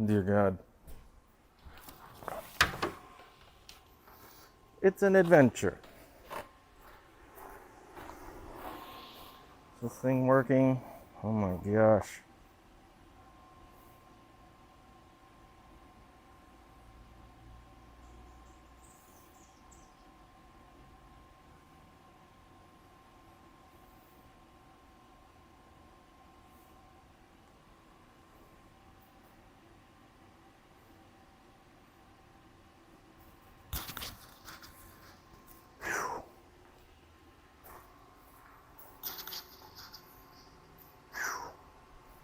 Dear God. It's an adventure. Is this thing working? Oh my gosh.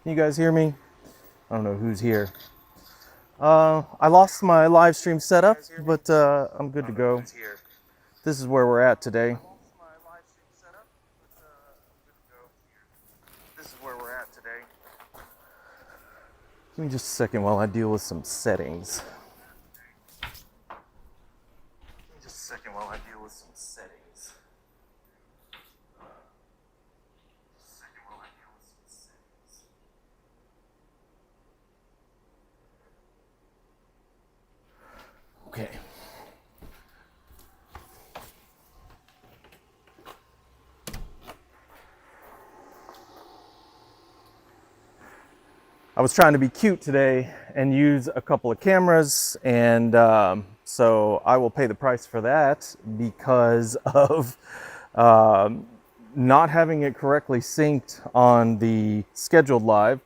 Can you guys hear me? I don't know who's here. I lost my live stream setup, but I'm good to go. This is where we're at today. Give me just a second while I deal with some settings. Okay. I was trying to be cute today and use a couple of cameras, and so I will pay the price for that because of not having it correctly synced on the scheduled live.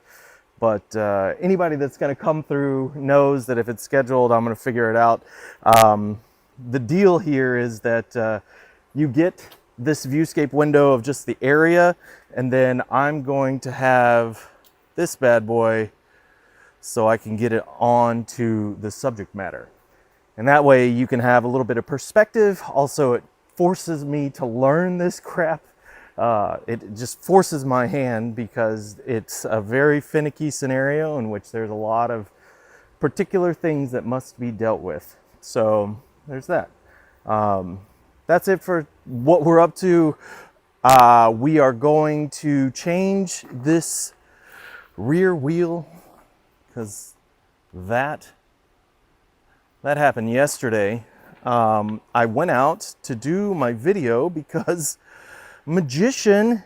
But anybody that's going to come through knows that if it's scheduled, I'm going to figure it out. The deal here is that you get this viewscape window of just the area, and then I'm going to have this bad boy so I can get it on to the subject matter. And that way you can have a little bit of perspective. Also, it forces me to learn this crap. It just forces my hand because it's a very finicky scenario in which there's a lot of particular things that must be dealt with. So there's that. That's it for what we're up to. We are going to change this rear wheel because that happened yesterday. I went out to do my video because Magician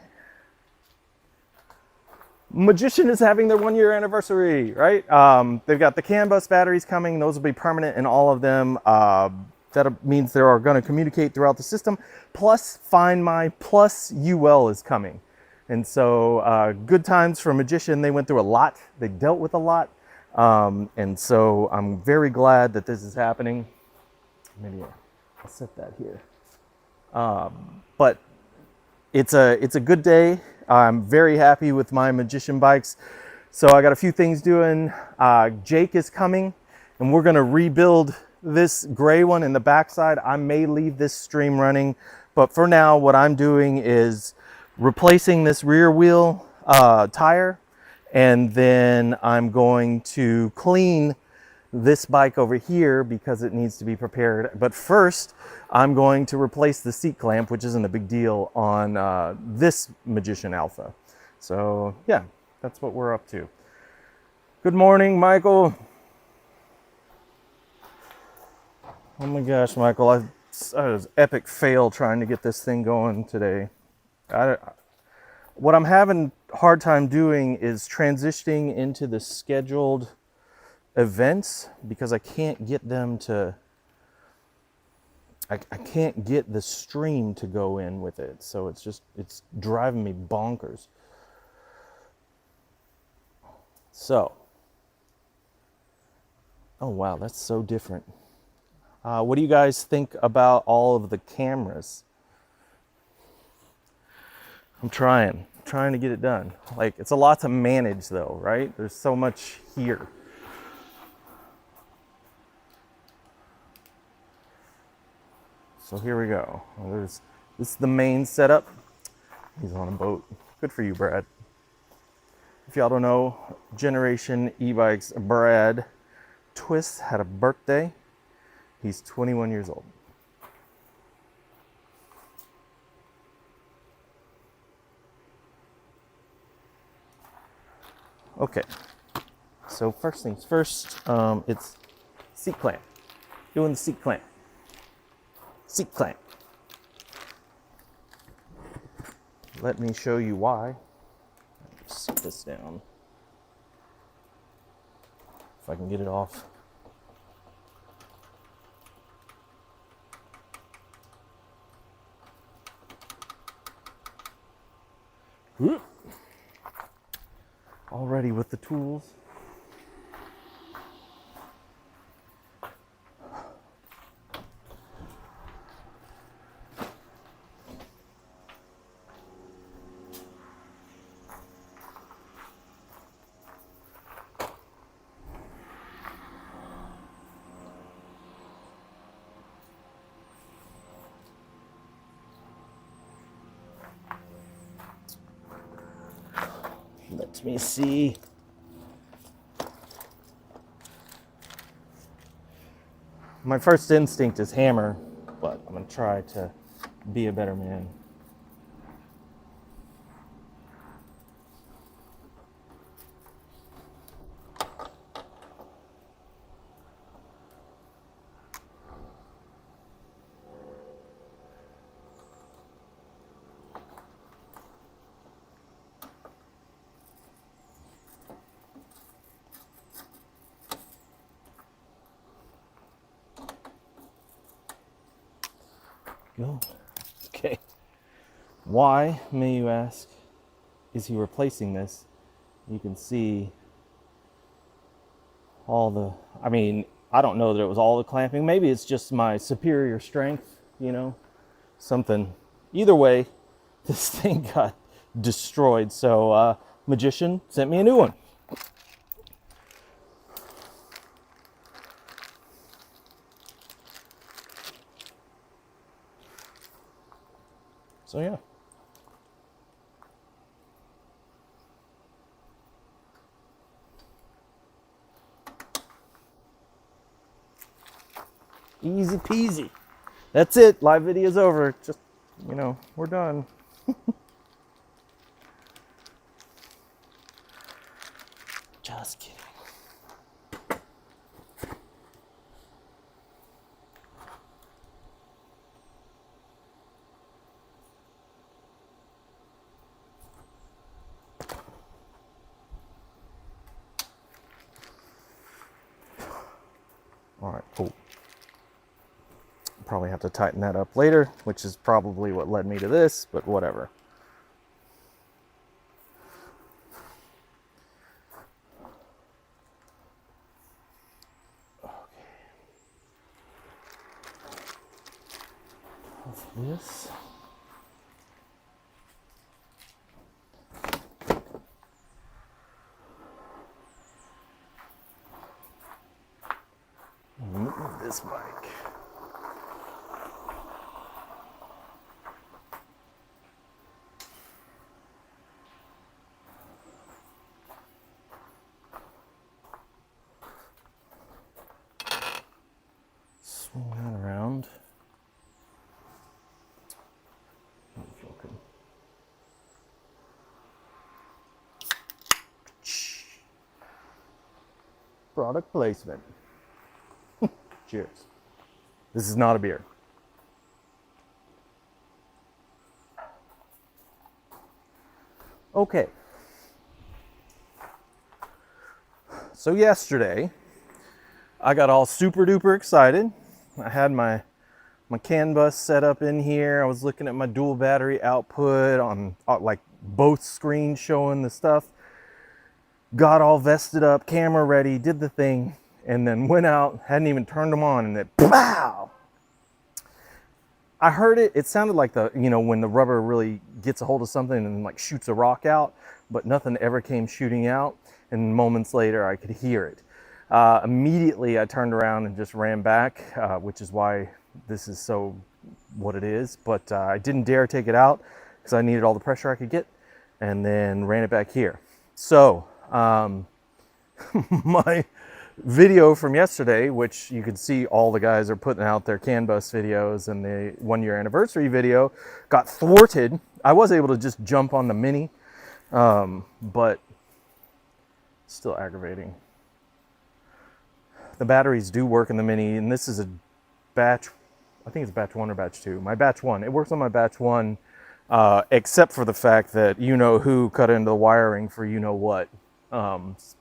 is having their 1-year anniversary, right? They've got the CAN bus batteries coming. Those will be permanent in all of them. That means they are going to communicate throughout the system. Plus, Find My Plus UL is coming. And so good times for Magician. They went through a lot. They dealt with a lot. And so I'm very glad that this is happening. Maybe I'll set that here. But it's a good day. I'm very happy with my Magician bikes. So I got a few things doing. Jake is coming, and we're gonna rebuild this gray one in the backside. I may leave this stream running, but for now, what I'm doing is replacing this rear wheel tire, and then I'm going to clean this bike over here because it needs to be prepared. But first, I'm going to replace the seat clamp, which isn't a big deal, on this Magician Alpha. So yeah, that's what we're up to. Good morning, Michael. Oh my gosh, Michael, I was epic fail trying to get this thing going today. What I'm having a hard time doing is transitioning into the scheduled events because I can't get them to, I can't get the stream to go in with it. So it's driving me bonkers. So, oh wow, that's so different. What do you guys think about all of the cameras? I'm trying to get it done. Like, it's a lot to manage though, right? There's so much here. So here we go. This is the main setup. He's on a boat. Good for you, Brad. If y'all don't know, Generation E-Bikes Brad Twist had a birthday. He's 21 years old. Okay, So first things first, it's seat clamp. Doing the seat clamp. Seat clamp. Let me show you why. Set this down. If I can get it off. Already with the tools. Let me see. My first instinct is hammer, but I'm going to try to be a better man. Go. Okay. Why, may you ask, is he replacing this? You can see all the, I mean, I don't know that it was all the clamping. Maybe it's just my superior strength, you know, something. Either way, this thing got destroyed. So, Magician sent me a new one. So yeah. Easy peasy. That's it. Live video's over. Just, you know, we're done. Just kidding. All right, cool. Probably have to tighten that up later, which is probably what led me to this, but whatever. Okay. What's this? Move this bike. Swing that around. Product placement. Cheers. This is not a beer. Okay. So yesterday, I got all super duper excited. I had my CAN bus set up in here. I was looking at my dual battery output on like both screens showing the stuff. Got all vested up, camera ready, did the thing, and then went out, hadn't even turned them on, and then pow! I heard it. It sounded like the, you know, when the rubber really gets a hold of something and like shoots a rock out, but nothing ever came shooting out. And moments later, I could hear it. Immediately, I turned around and just ran back, which is why this is so what it is. But I didn't dare take it out because I needed all the pressure I could get, and then ran it back here. So my video from yesterday, which you can see all the guys are putting out their CAN bus videos, and the 1-year anniversary video got thwarted. I was able to just jump on the Mini, but still aggravating. the batteries do work in the Mini, and this is a batch, I think it's batch 1 or batch 2. My batch 1. It works on my batch 1, except for the fact that you-know-who cut into the wiring for you-know-what.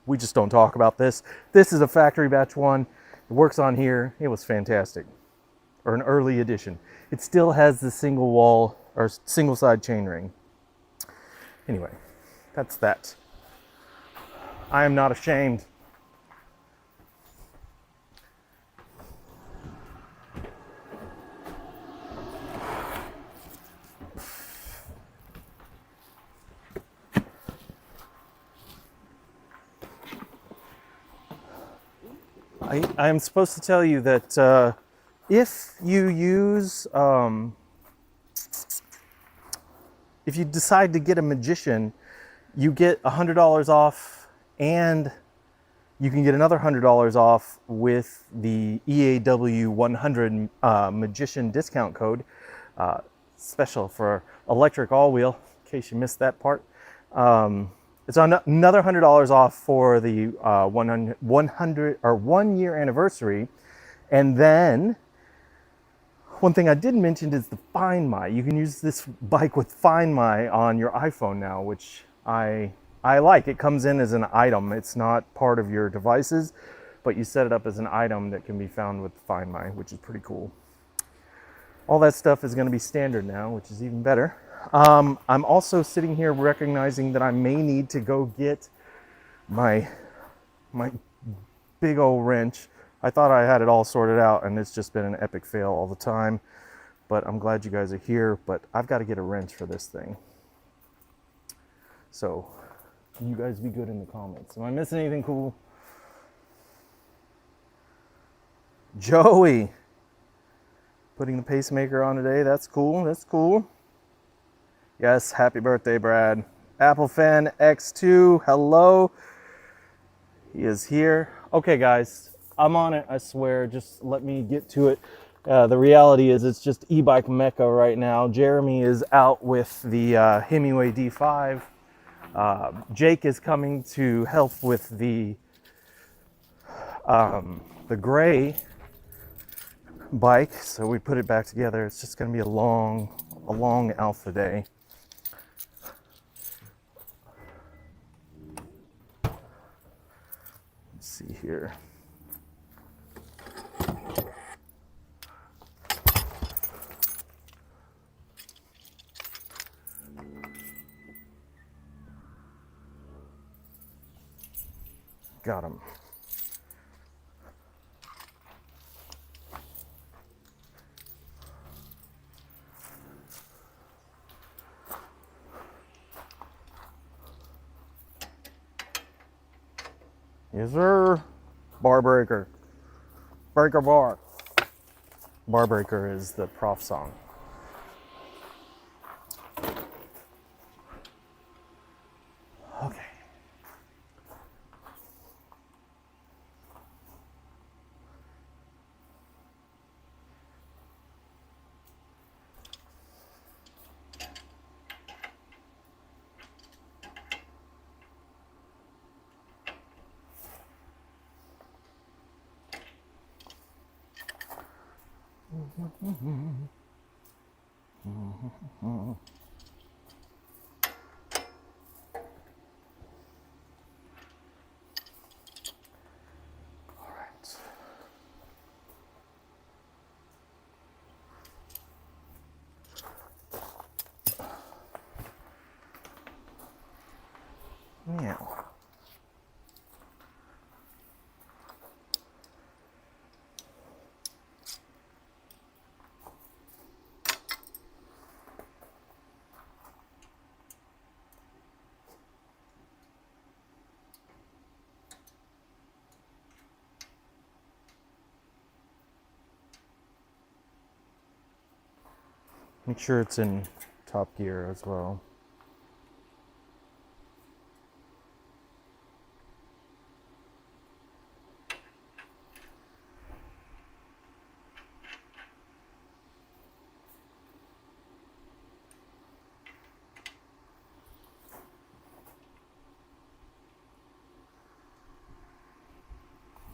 We just don't talk about this. This is a factory batch 1. It works on here. It was fantastic. Or an early edition. It still has the single wall or single side chainring. Anyway, that's that. I am not ashamed. I am supposed to tell you that if you use, if you decide to get a Magician, you get $100 off, and you can get another $100 off with the EAW 100 Magician discount code, special for electric all-wheel, in case you missed that part. It's another $100 off for the 100 or 1 year anniversary. And then one thing I didn't mention is the Find My. You can use this bike with Find My on your iPhone now, which I like. It comes in as an item. It's not part of your devices, but you set it up as an item that can be found with Find My, which is pretty cool. All that stuff is going to be standard now, which is even better. I'm also sitting here recognizing that I may need to go get my big old wrench. I thought I had it all sorted out, and it's just been an epic fail all the time. But I'm glad you guys are here, but I've got to get a wrench for this thing. So you guys be good in the comments. Am I missing anything cool? Joey, putting the pacemaker on today. That's cool. That's cool. Yes, happy birthday, Brad. Apple Fan X2, hello. He is here. Okay, guys, I'm on it, I swear. Just let me get to it. The reality is it's just e-bike mecca right now. Jeremy is out with the Hemingway D5. Jake is coming to help with the gray bike. So we put it back together. It's just going to be a long alpha day. Let's see here. Got him. Yes, sir. Bar breaker. Breaker bar. Bar breaker is the prof song. Okay. Yeah. Make sure it's in top gear as well.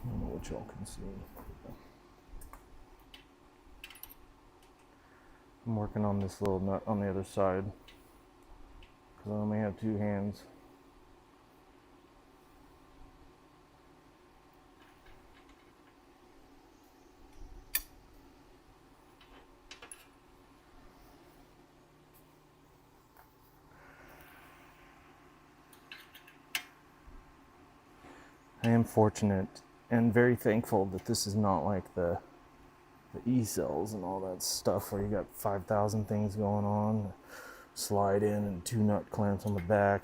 We'll which y'all can see. I'm working on this little nut on the other side because I only have 2 hands. I am fortunate and very thankful that this is not like the E-cells and all that stuff where you got 5,000 things going on. Slide in and 2 nut clamps on the back.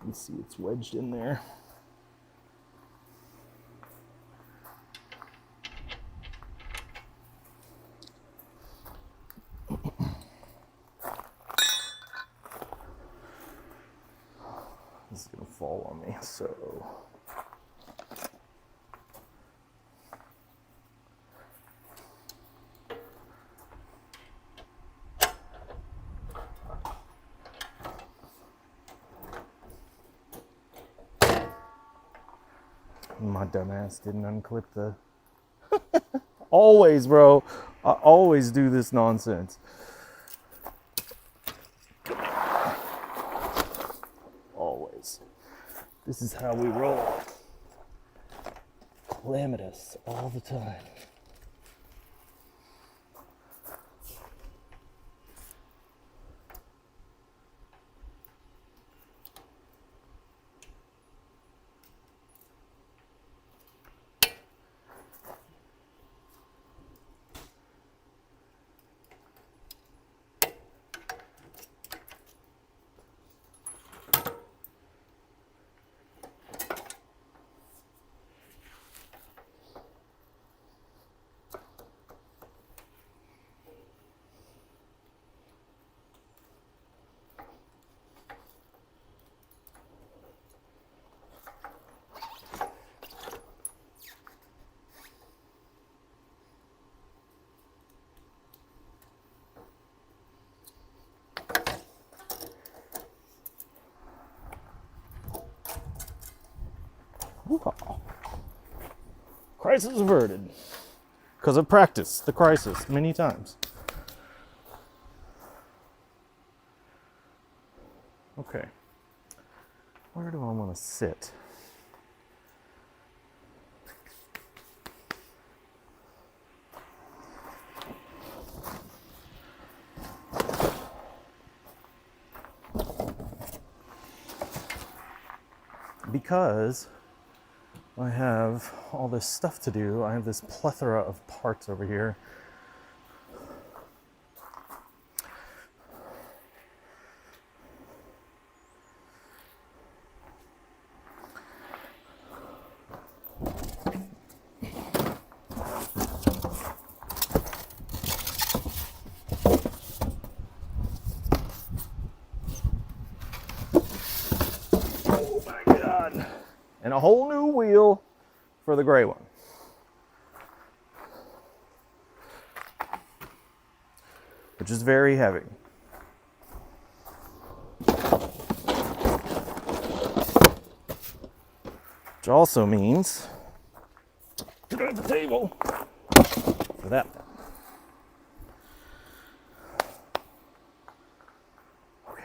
You see it's wedged in there. This is gonna fall on me, so. My dumbass didn't unclip the. Always, bro. I always do this nonsense. Always. This is how we roll. Calamitous all the time. Crisis averted. Because I've practiced the crisis many times. Okay. Where do I want to sit? Because I have all this stuff to do. I have this plethora of parts over here. Oh my God. And a whole new wheel for the gray one. Which is very heavy. Which also means get at the table for that. Okay.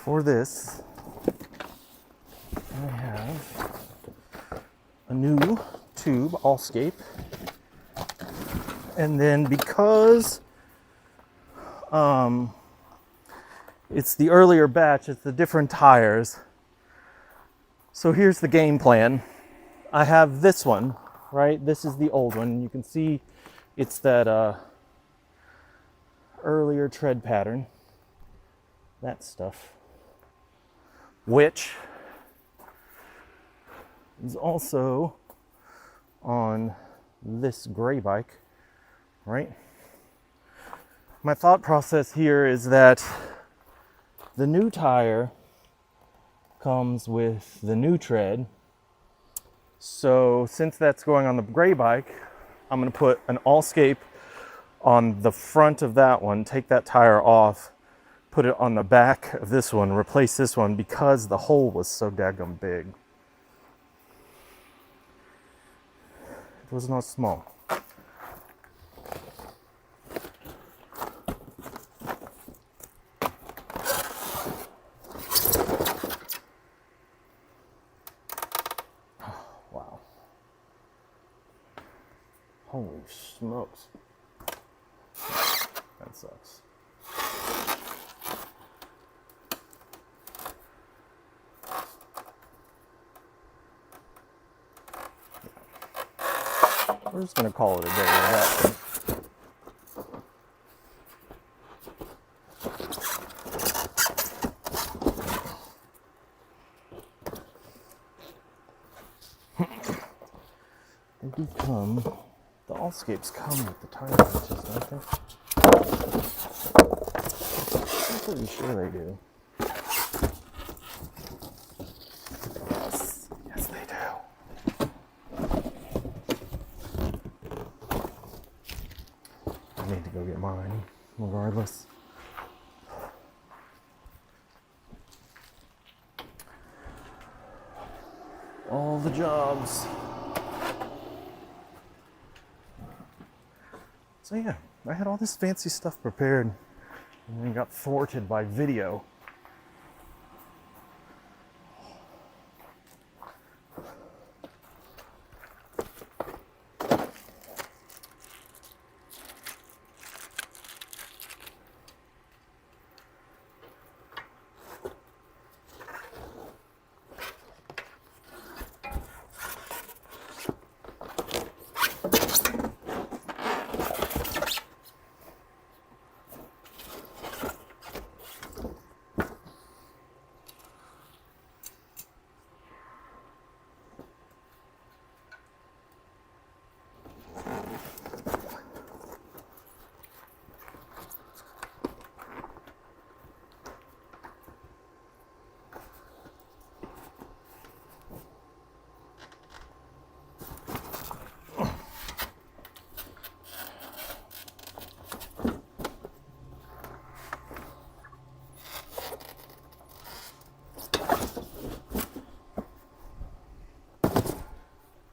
For this, I have a new tube, Allscape. And then because it's the earlier batch, it's the different tires. So here's the game plan. I have this one, right? This is the old one. You can see it's that earlier tread pattern. That stuff. Which is also on this gray bike, right? My thought process here is that the new tire comes with the new tread. So since that's going on the gray bike, I'm going to put an Allscape on the front of that one, take that tire off, put it on the back of this one, replace this one because the hole was so daggum big. It was not small. Wow. Holy smokes. That sucks. We're just gonna call it a day with that one. They do come, the Allscapes come with the tire wrenches, don't they? I'm pretty sure they do. Yes, yes they do. I need to go get mine, regardless. All the jobs. So yeah, I had all this fancy stuff prepared and then got thwarted by video.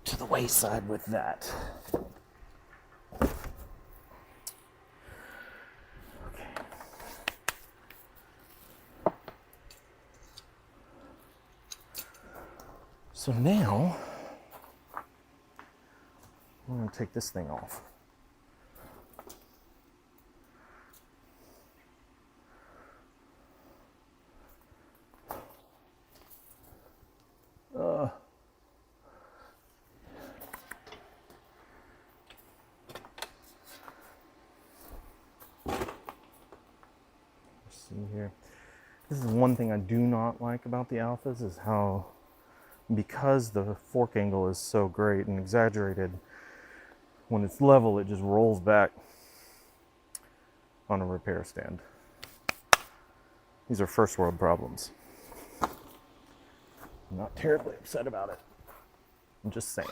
To the wayside with that. So now, I'm going to take this thing off. See here. This is one thing I do not like about the Alphas is how, because the fork angle is so great and exaggerated, when it's level, it just rolls back on a repair stand. These are first world problems. I'm not terribly upset about it. I'm just saying.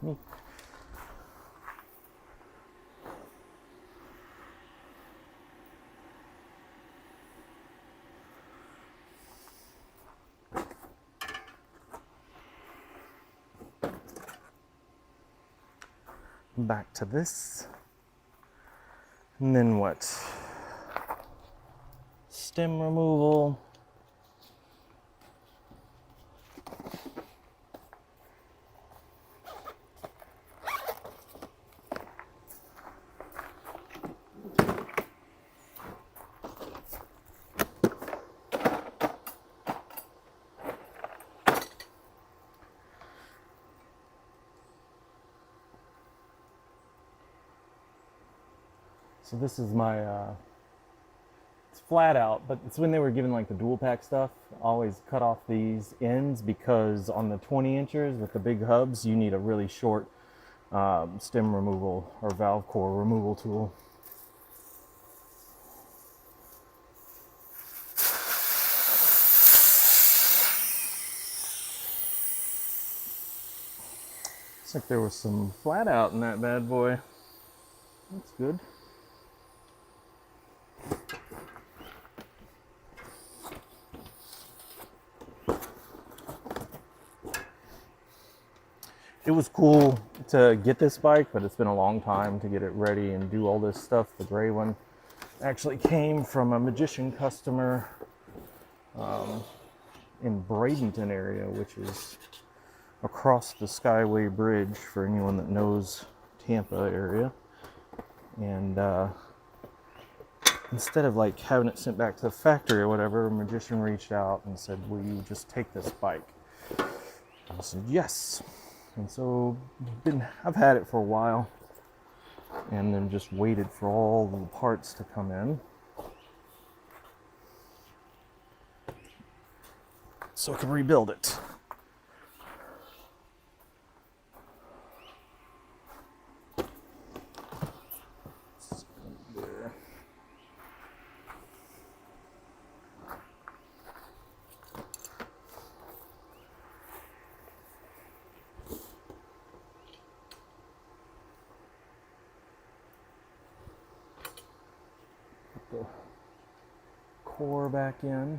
Me. Back to this. And then what? Stem removal. So this is my, it's flat out, but it's when they were giving like the dual pack stuff. I always cut off these ends because on the 20 inches with the big hubs, you need a really short stem removal or valve core removal tool. Looks like there was some flat out in that bad boy. That's good. It was cool to get this bike, but it's been a long time to get it ready and do all this stuff. The gray one actually came from a Magician customer in Bradenton area, which is across the Skyway Bridge for anyone that knows Tampa area. And instead of like having it sent back to the factory or whatever, Magician reached out and said, "Will you just take this bike?" I said, "Yes." And so I've had it for a while and then just waited for all the parts to come in so I can rebuild it. The core back in.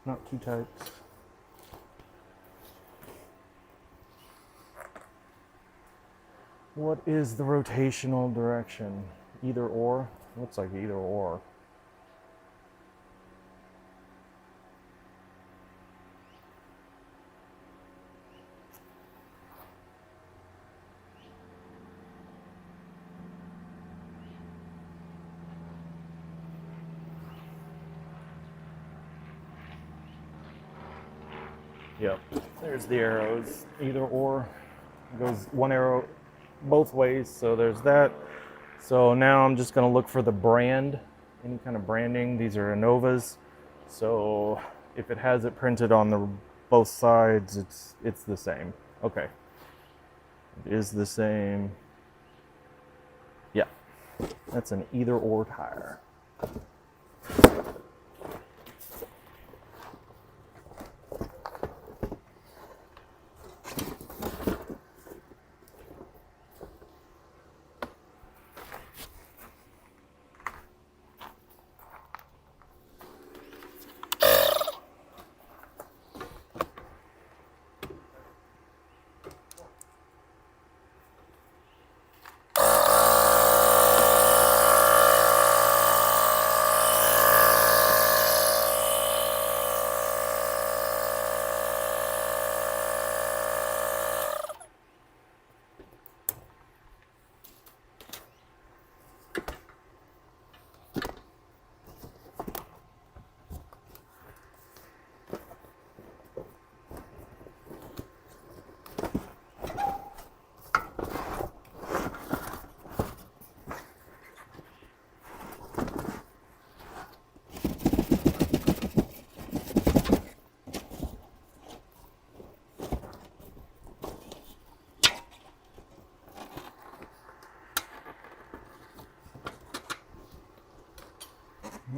Not too tight. What is the rotational direction? Either or? Looks like either or. Yep, there's the arrows, either or. It goes one arrow both ways, so there's that. So now I'm just gonna look for the brand, any kind of branding. These are Innovas, so if it has it printed on the both sides, it's the same. Okay, it is the same. Yeah, that's an either or tire.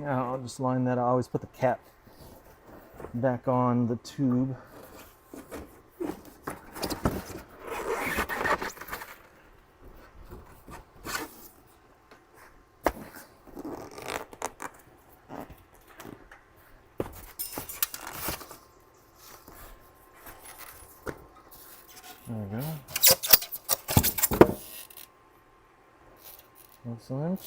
Yeah, I'll just line that. I always put the cap back on the tube. There we go. Excellent.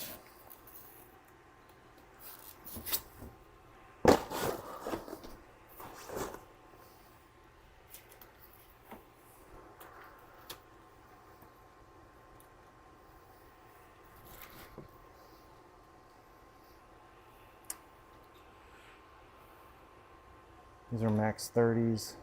These are max 30s.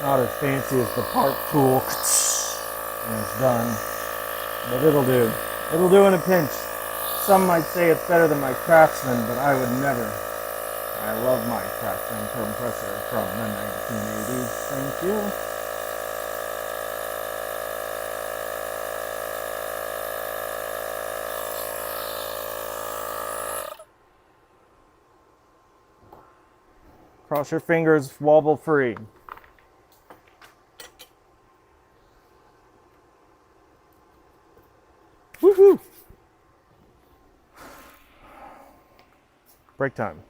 Not as fancy as the park tool, and it's done, but it'll do. It'll do in a pinch. Some might say it's better than my Craftsman, but I would never. I love my Craftsman compressor from the 1980s. Thank you. Cross your fingers, wobble free. Woohoo! Break time.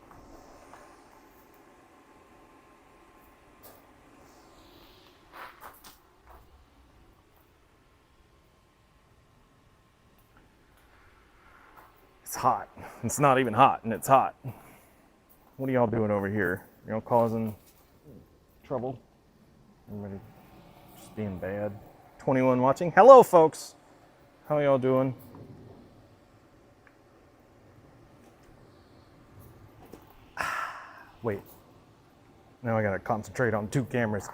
It's not even hot, and it's hot. What are y'all doing over here? Y'all causing trouble? Everybody just being bad? 21 watching. Hello, folks. How y'all doing? Wait. Now I gotta concentrate on 2 cameras.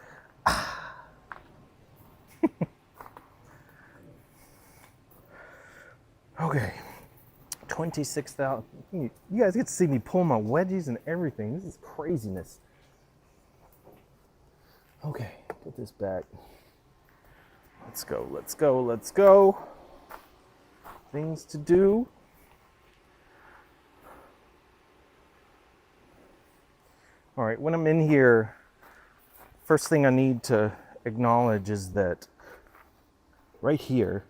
Okay. 26,000. You guys get to see me pull my wedgies and everything. This is craziness. Okay, put this back. Let's go, let's go, let's go. Things to do. All right, when I'm in here, first thing I need to acknowledge is that right here,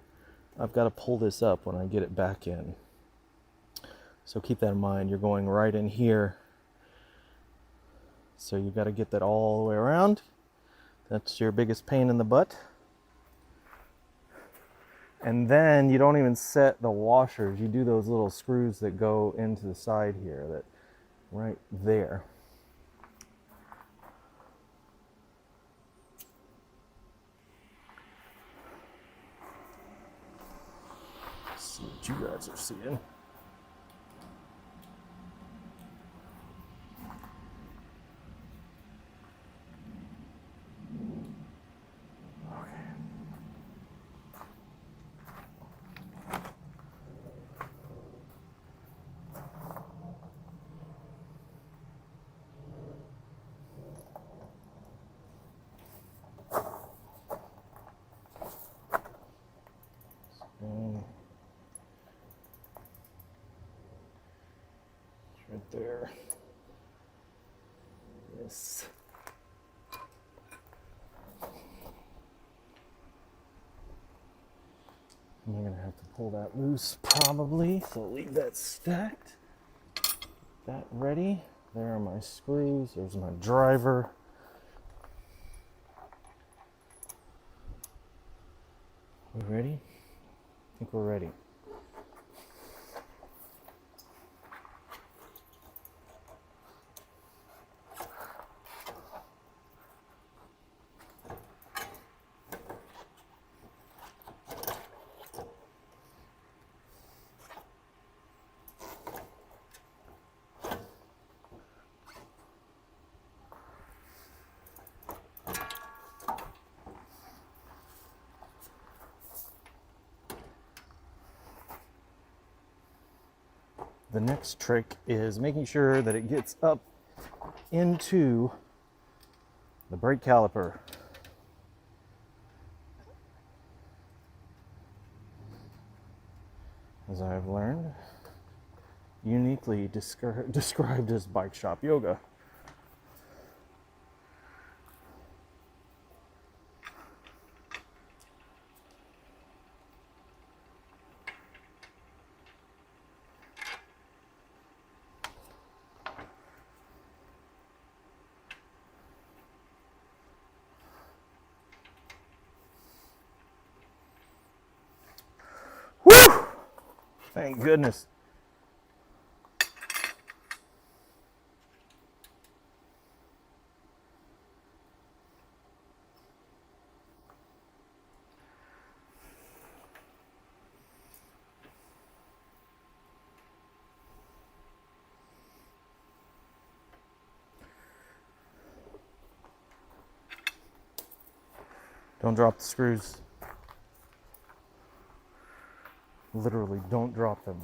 I've got to pull this up when I get it back in. So keep that in mind. You're going right in here. So you've got to get that all the way around. That's your biggest pain in the butt. And then you don't even set the washers. You do those little screws that go into the side here, that right there. Let's see what you guys are seeing. It's right there. Yes. And you're gonna have to pull that loose probably, so leave that stacked. That ready. There are my screws. There's my driver. We ready? I think we're ready. The next trick is making sure that it gets up into the brake caliper. As I've learned, uniquely described as bike shop yoga. Woo! Thank goodness. Don't drop the screws. Literally, don't drop them.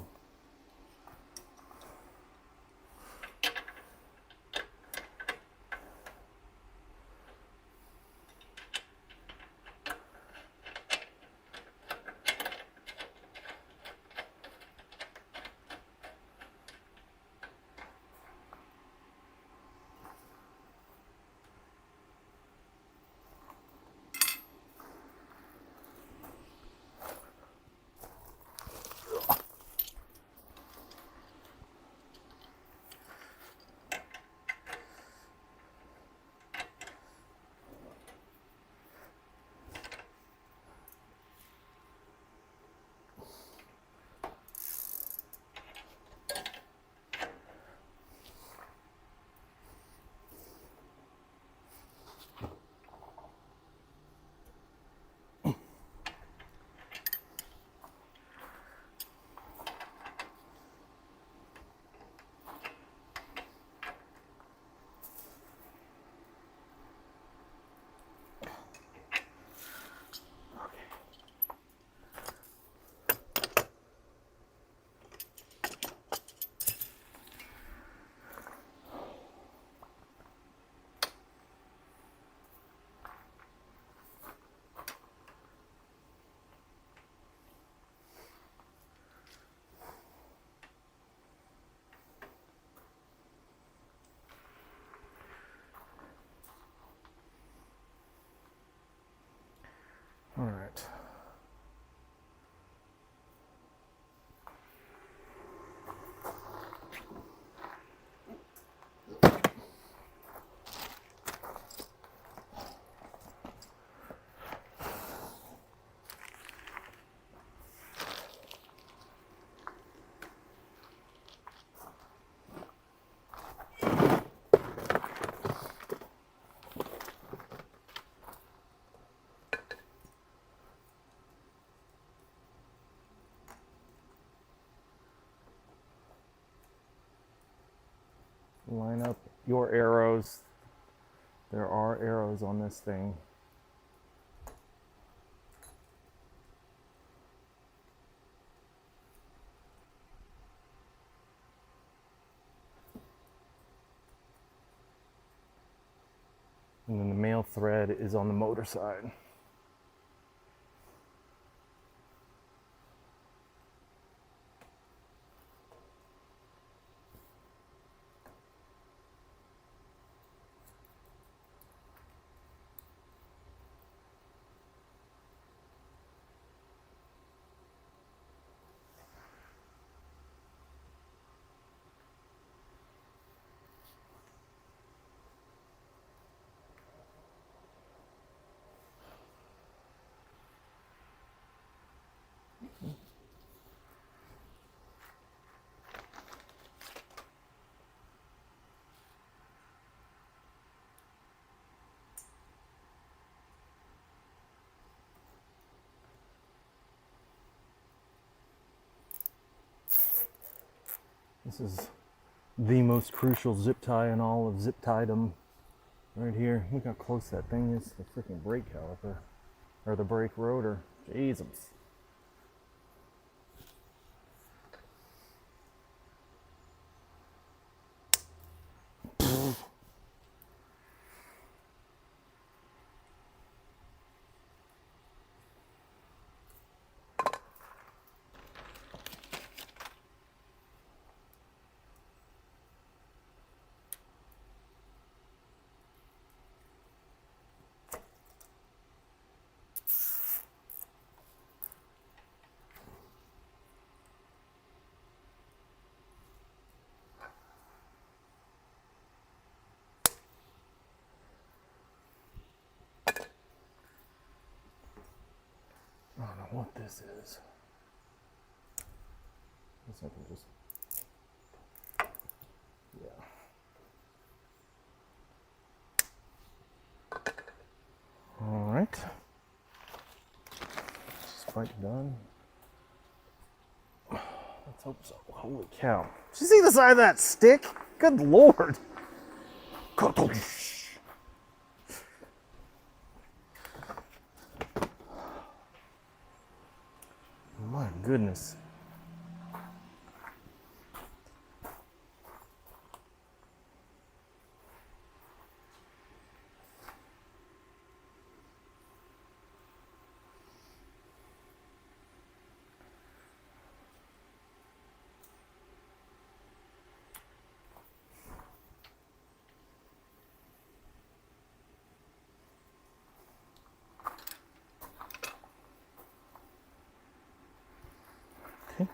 line up your arrows. There are arrows on this thing. And then the male thread is on the motor side. This is the most crucial zip tie in all of zip tie-dom right here. Look how close that thing is to the freaking brake caliper, or the brake rotor. Jesus. I don't know what this is. I guess I can just, yeah. All right. Spike done. Let's hope so. Holy cow. Did you see the side of that stick? Good Lord. My goodness. Okay.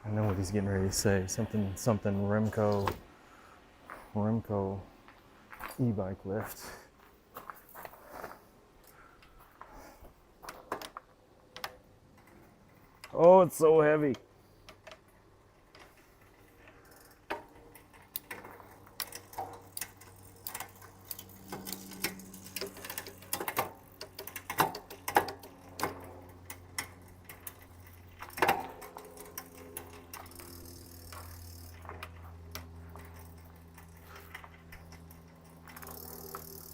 I know what he's getting ready to say. Something Remco e-bike lift. Oh, it's so heavy.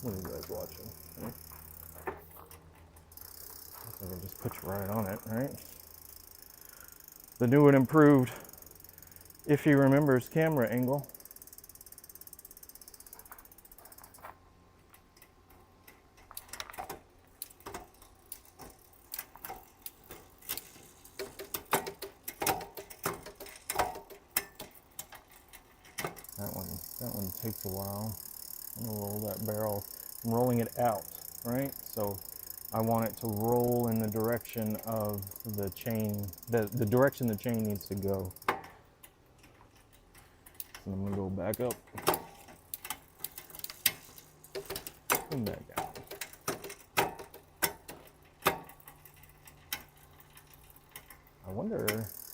What are you guys watching? I can just put you right on it, right? The new and improved, if he remembers, camera angle. That one takes a while. I'm gonna roll that barrel. I'm rolling it out, right? So I want it to roll in the direction of the chain, the direction the chain needs to go. So I'm gonna go back up and back out. I wonder, is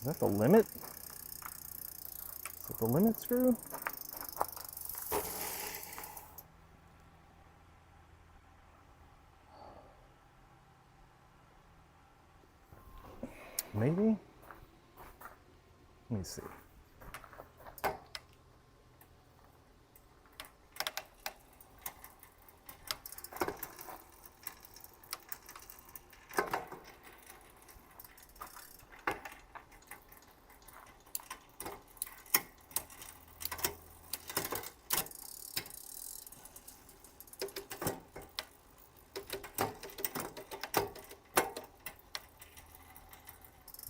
that the limit? Is it the limit screw? Maybe? Let me see.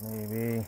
Maybe.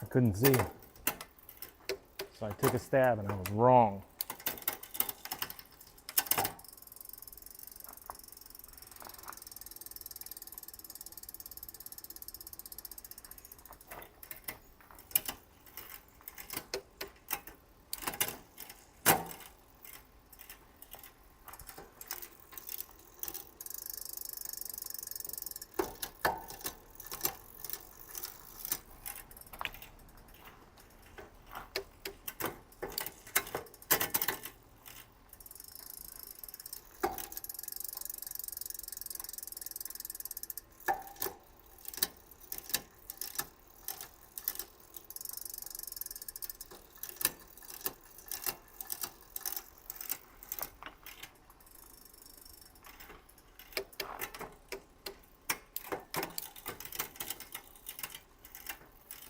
I couldn't see. So I took a stab and I was wrong.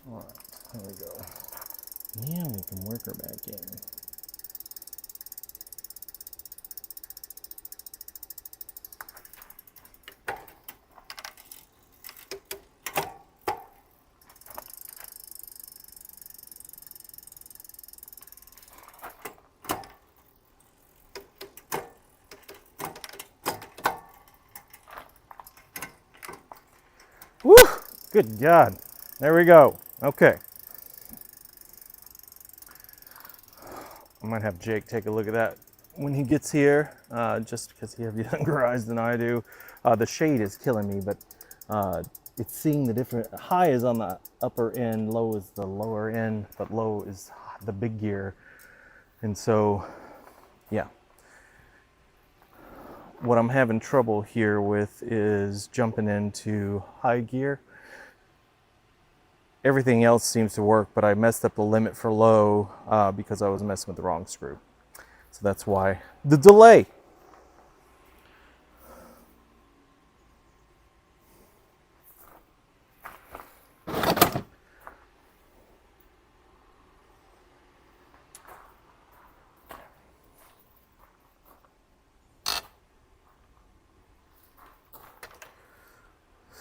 All right, there we go. Now we can work her back in. Woo! Good God. There we go. Okay. I might have Jake take a look at that when he gets here, just because he has younger eyes than I do. The shade is killing me, but it's seeing the different. High is on the upper end, low is the lower end, but low is the big gear. And so, yeah. What I'm having trouble here with is jumping into high gear. Everything else seems to work, but I messed up the limit for low because I was messing with the wrong screw. So that's why the delay.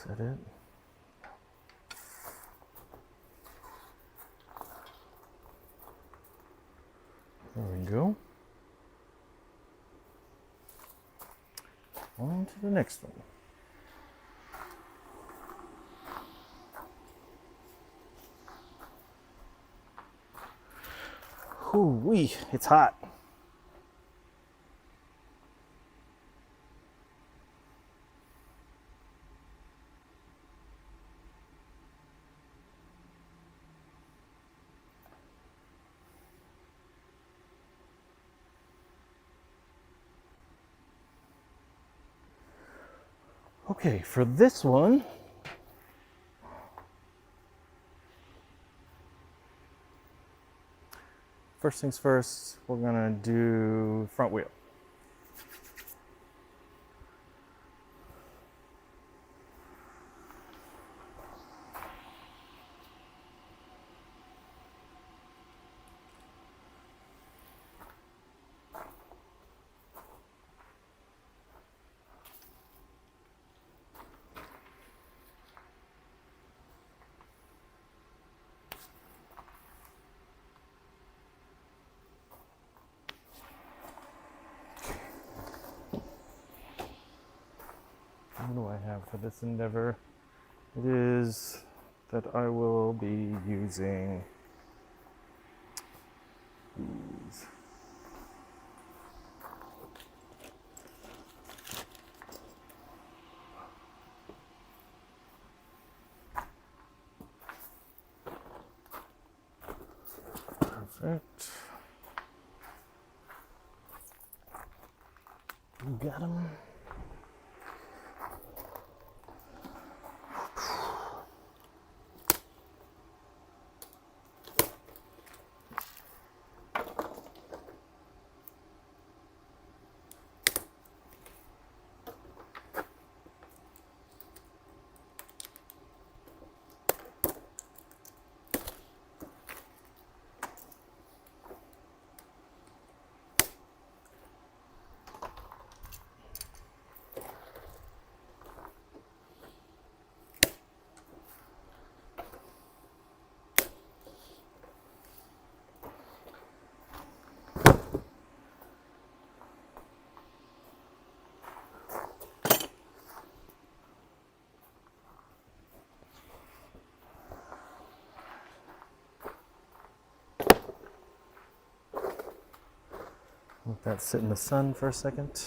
Set it. There we go. On to the next one. Ooh-wee, it's hot. Okay, for this one, first things first, we're gonna do front wheel. What do I have for this endeavor? It is that I will be using these. Perfect. You got them. Let that sit in the sun for a second.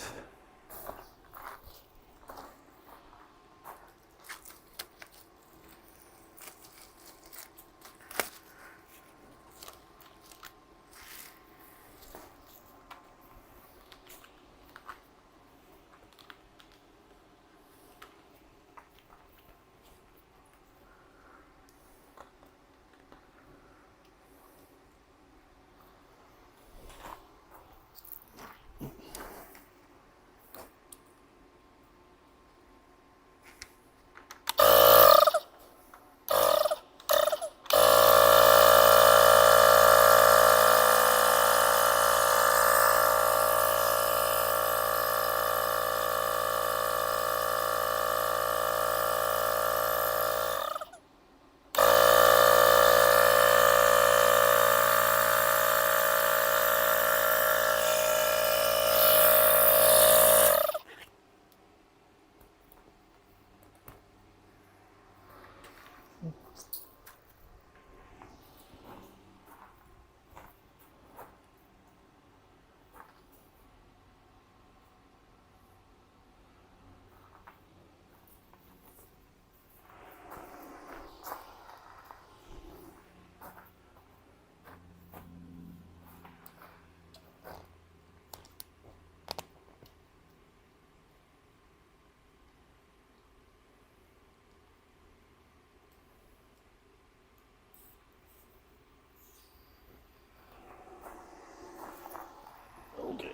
Okay.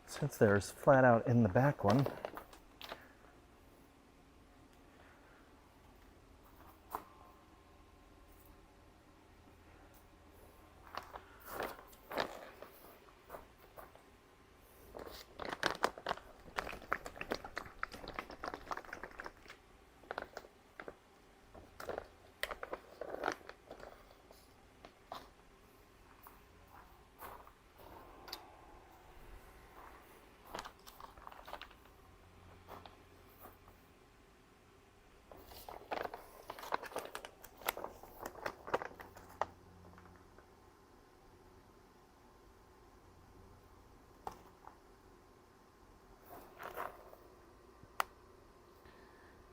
Since there's flat out in the back one,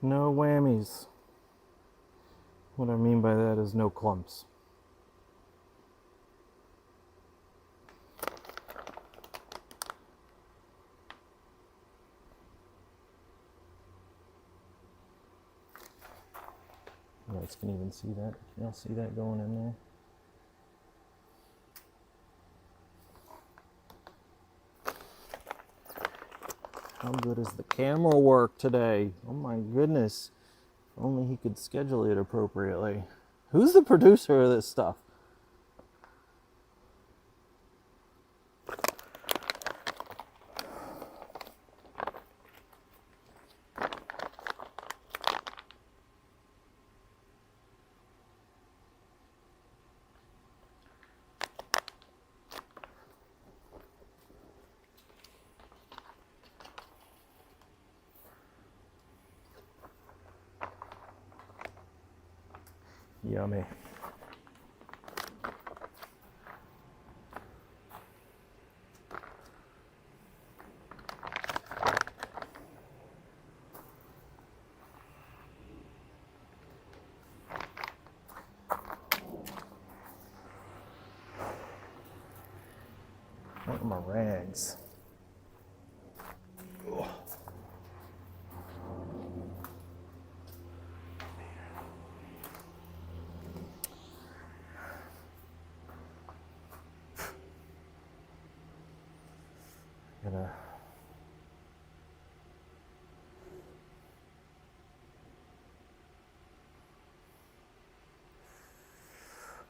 No whammies. What I mean by that is no clumps. You guys can even see that. Can y'all see that going in there? How good is the camera work today? Oh my goodness. If only he could schedule it appropriately. Who's the producer of this stuff? Yummy. What are my rags? Ugh.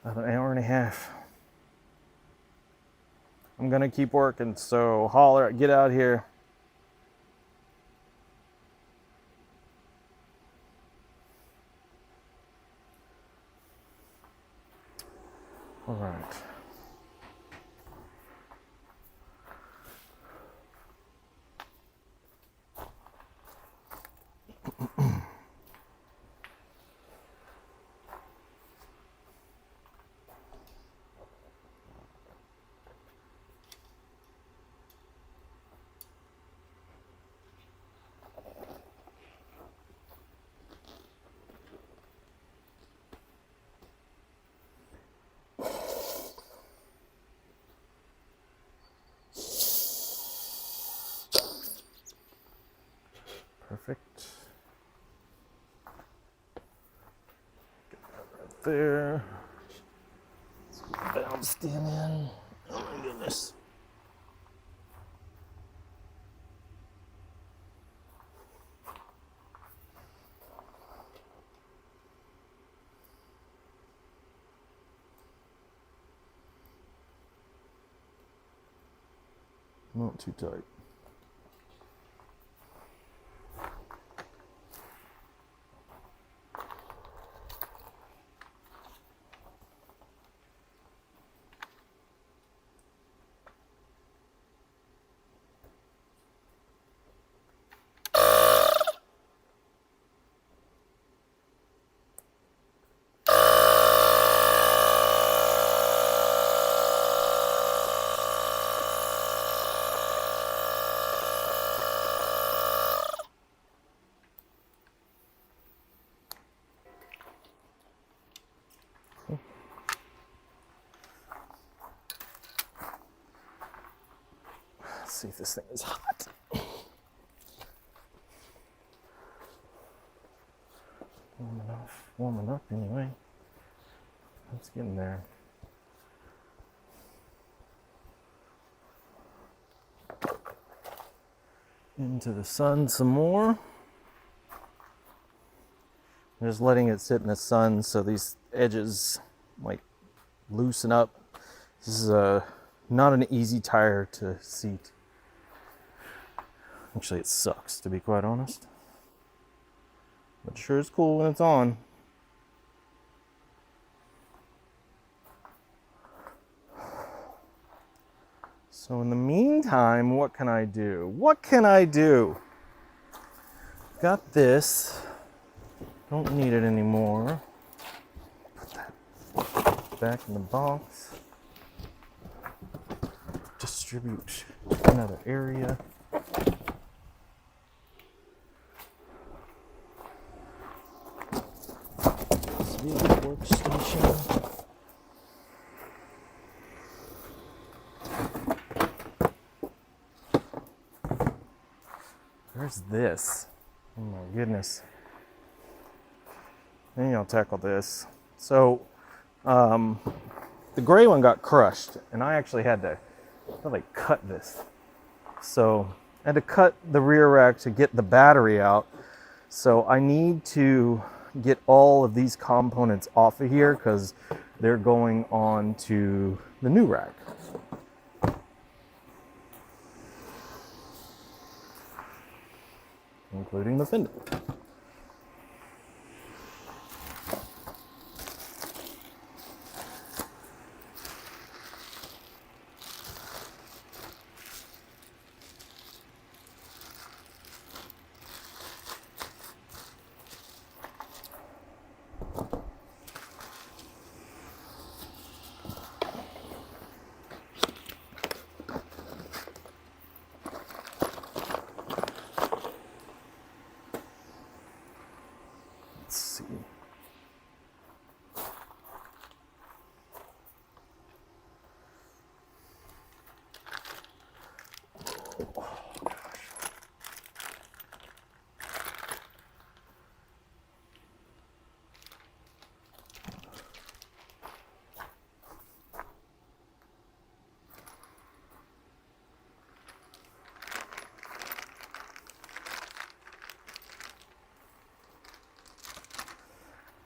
About an hour and a half. I'm gonna keep working, so holler, get out here. All right. Perfect. Get that right there. Bounced in. Oh my goodness. Not too tight. Let's see if this thing is hot. Warm enough anyway. Let's get in there. Into the sun some more. I'm just letting it sit in the sun so these edges like loosen up. This is not an easy tire to seat. Actually, it sucks, to be quite honest. But sure is cool when it's on. So in the meantime, what can I do? What can I do? Got this. Don't need it anymore. Put that back in the box. Distribute another area. Where's this? Oh my goodness. Maybe I'll tackle this. So, the gray one got crushed, and I actually had to like cut this. So I had to cut the rear rack to get the battery out. So I need to get all of these components off of here because they're going on to the new rack. Including the fender. Let's see.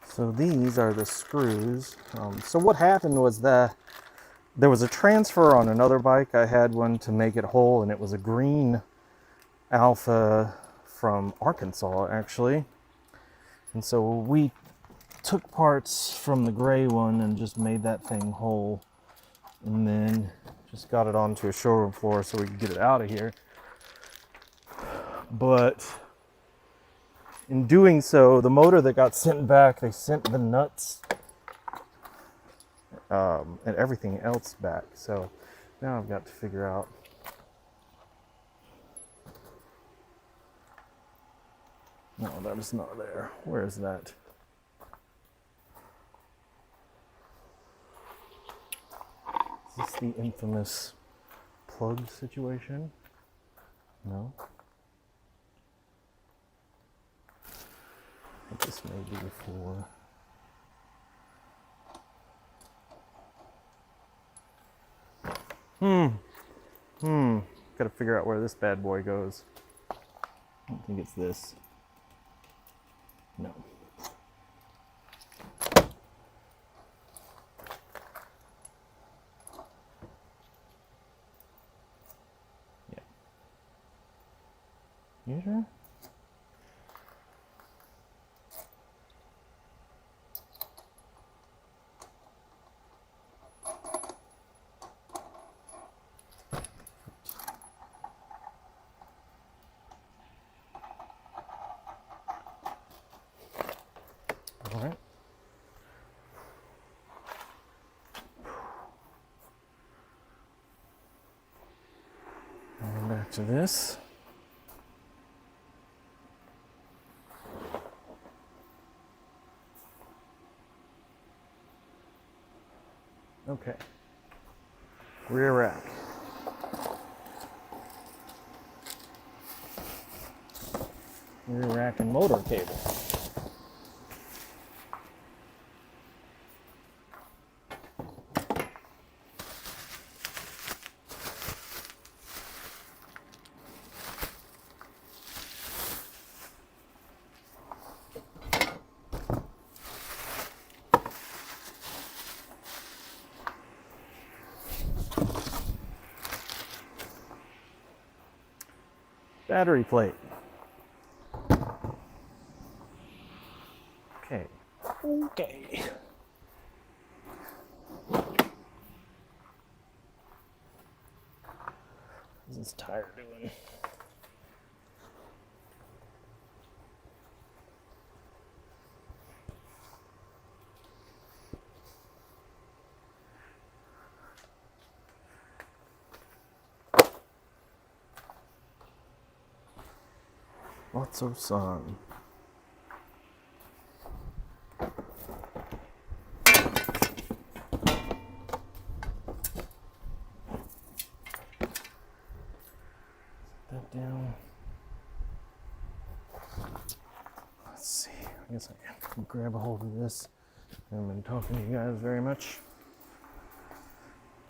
So these are the screws. So what happened was that there was a transfer on another bike. I had one to make it whole, and it was a green Alpha from Arkansas, actually. And so we took parts from the gray one and just made that thing whole, and then just got it onto a showroom floor so we could get it out of here. But in doing so, the motor that got sent back, they sent the nuts and everything else back. So now I've got to figure out. No, that is not there. Where is that? Is this the infamous plug situation? No. I think this may be before. Gotta figure out where this bad boy goes. I don't think it's this. No. Yeah. You sure? All right. And back to this. Okay. Rear rack. Rear rack and motor cable. Battery plate. Okay. Okay. What's this tire doing? Lots of sun. That down. guess I can grab a hold of this. I haven't been talking to you guys very much.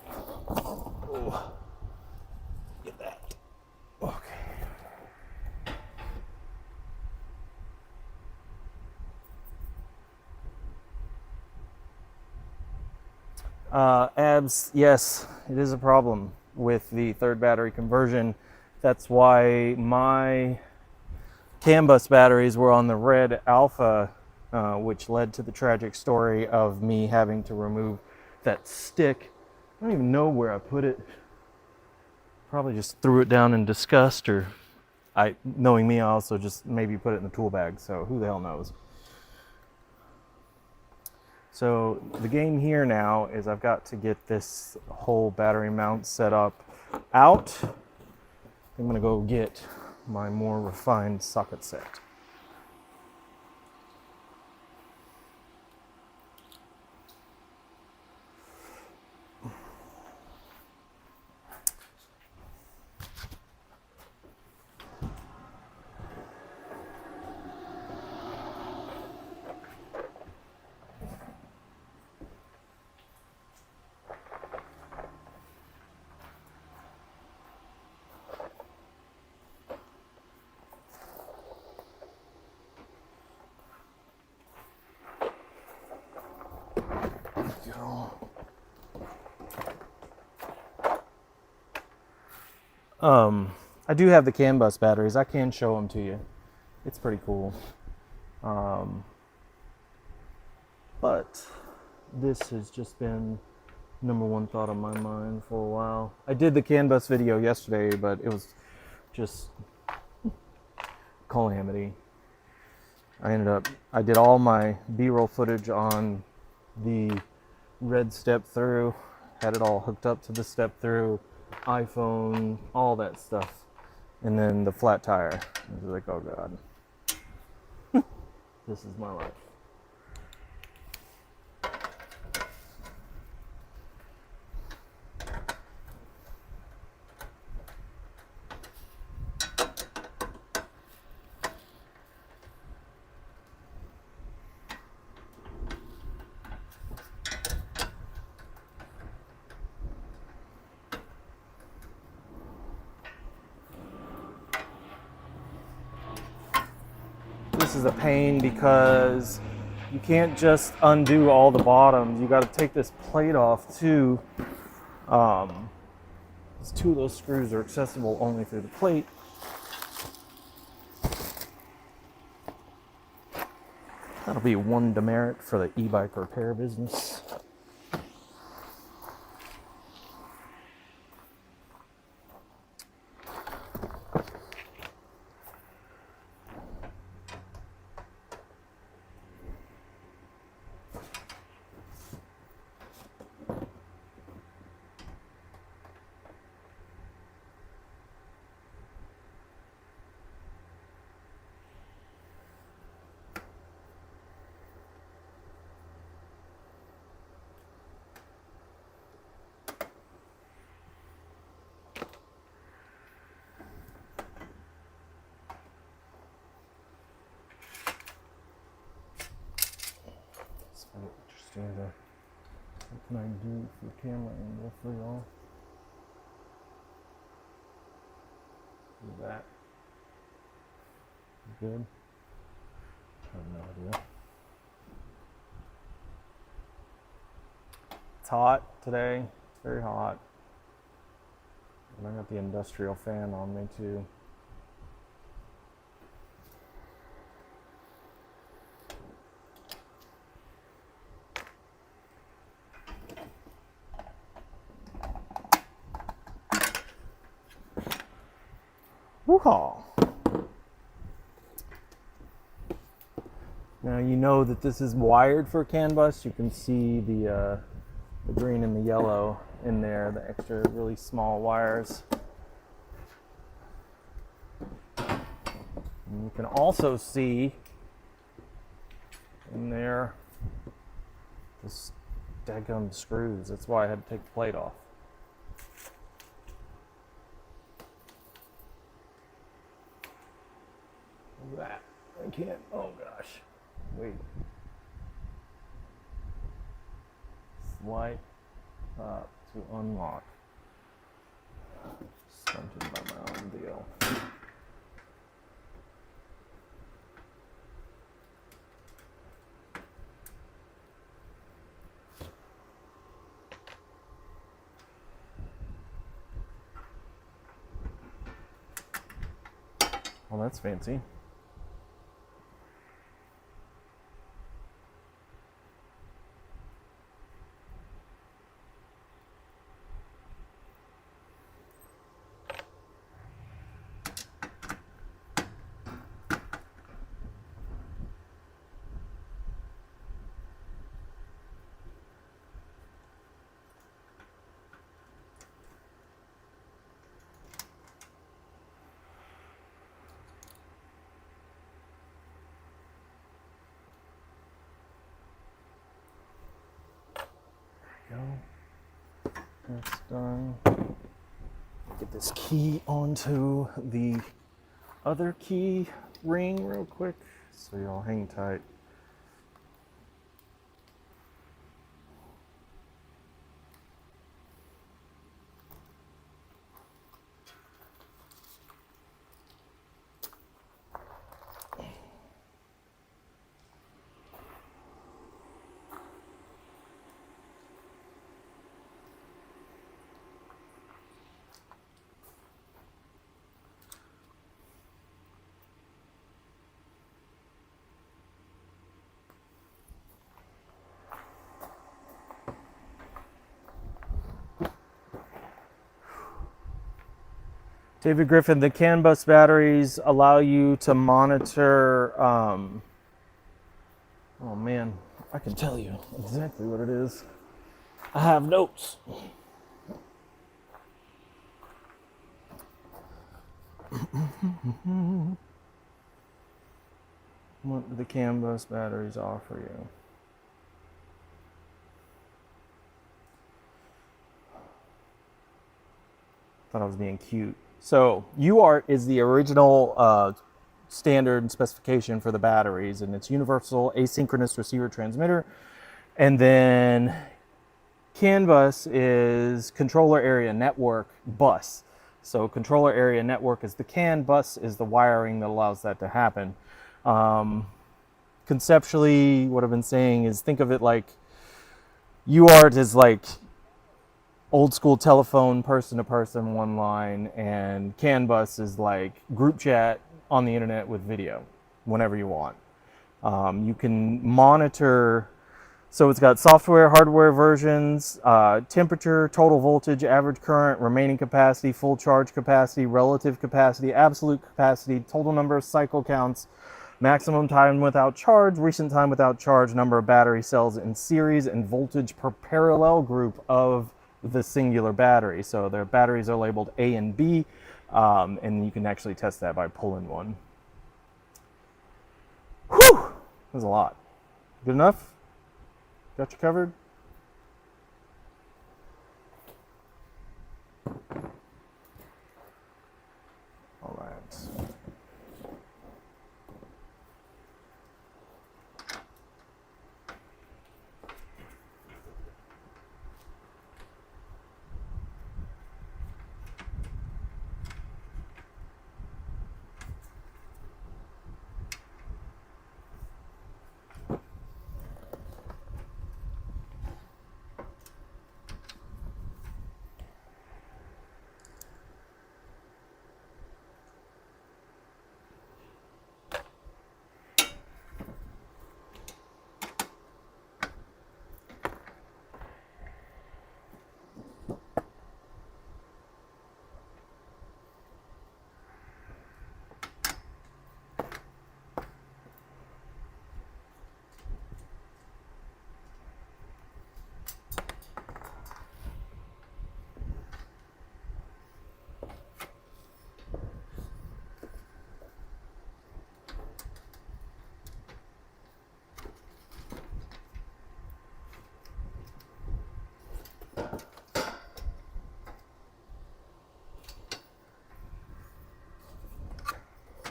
Oh, get that. Okay. Abs, yes, it is a problem with the third battery conversion. That's why my CAN bus batteries were on the red alpha, which led to the tragic story of me having to remove that stick. I don't even know where I put it. Probably just threw it down in disgust, or knowing me, I also just maybe put it in the tool bag, so who the hell knows. So the game here now is I've got to get this whole battery mount set up out. I'm gonna go get my more refined socket set. I do have the CAN bus batteries. I can show them to you. It's pretty cool. But this has just been number one thought on my mind for a while. I did the CAN bus video yesterday, but it was just calamity. I did all my B-roll footage on the red step through, had it all hooked up to the step through, iPhone, all that stuff. And then the flat tire. I was like, oh God. This is my life. This is a pain because you can't just undo all the bottoms. You got to take this plate off too. Two of those screws are accessible only through the plate. That'll be one demerit for the e-bike repair business. Interesting. What can I do for camera angle for y'all? Do that. Good. I have no idea. It's hot today. It's very hot. And I got the industrial fan on me too. Woo-haw. Now you know that this is wired for CAN bus. You can see the green and the yellow in there, the extra really small wires. And you can also see in there this daggum screws. That's why I had to take the plate off. That I can't. Oh gosh. Wait. Swipe up to unlock. Stunted by my own deal. Well, that's fancy. Go. That's done. Get this key onto the other key ring real quick, so y'all hang tight. David Griffin, the CAN bus batteries allow you to monitor, oh man, I can tell you exactly what it is. I have notes. What do the CAN bus batteries offer you? Thought I was being cute. So UART is the original standard specification for the batteries, and it's universal asynchronous receiver transmitter. And then CAN bus is controller area network bus. So controller area network is the CAN, bus is the wiring that allows that to happen. Conceptually, what I've been saying is, think of it like UART is like old school telephone, person to person, one line, and CAN bus is like group chat on the internet with video whenever you want. You can monitor, so it's got software, hardware versions, temperature, total voltage, average current, remaining capacity, full charge capacity, relative capacity, absolute capacity, total number of cycle counts, maximum time without charge, recent time without charge, number of battery cells in series, and voltage per parallel group of the singular battery. So their batteries are labeled A and B, and you can actually test that by pulling one. Whew! That's a lot. Good enough? Got you covered? All right.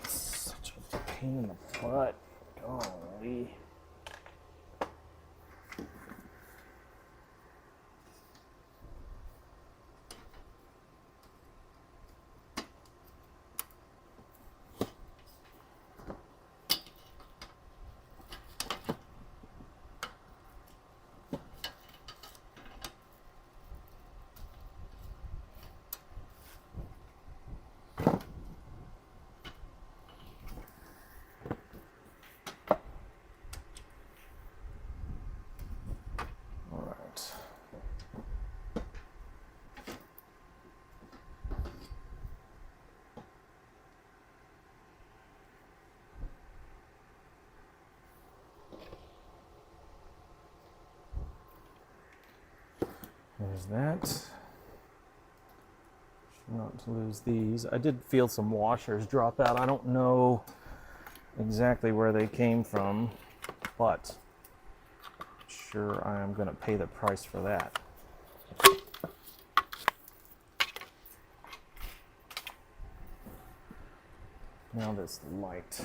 Such a pain in the butt. Golly. There's that. Not to lose these. I did feel some washers drop out. I don't know exactly where they came from, but sure I am going to pay the price for that. Now this light.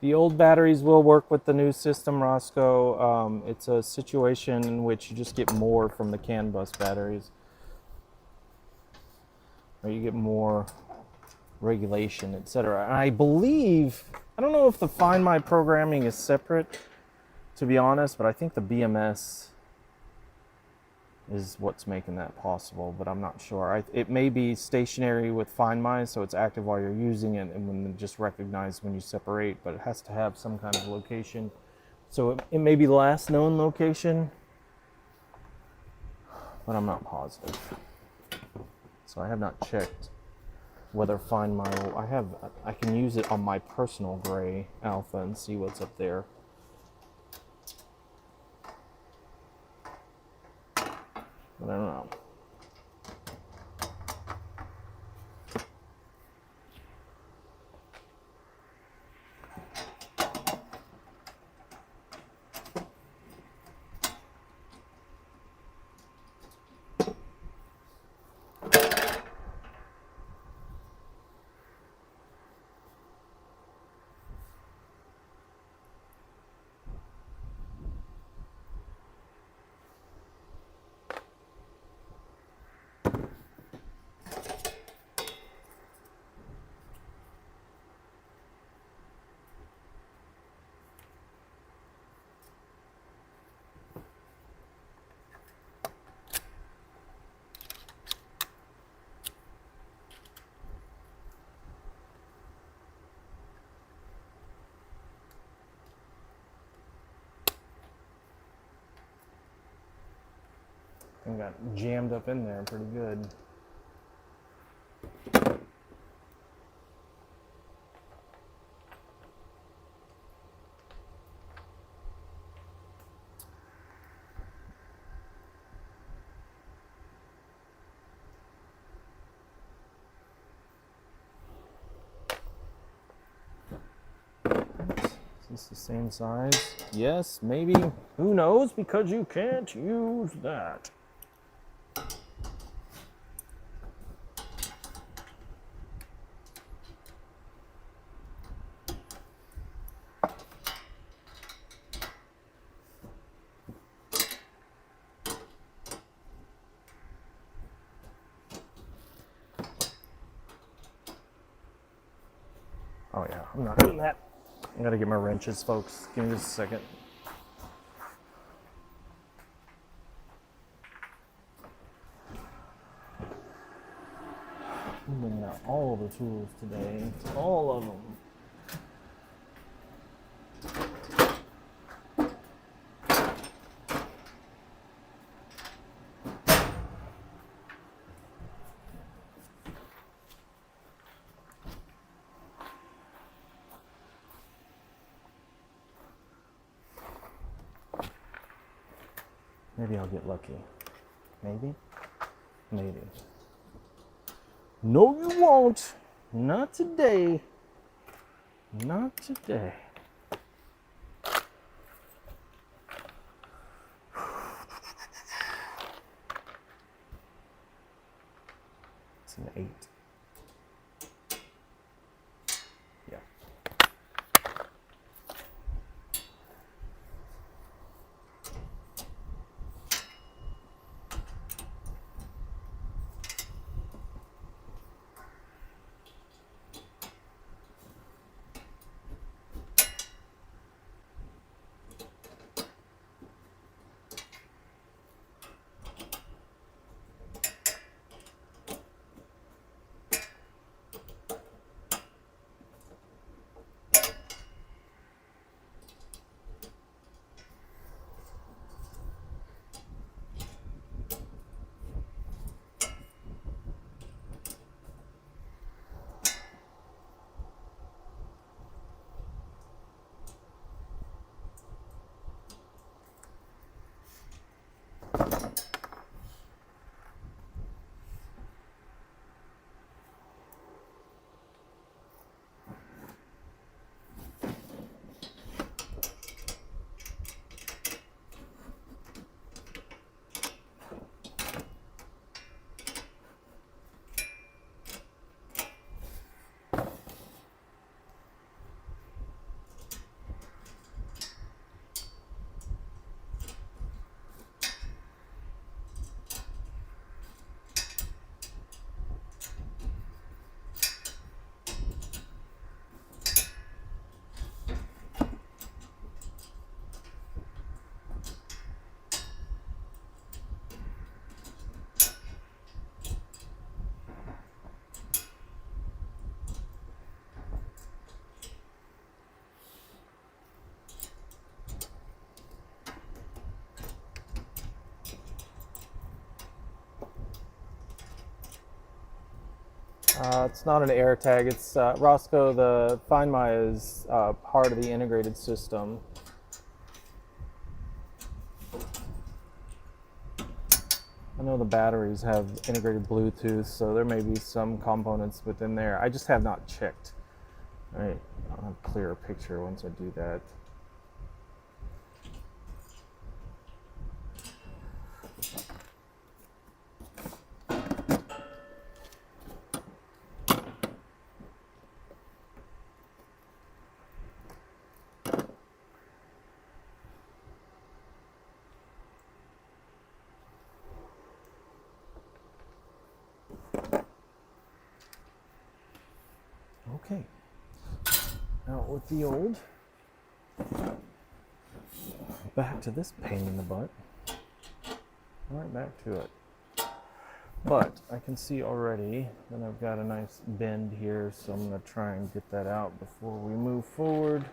The old batteries will work with the new system, Roscoe. It's a situation in which you just get more from the CAN bus batteries. Or you get more regulation, etc. And I believe, I don't know if the Find My programming is separate, to be honest, but I think the BMS is what's making that possible, but I'm not sure. It may be stationary with Find My, so it's active while you're using it and when just recognize when you separate, but it has to have some kind of location. So it may be the last known location, but I'm not positive. So I have not checked whether Find My, I can use it on my personal gray alpha and see what's up there. But I don't know. I got jammed up in there pretty good. Is this the same size? Yes, maybe. Who knows? Because you can't use that. Oh yeah, I'm not doing that. I gotta get my wrenches, folks. Give me just a second. I'm bringing out all the tools today. All of them. Maybe I'll get lucky. Maybe? Maybe. No, you won't. Not today. Not today. It's an 8. Yeah. It's not an air tag. It's Roscoe. The Find My is part of the integrated system. I know the batteries have integrated Bluetooth, so there may be some components within there. I just have not checked. All right, I'll have a clearer picture once I do that. Okay, out with the old. Back to this pain in the butt. Right back to it. But I can see already that I've got a nice bend here, so I'm going to try and get that out before we move forward.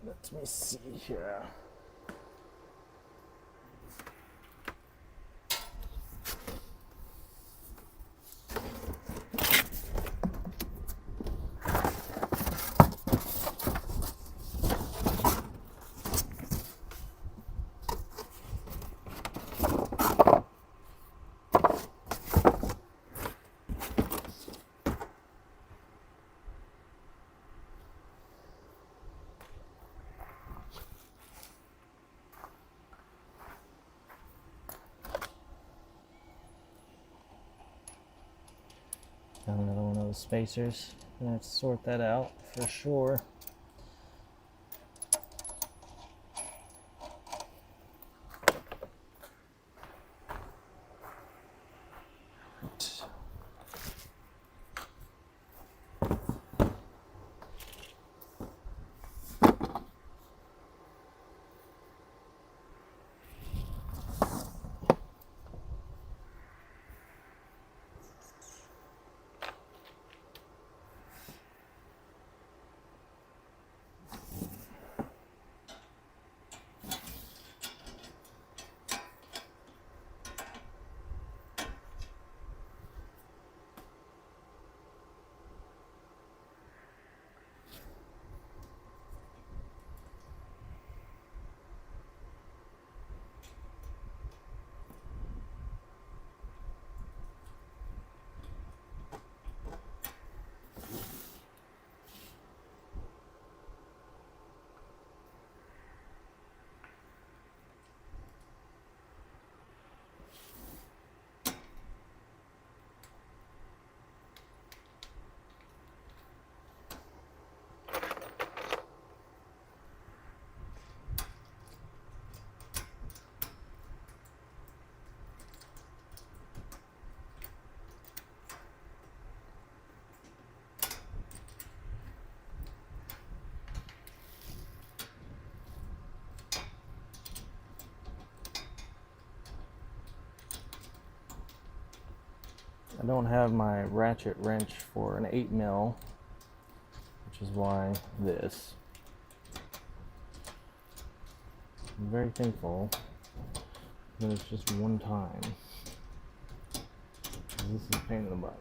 Let me see here. Another one of those spacers. I'm gonna have to sort that out for sure. I don't have my ratchet wrench for an 8mm, which is why this. I'm very thankful that it's just one time. This is a pain in the butt.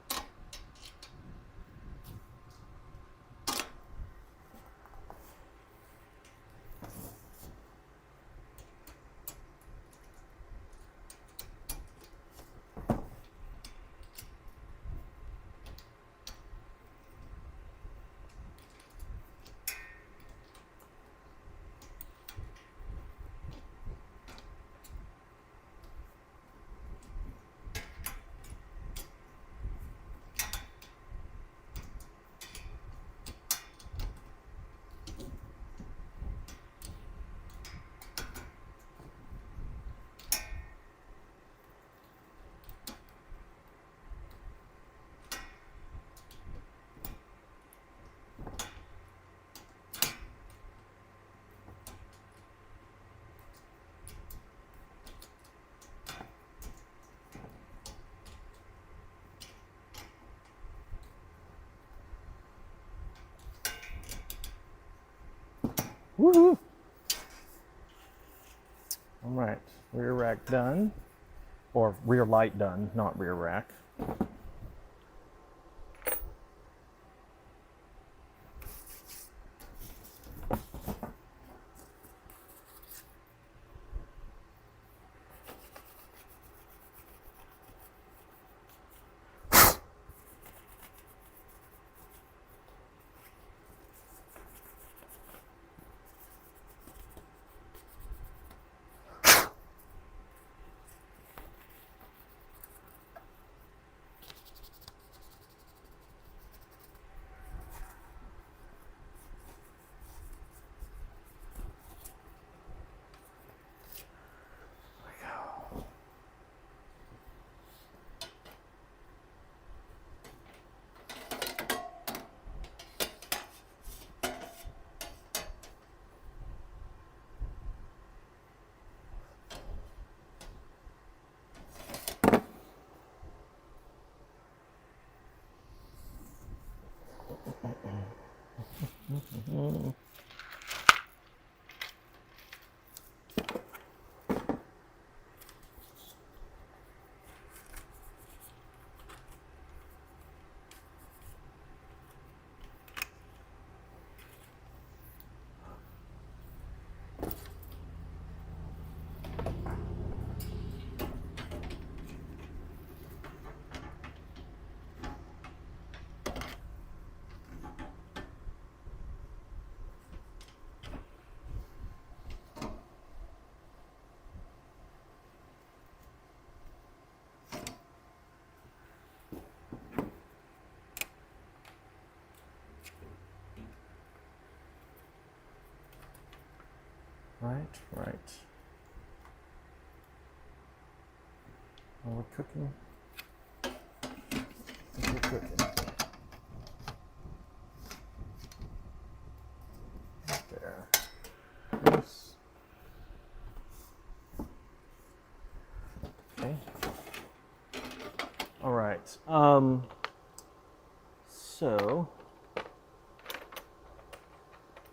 Woohoo! All right, rear rack done, or rear light done, not rear rack. Right. Are we cooking? I think we're cooking. There. Nice. Okay. All right. So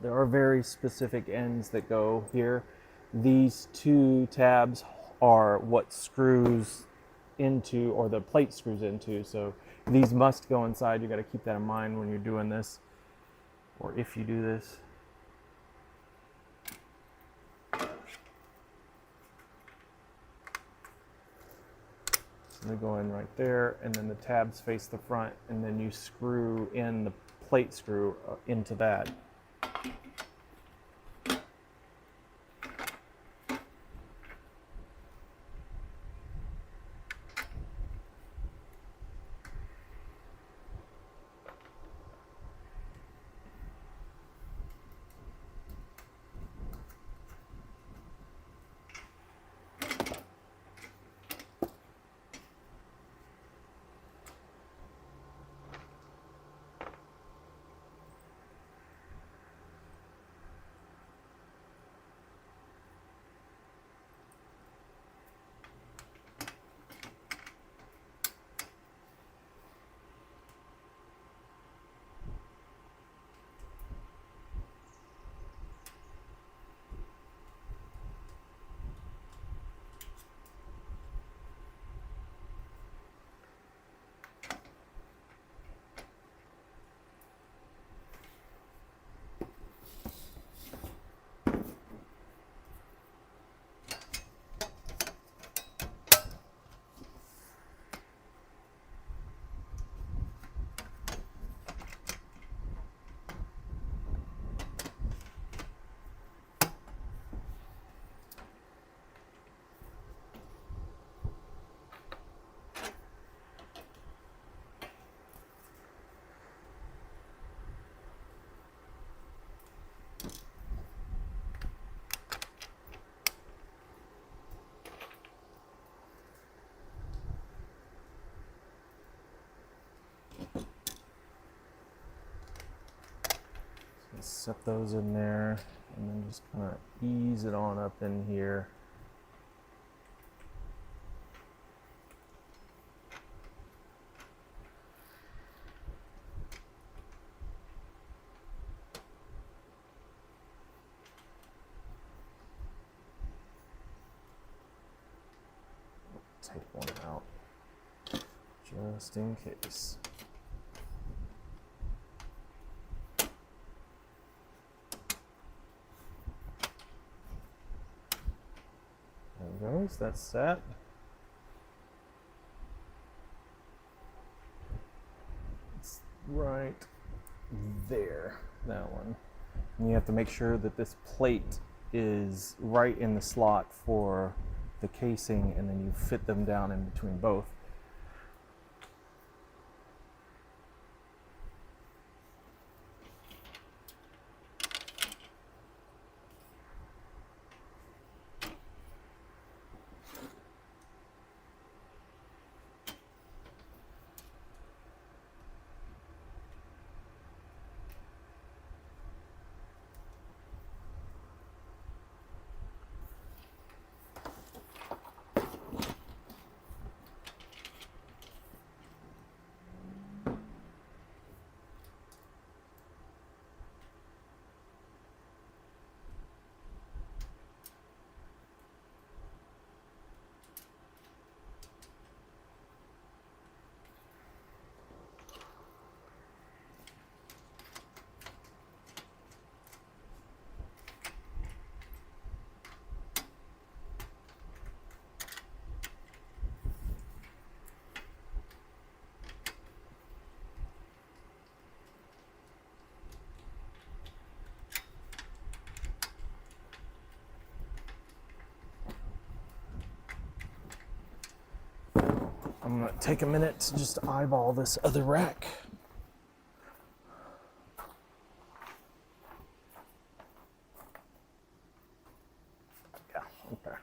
there are very specific ends that go here. These two tabs are what screws into, or the plate screws into, so these must go inside. You got to keep that in mind when you're doing this, or if you do this. So they go in right there, and then the tabs face the front, and then you screw in the plate screw into that. Set those in there, and then just kind of ease it on up in here. take one out just in case. There it goes, that's set. It's right there, that one. And you have to make sure that this plate is right in the slot for the casing, and then you fit them down in between both. I'm gonna take a minute to just eyeball this other rack. Yeah, okay.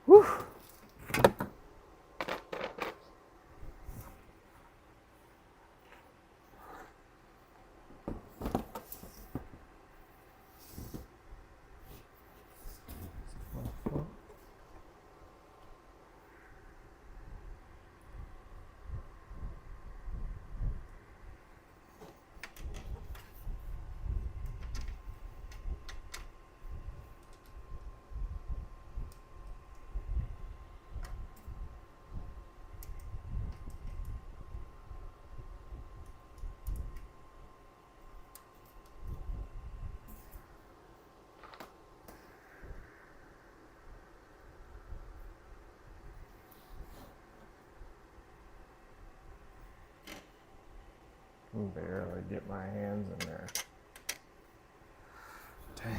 Whew. Can barely get my hands in there. Dang.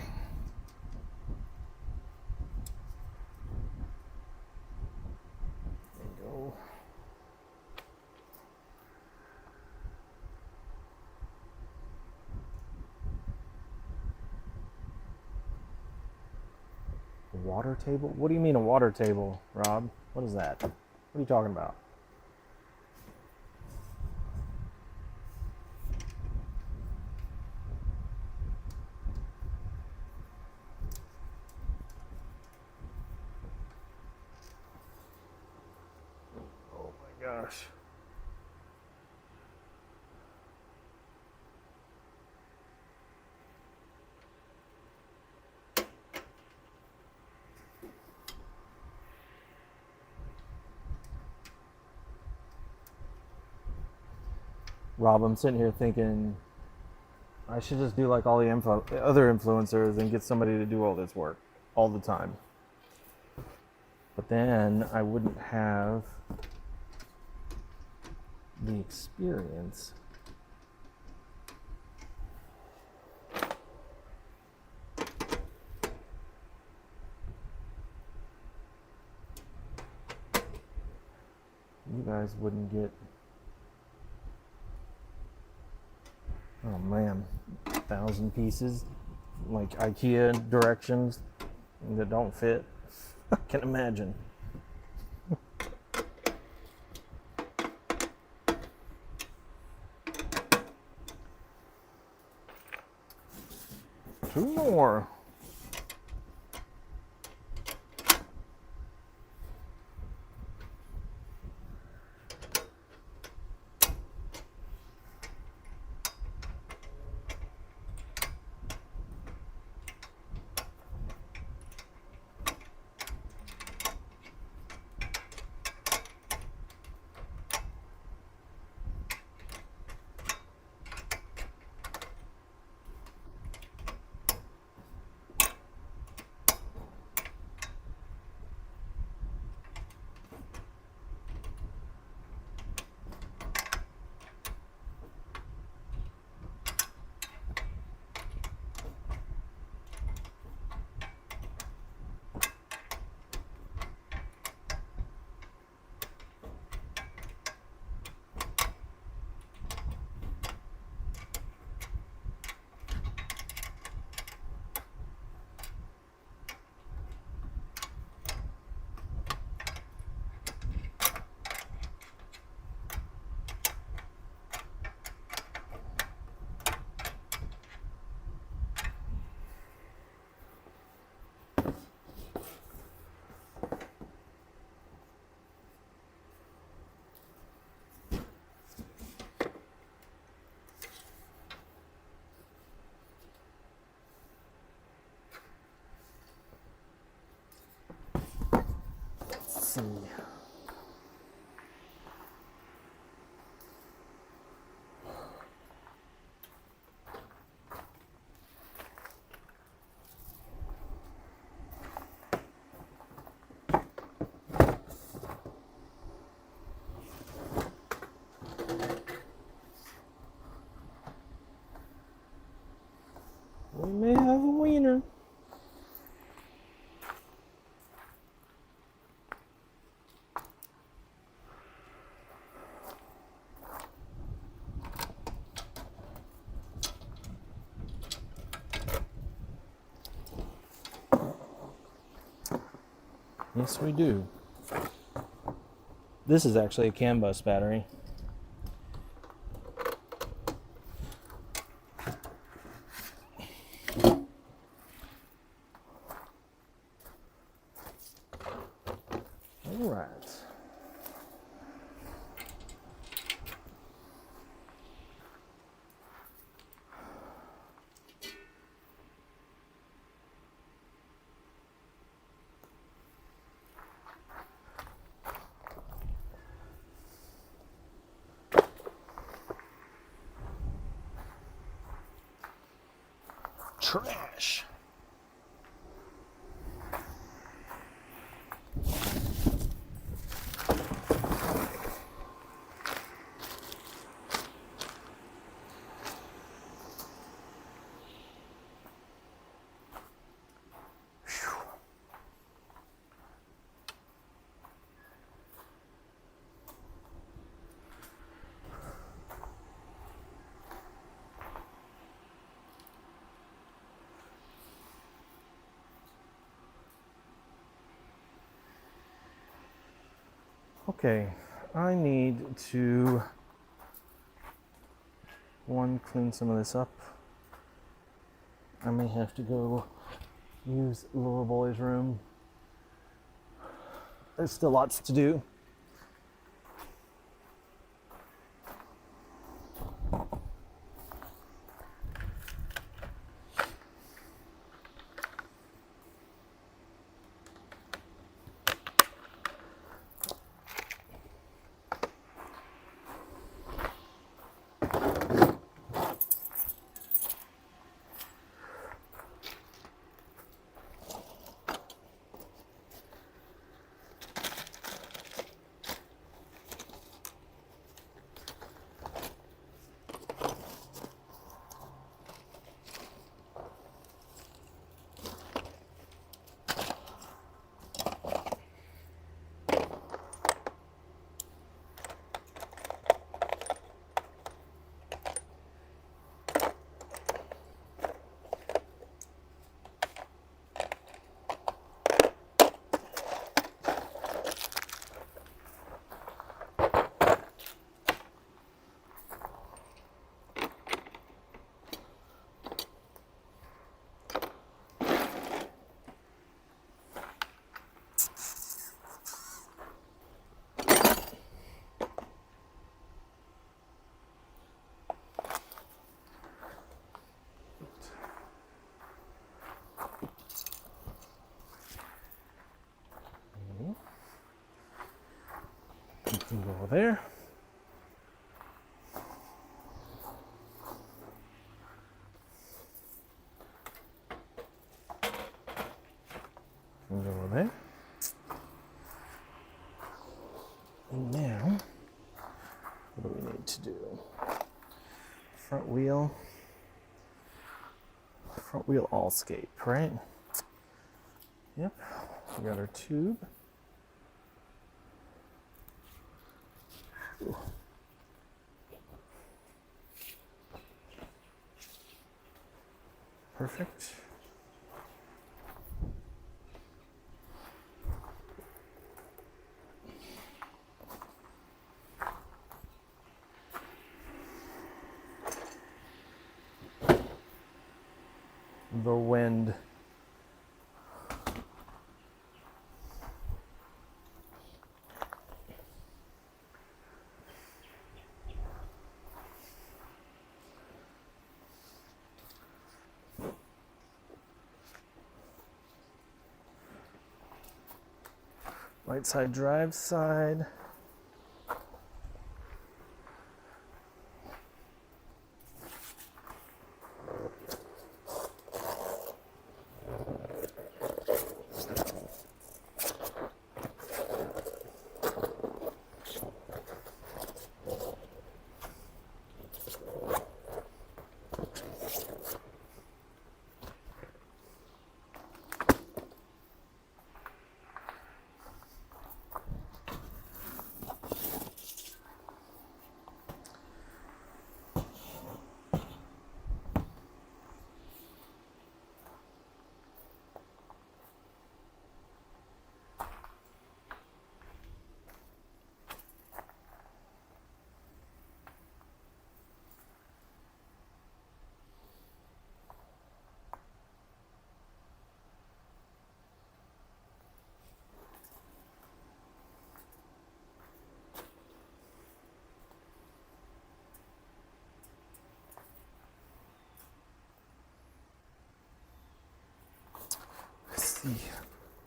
There we go. A water table? What do you mean a water table, Rob? What is that? What are you talking about? Oh my gosh. Rob, I'm sitting here thinking I should just do like all the other influencers and get somebody to do all this work all the time. But then I wouldn't have the experience. You guys wouldn't get, oh man, 1,000 pieces, like IKEA directions that don't fit. I can imagine. Two more. Let's see. We may have a wiener. Yes, we do. This is actually a CAN bus battery. All right. Trash. Okay, I need to clean some of this up. I may have to go use the little boy's room. There's still lots to do. Go there. And go there. And now, what do we need to do? Front wheel all scape, right? Yep, we got our tube. Ooh. Perfect. The wind. Right side drive side.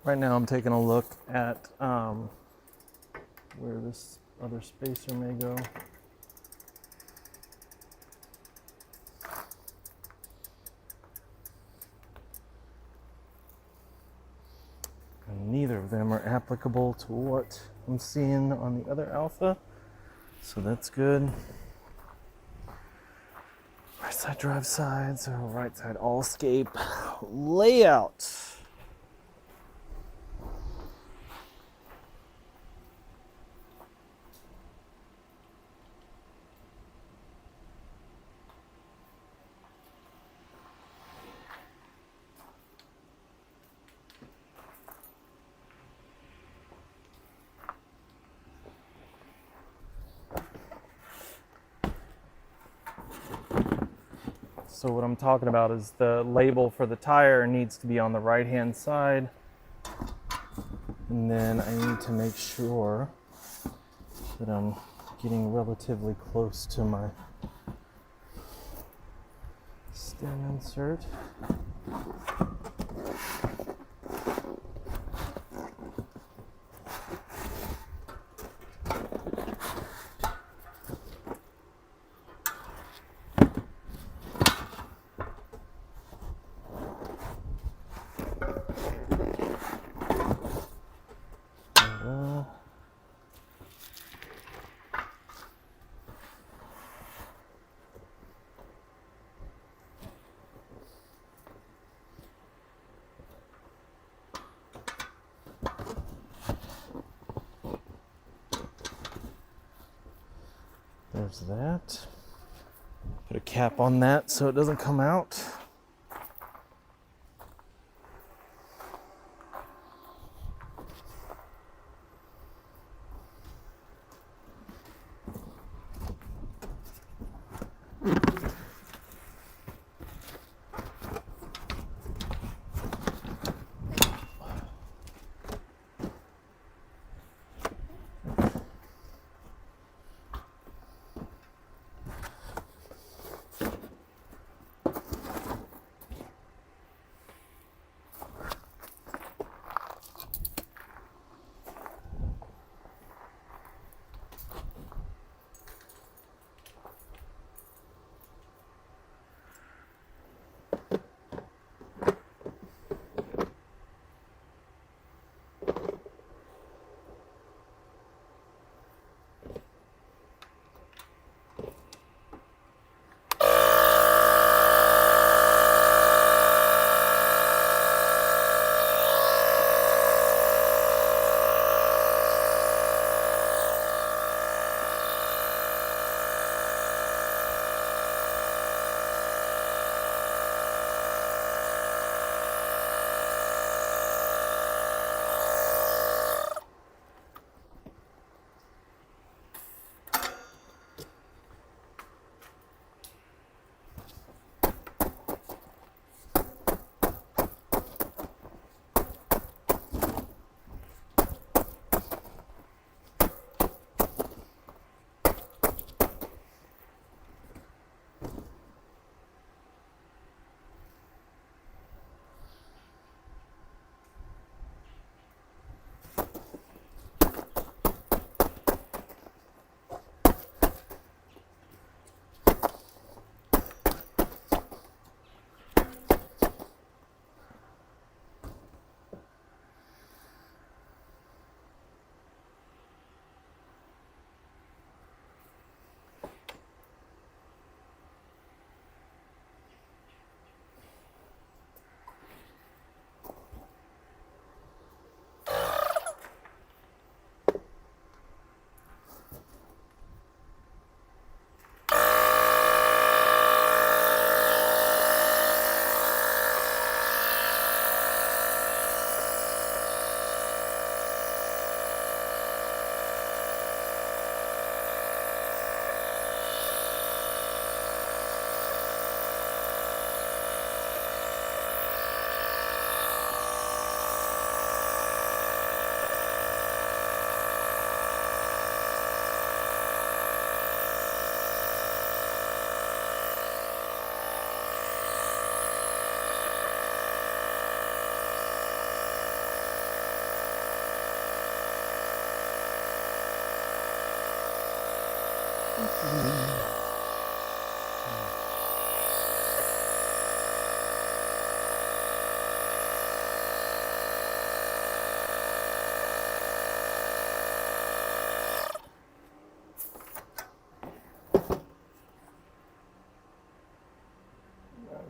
Right now I'm taking a look at where this other spacer may go. And neither of them are applicable to what I'm seeing on the other Alpha, so that's good. Right side drive side, so right side all scape layout. So what I'm talking about is the label for the tire needs to be on the right hand side. And then I need to make sure that I'm getting relatively close to my stem insert. There's that. Put a cap on that so it doesn't come out.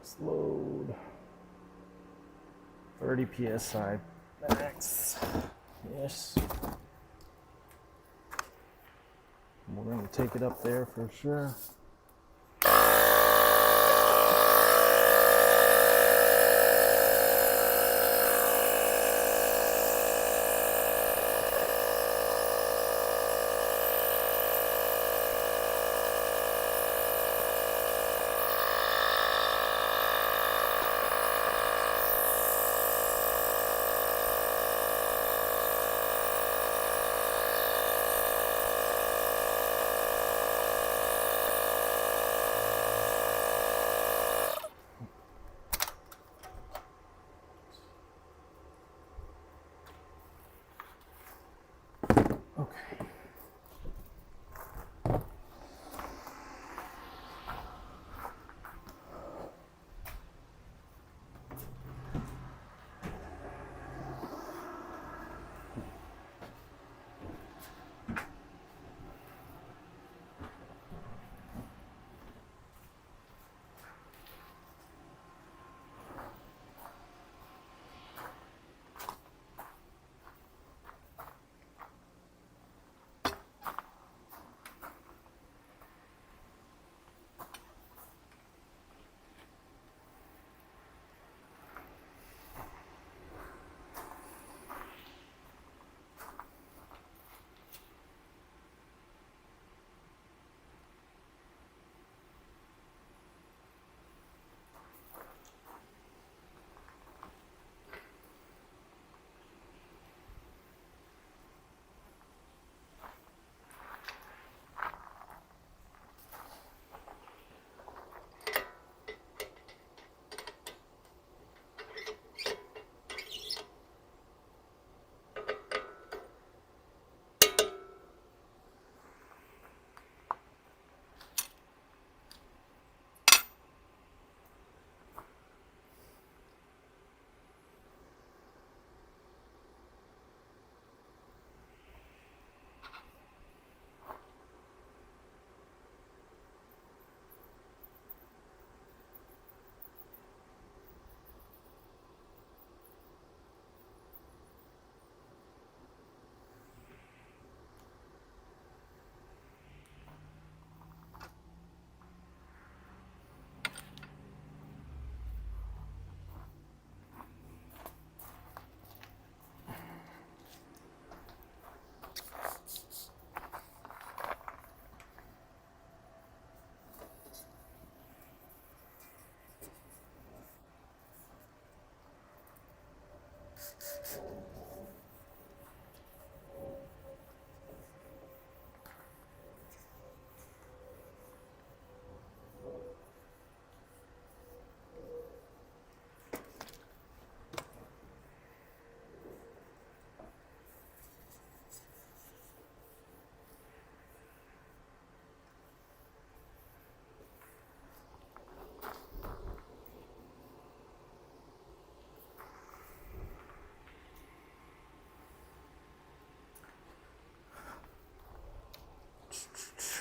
Max load. 30 psi max. Yes. We're going to take it up there for sure. Okay.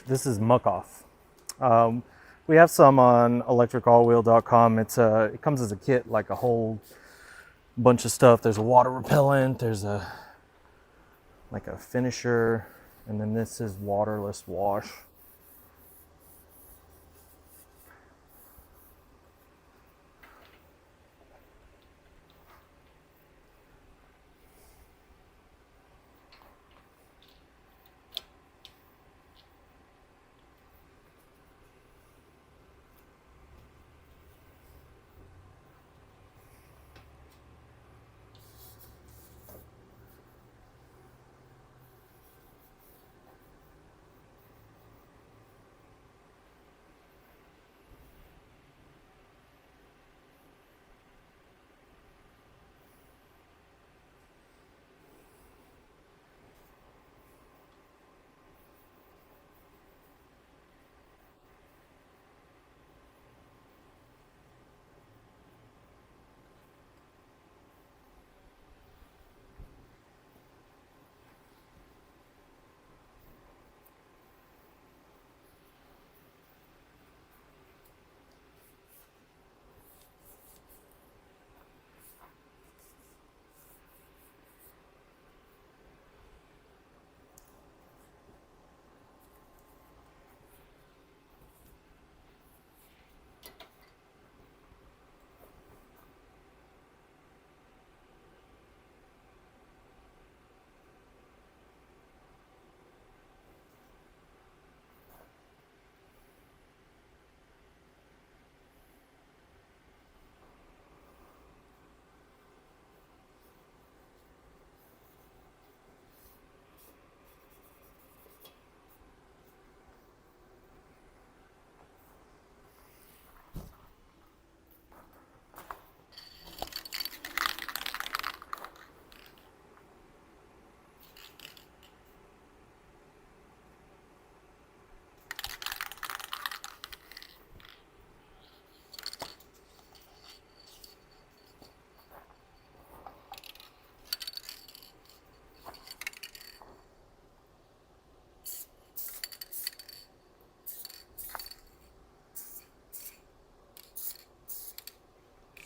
This is muck off. We have some on electricallwheel.com. It comes as a kit, like a whole bunch of stuff. There's a water repellent, there's like a finisher, and then this is waterless wash.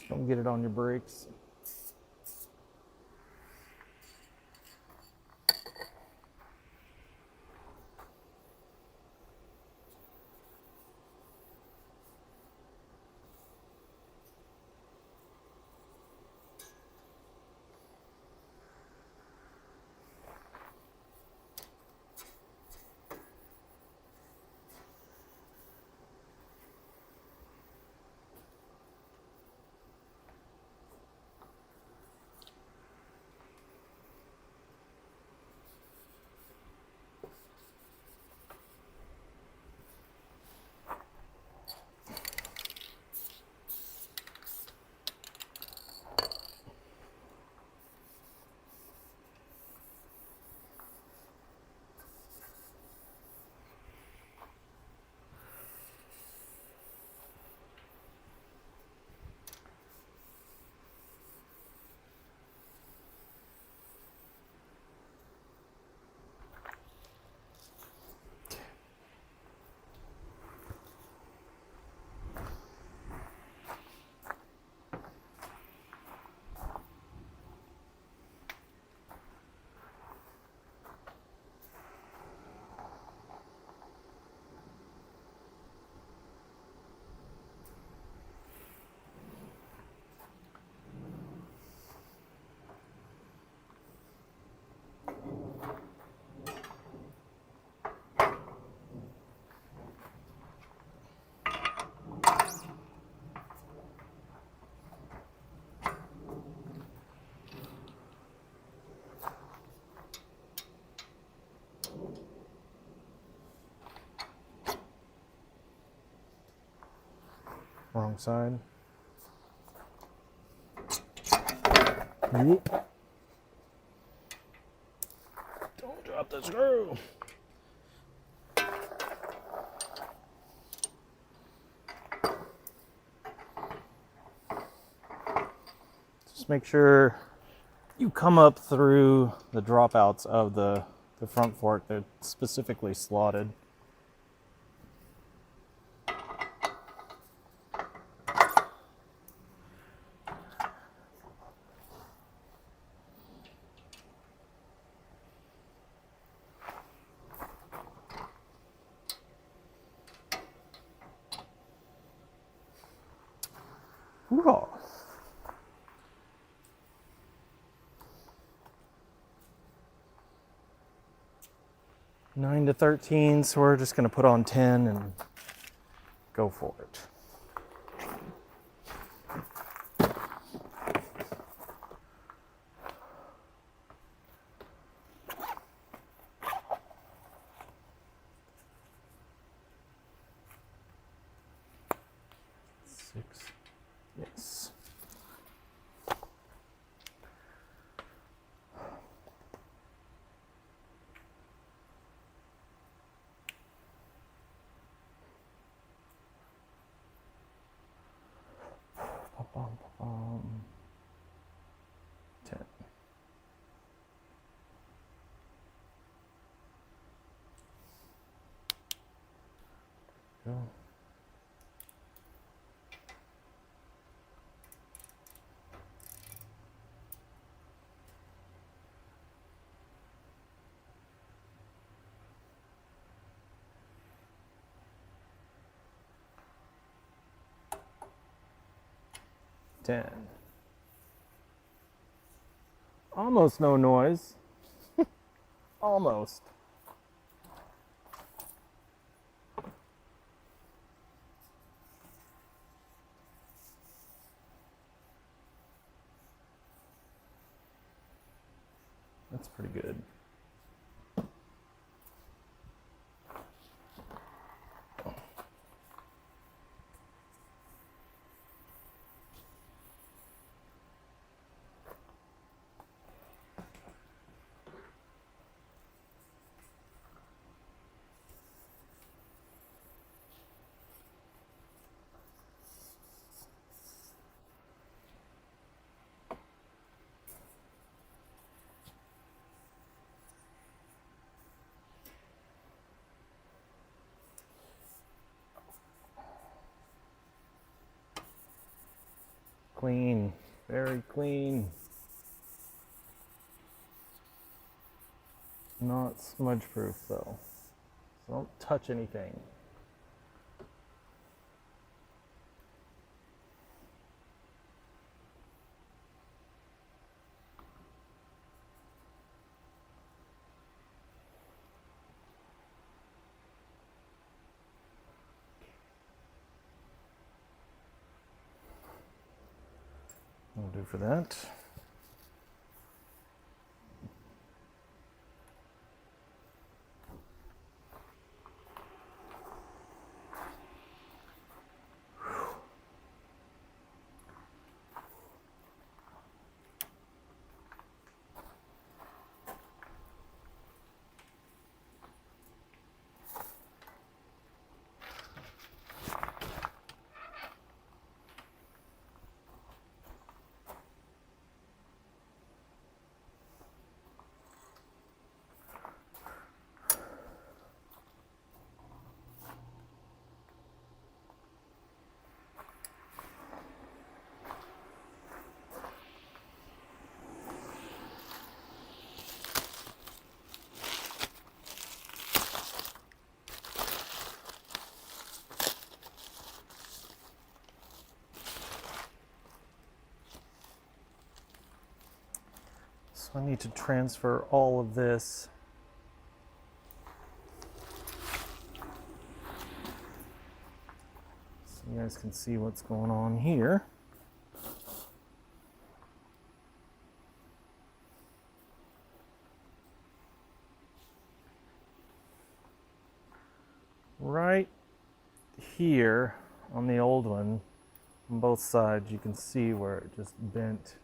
Don't get it on your brakes. Wrong side. Whoop. Don't drop the screw. Just make sure you come up through the dropouts of the front fork. They're specifically slotted. Woo-haw. Nine to 13, so we're just going to put on 10 and go for it. Six. Yes. Ba-bum. 10. Go. Almost no noise. Almost. That's pretty good. Clean, very clean. Not smudge proof though, so don't touch anything. That'll do for that. So I need to transfer all of this so you guys can see what's going on here. Right here on the old one, on both sides, you can see where it just bent.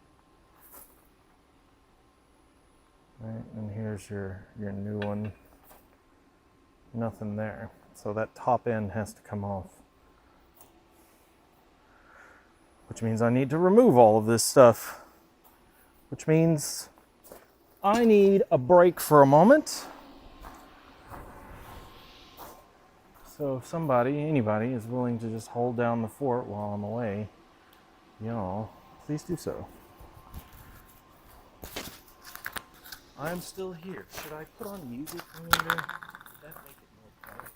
Right, and here's your new one. Nothing there. So that top end has to come off. Which means I need to remove all of this stuff. Which means I need a break for a moment. So if somebody, anybody, is willing to just hold down the fort while I'm away, y'all, please do so. I'm still here. Should I put on music when you're there? Would that make it more quiet?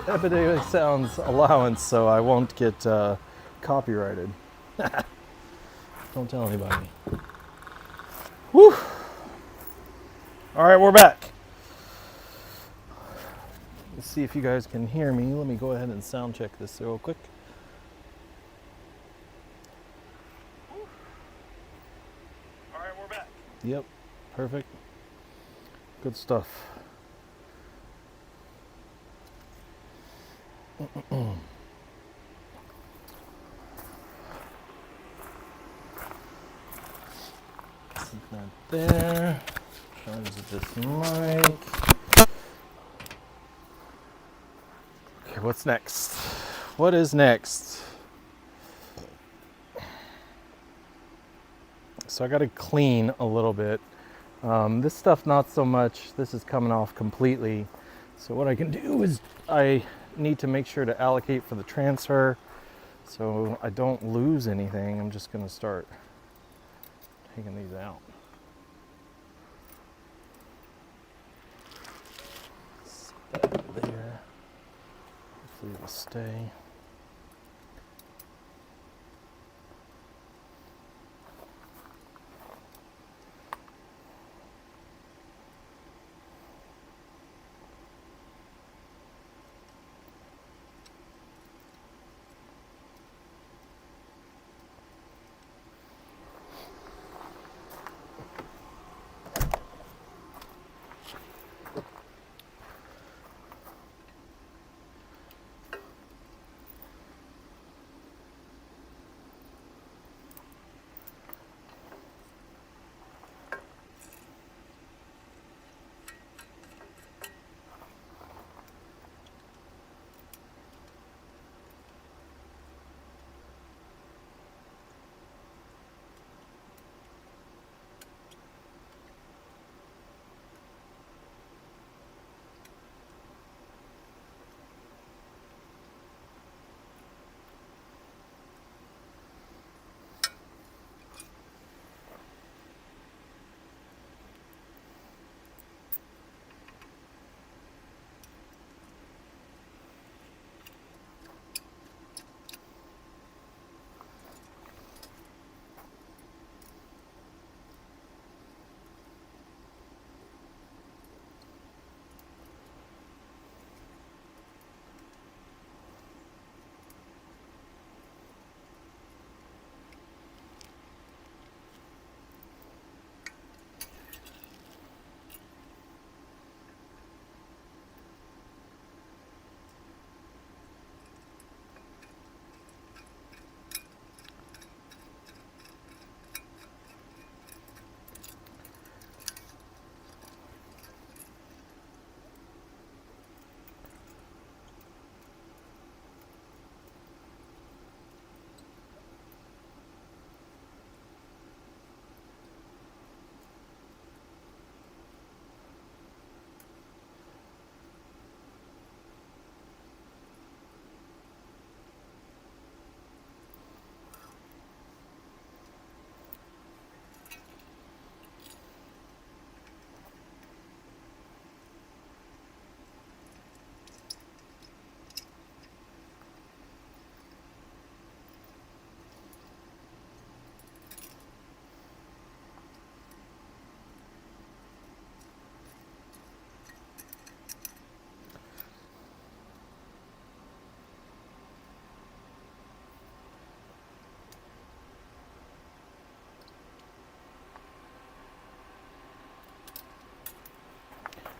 Epidemic Sounds allowance, so I won't get copyrighted. Don't tell anybody. Whew. All right, we're back. Let's see if you guys can hear me. Let me go ahead and sound check this real quick. All right, we're back. Yep, perfect. Good stuff. That there. Charge this mic. Okay, what's next? What is next? So I got to clean a little bit. This stuff not so much. This is coming off completely. So what I can do is I need to make sure to allocate for the transfer so I don't lose anything. I'm just going to start taking these out. Set that there. Hopefully it'll stay.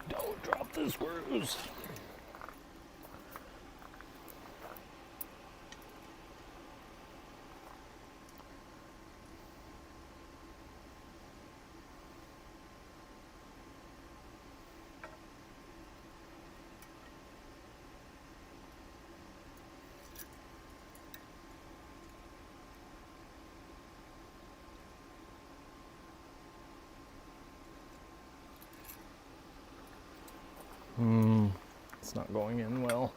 Don't drop the screws. It's not going in well.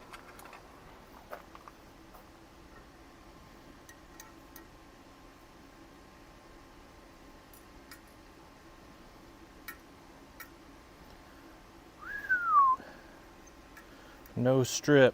No strip.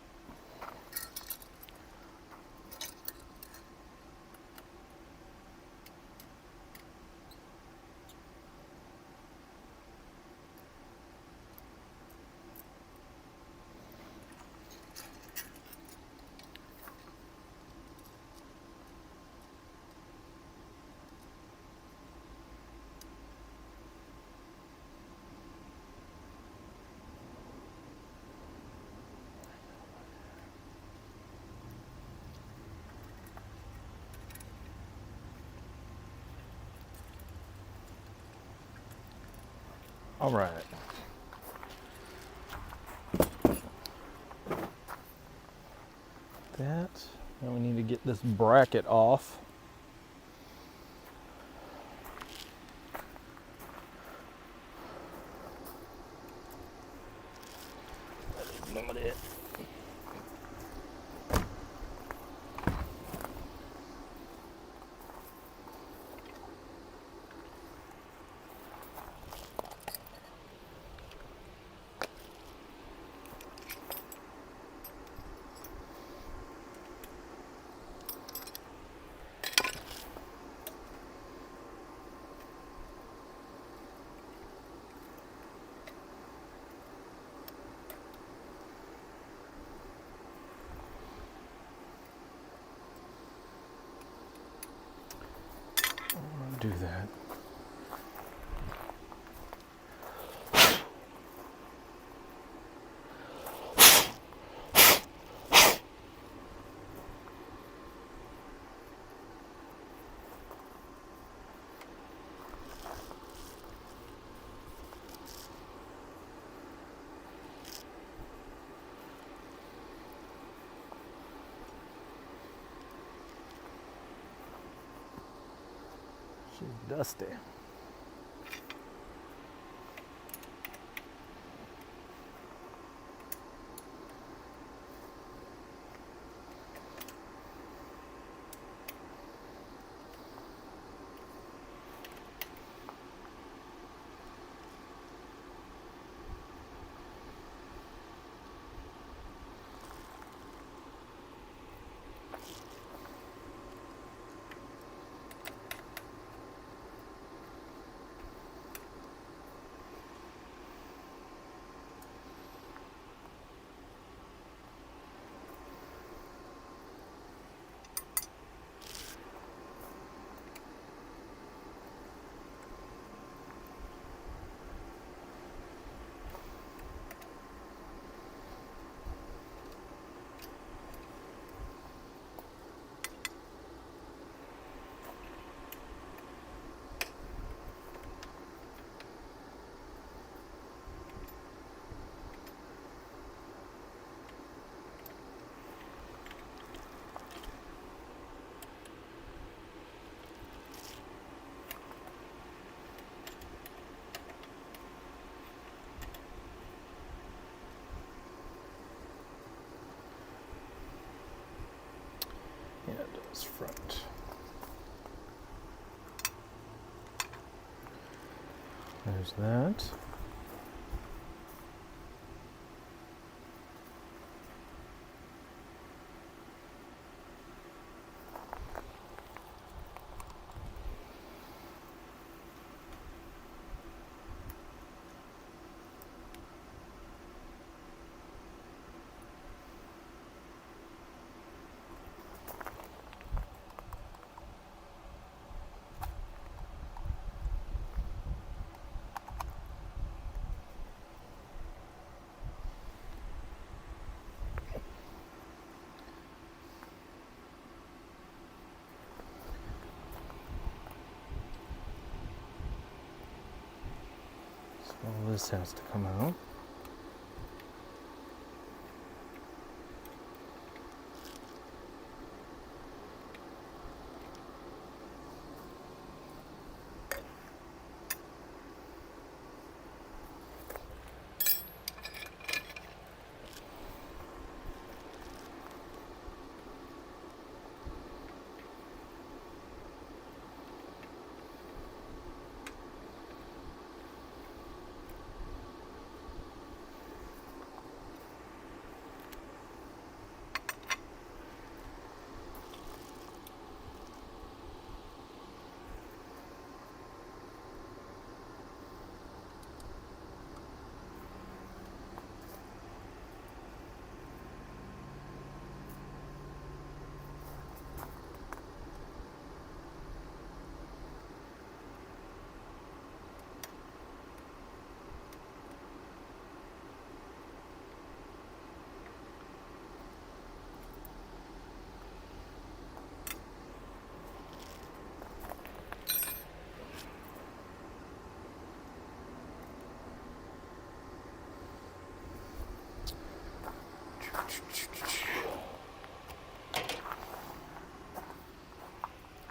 All right. That. Now we need to get this bracket off. Limit it. Do that. She's dusty. Yeah, it does front. There's that. All this has to come out.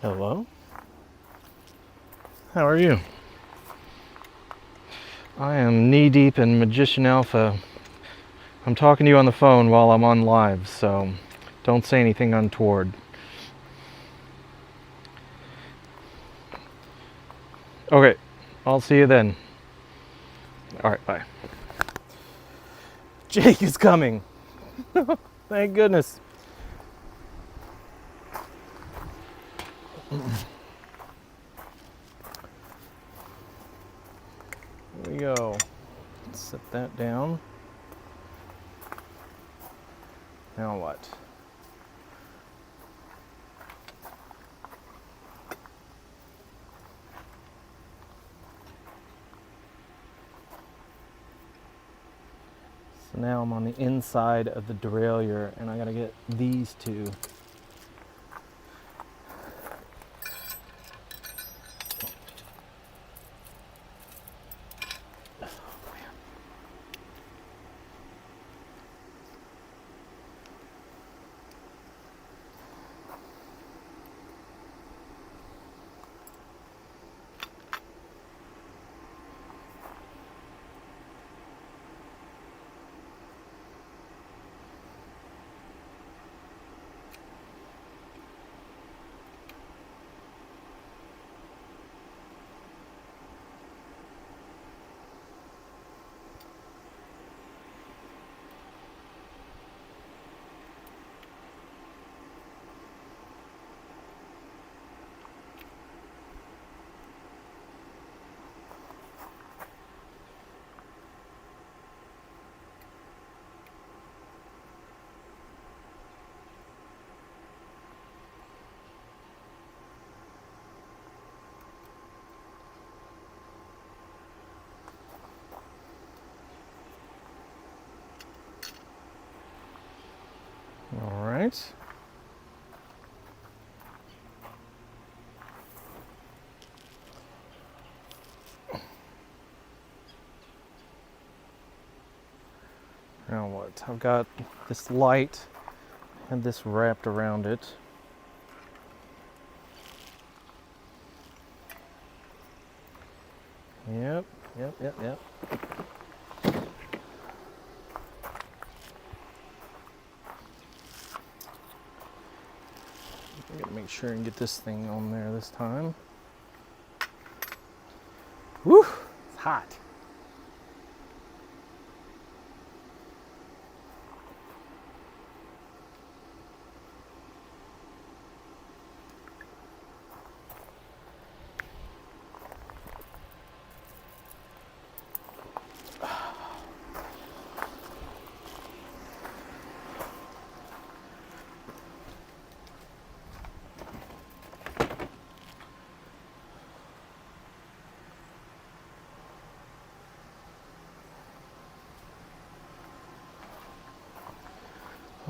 Hello? How are you? I am knee deep in Magician Alpha. I'm talking to you on the phone while I'm on live, so don't say anything untoward. Okay, I'll see you then. Alright, bye. Jake is coming. Thank goodness. Here we go. Let's set that down. Now what? So now I'm on the inside of the derailleur and I gotta get these two. All right. Now what? I've got this light and this wrapped around it. Yep. I gotta make sure and get this thing on there this time. Woo! It's hot.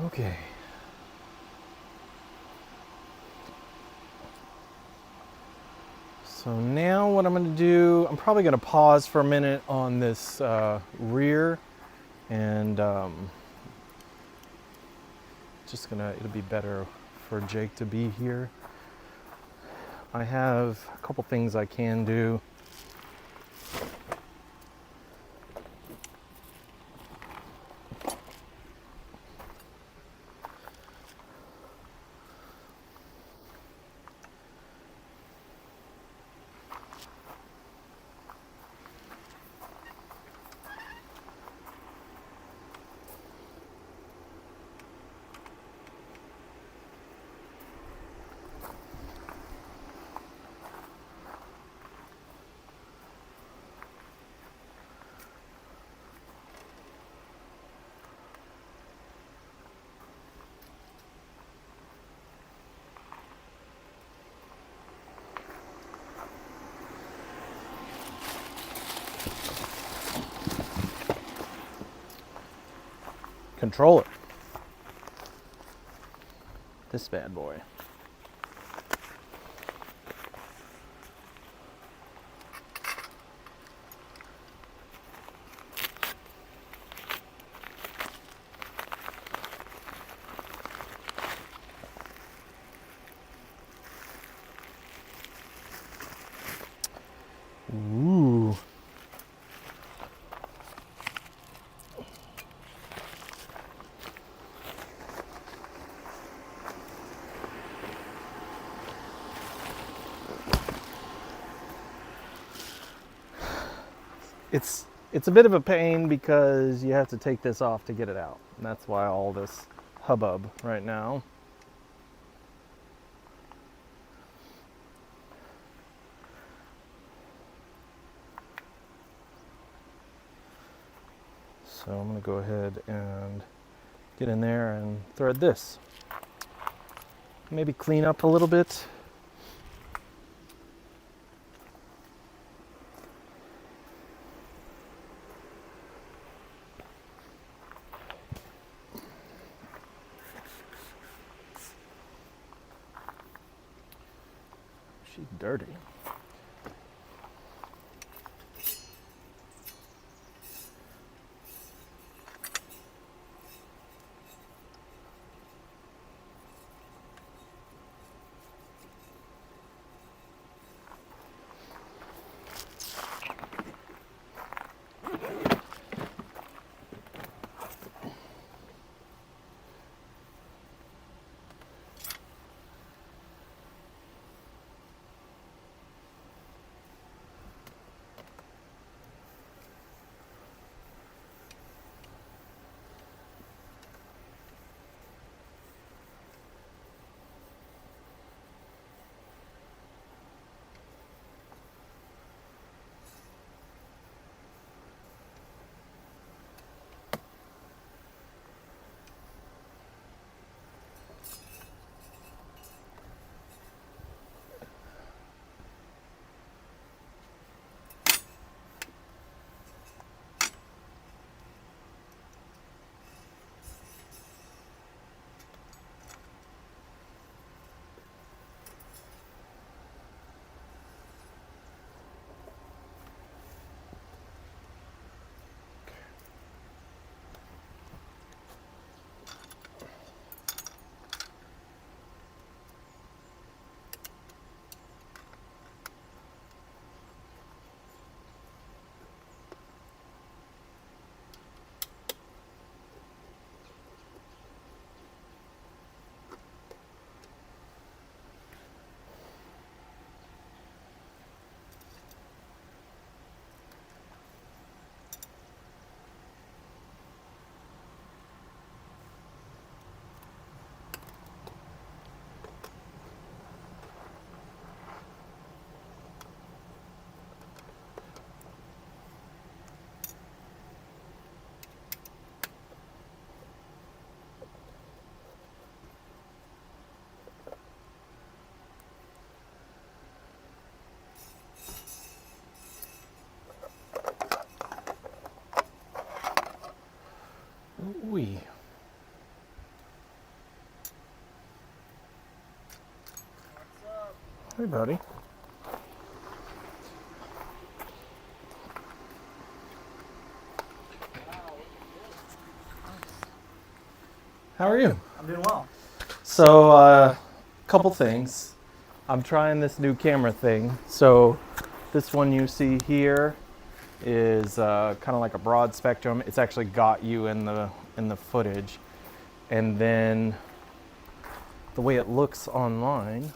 Okay. So now what I'm going to do, I'm probably going to pause for a minute on this rear and it'll be better for Jake to be here. I have a couple things I can do. Controller. This bad boy. Ooh. It's a bit of a pain because you have to take this off to get it out. And that's why all this hubbub right now. So I'm going to go ahead and get in there and thread this. Maybe clean up a little bit. She's dirty. Ooh. Hey, buddy. How are you? I'm doing well. So, couple things. I'm trying this new camera thing. So, this one you see here is kind of like a broad spectrum. It's actually got you in the footage, and then the way it looks online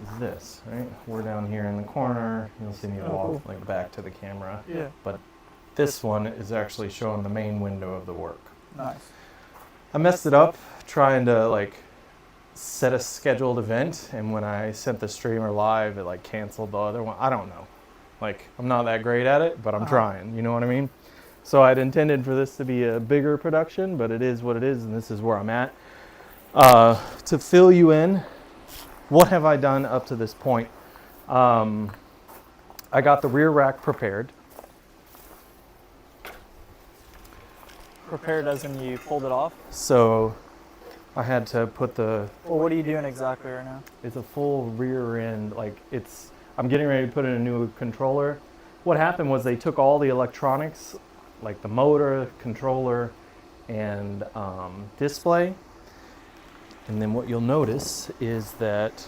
is this, right? We're down here in the corner. You'll see me walk like back to the camera. Yeah. But this one is actually showing the main window of the work. Nice. I messed it up trying to like set a scheduled event, and when I sent the streamer live, it like canceled the other one. I don't know. Like, I'm not that great at it, but I'm trying, you know what I mean? So I'd intended for this to be a bigger production, but it is what it is, and this is where I'm at. To fill you in, what have I done up to this point? I got the rear rack prepared. Prepared as in you pulled it off? So I had to put Well, what are you doing exactly right now? it's a full rear end, like I'm getting ready to put in a new controller. What happened was they took all the electronics, like the motor, controller, and display. And then what you'll notice is that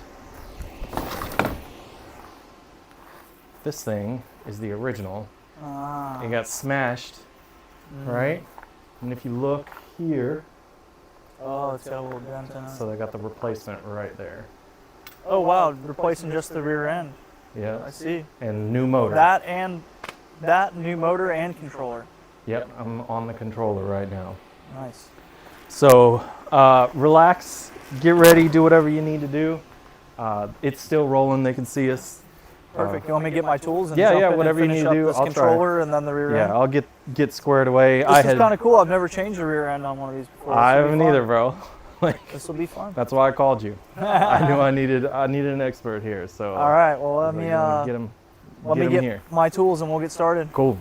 This thing is the original. Ah. It got smashed, right? And if you look here, Oh, it's got a little dent in it. so they got the replacement right there. Oh wow, replacing just the rear end. Yeah. I see. And new motor. That new motor and controller. Yep, I'm on the controller right now. Nice. So relax, get ready, do whatever you need to do. It's still rolling, they can see us. Perfect. You want me to get my tools and Yeah, jump yeah, in whatever you and finish need to up do, this I'll try. controller and then the rear Yeah, end? I'll get squared away. This is kind of cool. I've never changed the rear end on one of these before. I haven't either, bro. This will be fun. That's why I called you. I knew I needed an expert here. So. All right. Well, let me get here. my tools and we'll get started. Cool.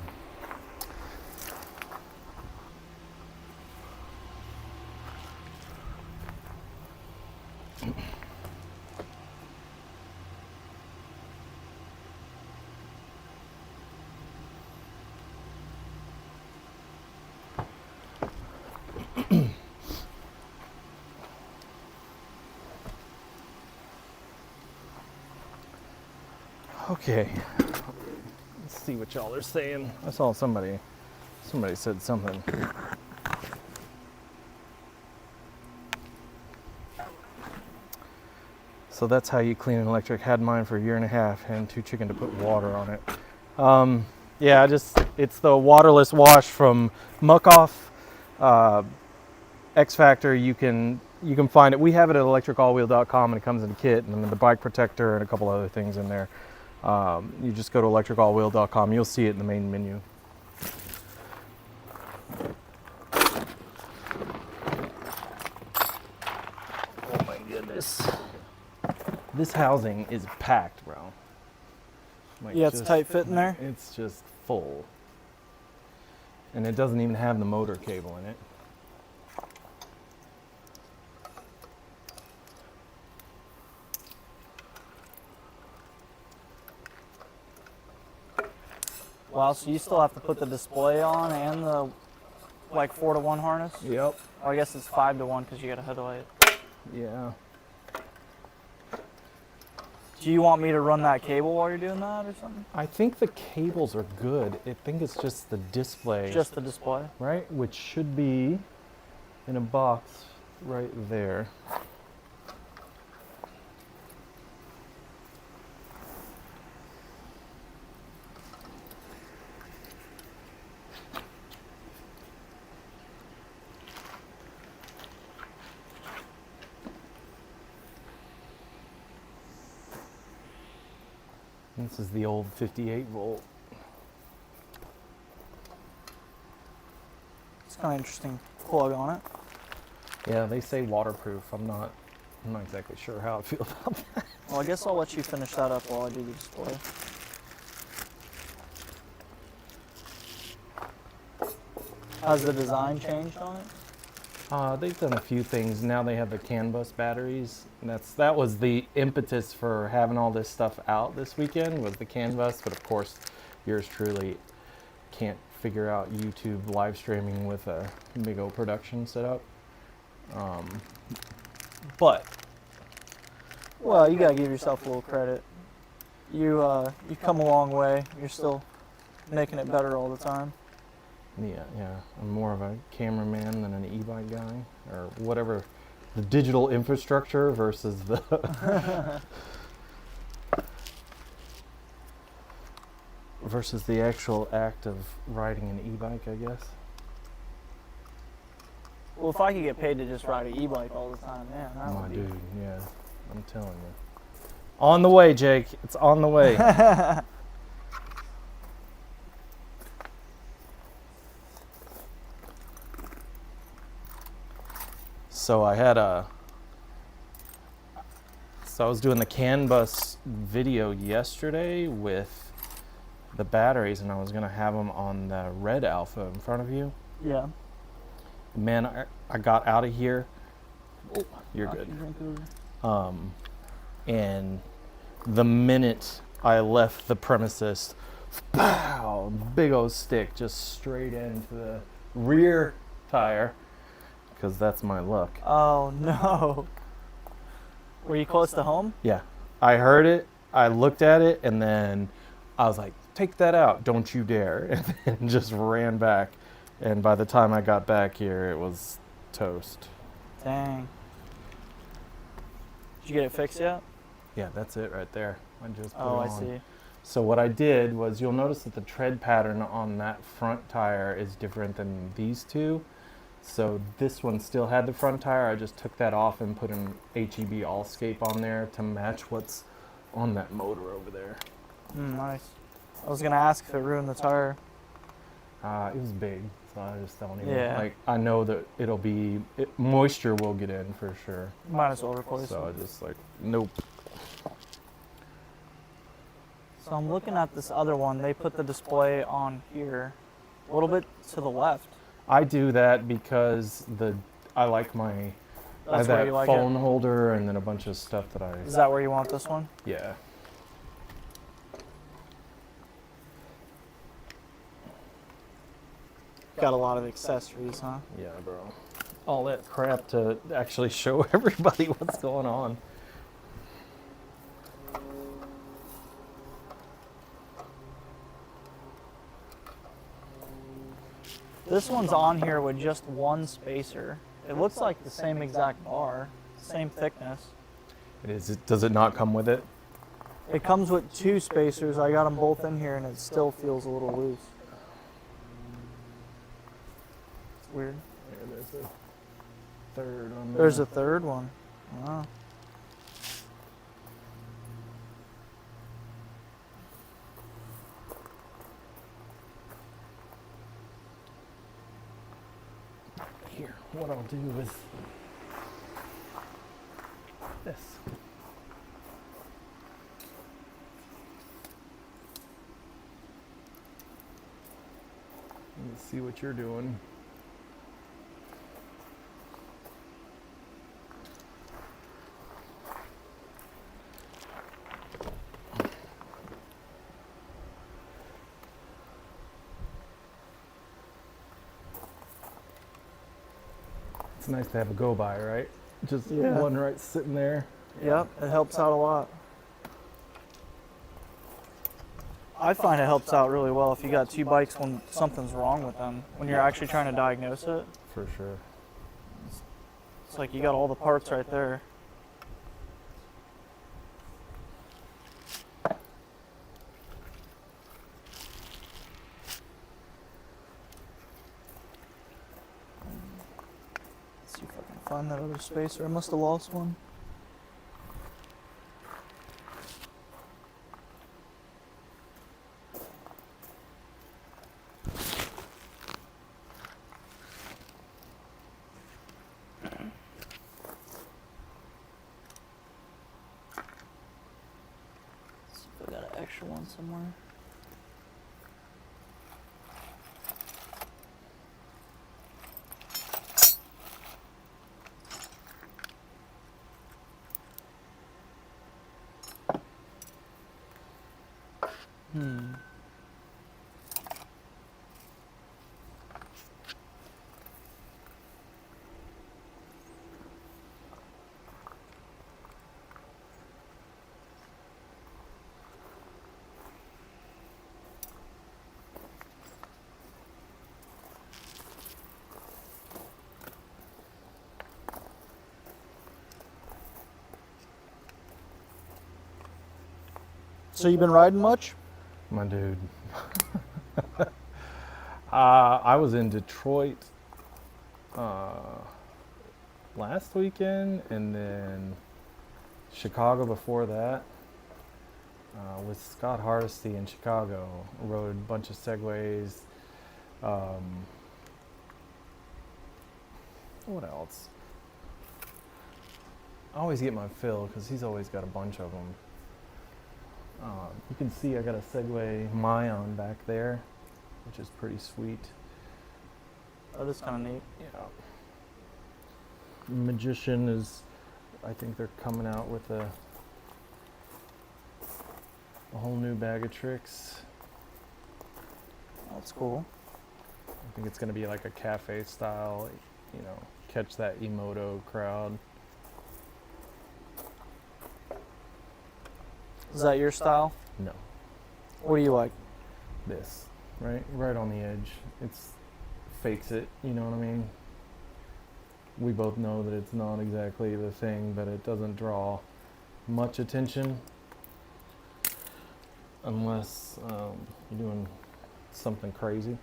Okay, let's see what y'all are saying. I saw somebody said something. So that's how you clean an electric. Had mine for a year and a half and too chicken to put water on it. Yeah, it's the waterless wash from Muck Off, X Factor. You can find it. We have it at electricallwheel.com and it comes in a kit and then the bike protector and a couple other things in there. You just go to electricallwheel.com. You'll see it in the main menu. Oh my goodness. This housing is packed, bro. Like Yeah, it's tight fit in there. It's just full. And it doesn't even have the motor cable in it. Wow, so you still have to put the display on and the 4-to-1 harness? Yep. Or I guess it's 5-to-1 because you got a headlight. Yeah. Do you want me to run that cable while you're doing that or something? I think the cables are good. I think it's just the display. Just the display? Right? Which should be in a box right there. This is the old 58 volt. It's kind of interesting plug on it. Yeah, they say waterproof. I'm not exactly sure how I feel about that. Well, I guess I'll let you finish that up while I do the display. Has the design changed on it? They've done a few things. Now they have the CAN bus batteries. And that was the impetus for having all this stuff out this weekend, was the CAN bus. But of course, yours truly can't figure out YouTube live streaming with a big old production setup. But Well, you gotta give yourself a little credit. You've come a long way. You're still making it better all the time. yeah, I'm more of a cameraman than an e-bike guy, or whatever. The digital infrastructure versus the versus the actual act of riding an e-bike, I guess. Well, if I could get paid to just ride an e-bike all the time, man, that My would be... dude, yeah, I'm telling you. On the way, Jake. It's on the way. So I was doing the CAN bus video yesterday with the batteries, and I was gonna have them on the red Alpha in front of you. Yeah. Man, I got out of here. Oh, you're good. And the minute I left the premises, pow, big old stick just straight into the rear tire, because that's my luck. Oh no. Were you close to home? Yeah, I heard it, I looked at it, and then I was like, take that out, don't you dare. And then just ran back. And by the time I got back here, it was toast. Dang. Did you get it fixed yet? Yeah, that's it right there. I just put Oh, it I on. see. So what I did was, you'll notice that the tread pattern on that front tire is different than these two. So this one still had the front tire. I just took that off and put an HEB Allscape on there to match what's on that motor over there. Nice. I was gonna ask if it ruined the tire. It was big, so I just don't even, Yeah. like, I know that moisture will get in for sure. Might as well replace So I it. just like, nope. So I'm looking at this other one. They put the display on here, a little bit to the left. I do that because I like I have That's where that you like phone holder and then a bunch of stuff that it. Is that where you want this one? yeah. Got a lot of accessories, huh? Yeah, bro. All that crap to actually show everybody what's going on. This one's on here with just one spacer. It looks like the same exact bar, same thickness. Does it not come with it? It comes with two spacers. I got them both in here and it still feels a little loose. It's weird. There's a third on there. There's a third one. Wow. Here, what I'll do is this. Let's see what you're doing. It's nice to have a go by, right? Just one right sitting there. Yep, it helps out a lot. I find it helps out really well if you got two bikes when something's wrong with them, when you're actually trying to diagnose it. For sure. It's like you got all the parts right there. Let's see if I can find that other spacer. I must have lost one. See if I got an extra one somewhere. So you been riding much? My dude. I was in Detroit last weekend, and then Chicago before that with Scott Hardesty in Chicago. Rode a bunch of Segways. What else? I always get my fill because he's always got a bunch of them. You can see I got a Segway Mayon back there, which is pretty sweet. Oh, that's kind of neat. Yeah. Magician is, I think they're coming out with a whole new bag of tricks. That's cool. I think it's going to be like a cafe style, you know, catch that Emoto crowd. Is that your style? No. What do you like? This, right on the edge. It's fakes it, you know what I mean? We both know that it's not exactly the thing, but it doesn't draw much attention unless you're doing something crazy.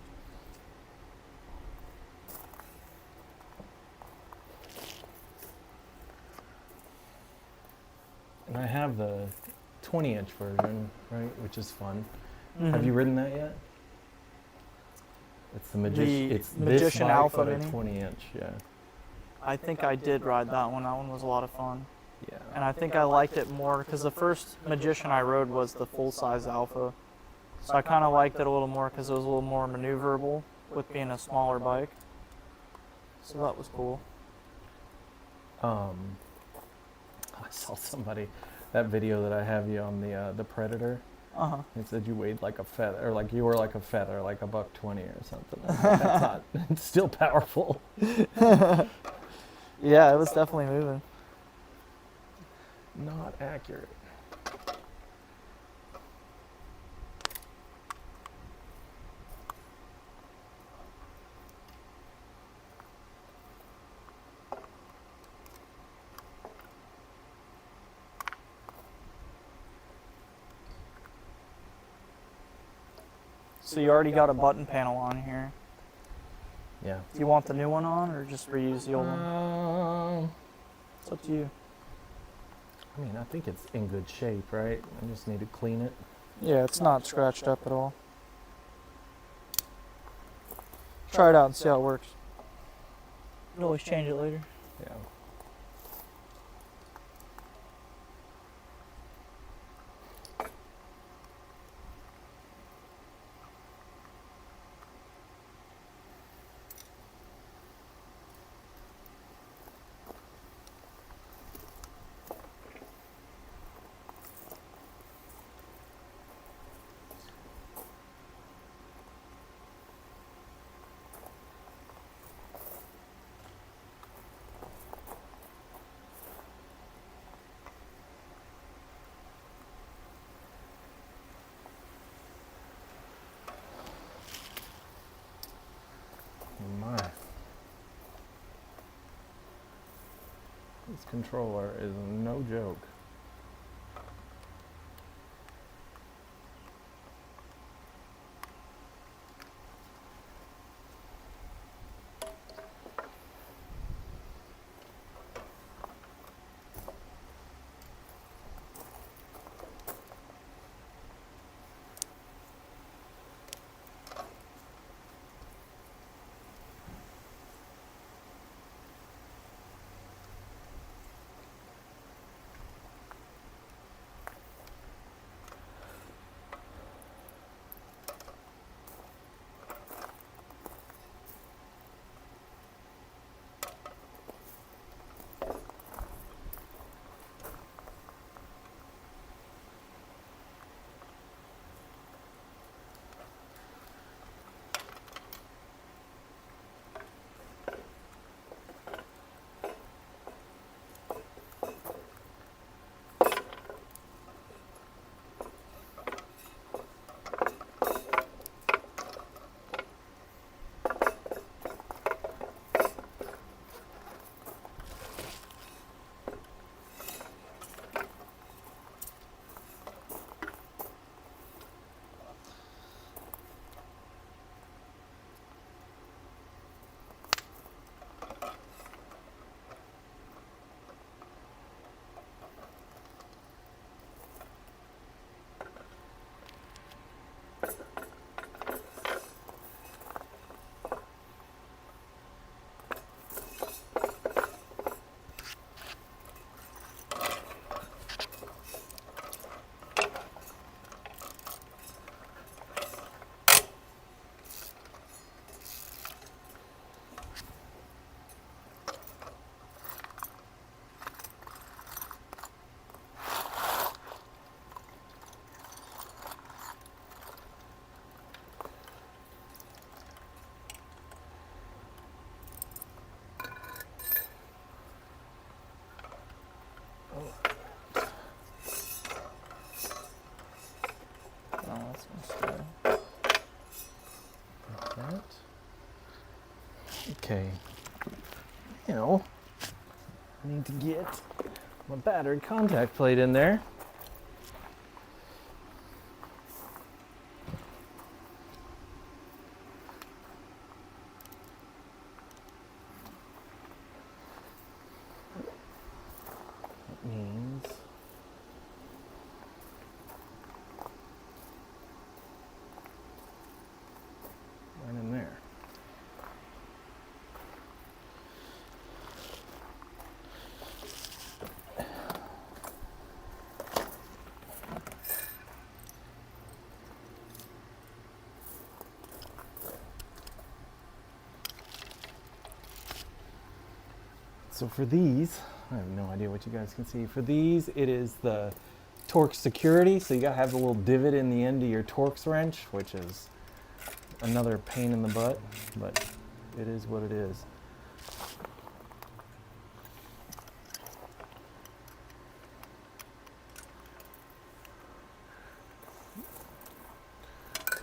And I have the 20-inch version, right, which is fun. Mm-hmm. Have you ridden that yet? It's the Magician. It's Magician this bike, Alpha but a Mini? 20-inch. Yeah. I think I did ride that one. That one was a lot of fun. Yeah. And I think I liked it more because the first Magician I rode was the full-size Alpha. So I kind of liked it a little more because it was a little more maneuverable with being a smaller bike. So that was cool. I saw somebody, that video that I have you on the Predator. Uh-huh. It said you weighed like a feather, or like you were like a feather, like $120 or something. That's not. It's still powerful. Yeah, it was definitely moving. Not accurate. So you already got a button panel on here. Yeah. Do you want the new one on or just reuse the old one? It's up to you. I mean, I think it's in good shape, right? I just need to clean it. Yeah, it's not scratched up at all. Try it out and see how it works. You can always change it later. Yeah. My. This controller is no joke. Okay. Now, I need to get my battery contact plate in there. That means right in there. So for these, I have no idea what you guys can see. For these, it is the Torx security. So you gotta have the little divot in the end of your Torx wrench, which is another pain in the butt, but it is what it is.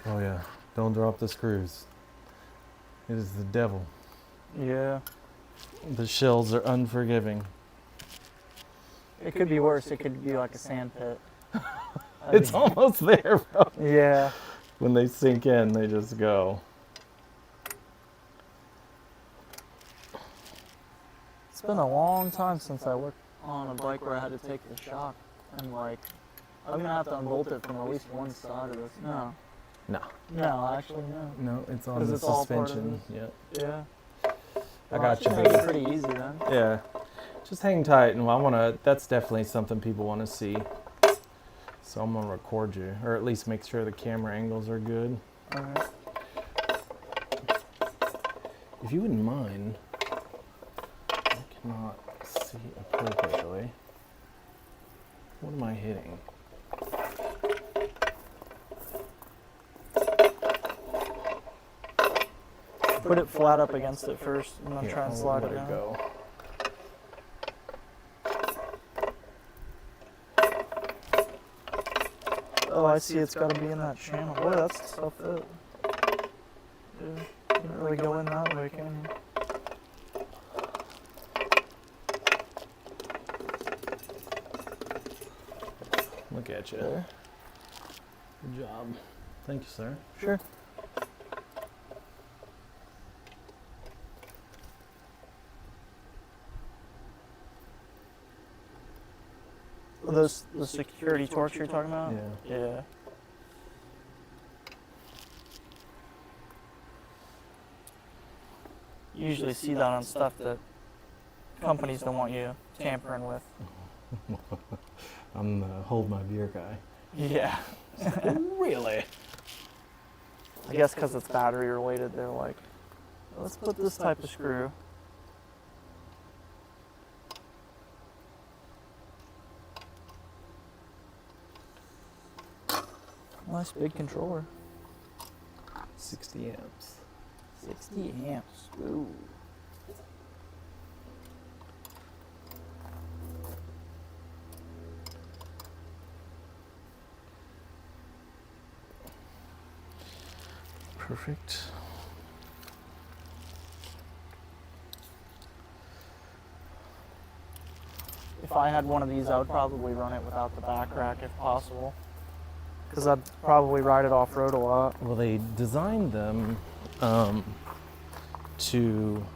Oh yeah, don't drop the screws. It is the devil. Yeah. The shells are unforgiving. It could be worse. It could be like a sand pit. It's almost there, bro. Yeah. When they sink in, they just go. It's been a long time since I worked on a bike where I had to take the shock. And like, I'm gonna have to unbolt it from at least one side of this. No. No. No, actually no. No, it's on 'Cause the it's all part of suspension. this. Yeah. Yeah. I Well, got you, that should make it man. pretty easy then. Yeah. Just hang tight, and I wanna. That's definitely something people want to see. So I'm gonna record you, or at least make sure the camera angles are good. Alright. If you wouldn't mind, I cannot see appropriately. What am I hitting? Put it flat up against it first, and then Here, try and I'll slide let it down. go. Oh, I see. It's got to be in that channel. Boy, that's a tough fit. Yeah. You can't really go in that way, can you? Look at you. There. Good job. Thank you, sir. Sure. Are those the security torques you're talking about? Yeah. Yeah. You usually see that on stuff that companies don't want you tampering with. I'm the hold my beer guy. Yeah. Really? I guess because it's battery related, they're like, let's put this type of screw. Nice big controller. 60 amps. 60 amps. Ooh. Perfect. If I had one of these, I would probably run it without the back rack if possible. Because I'd probably ride it off-road a lot. Well, they designed them to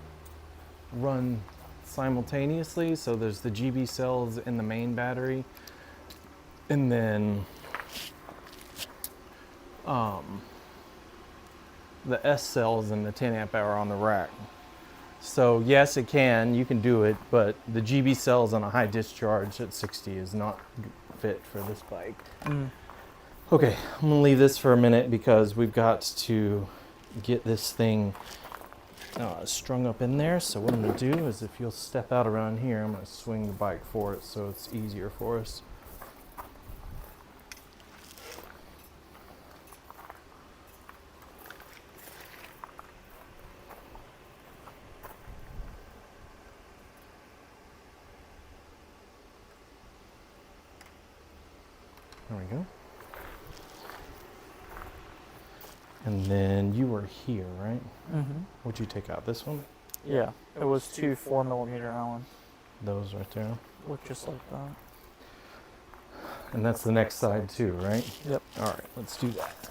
run simultaneously. So there's the GB cells in the main battery, and then the S cells and the 10 amp hour on the rack. So yes, it can, you can do it, but the GB cells on a high discharge at 60 is not fit for this bike. Okay, I'm gonna leave this for a minute because we've got to get this thing strung up in there. So what I'm gonna do is, if you'll step out around here, I'm gonna swing the bike for it so it's easier for us. There we go. And then you were here, right? Mm-hmm. What'd you take out? This one? Yeah, it was two 4mm Allen. Those right there. Look just like that. And that's the next side too, right? Yep. All right, let's do that.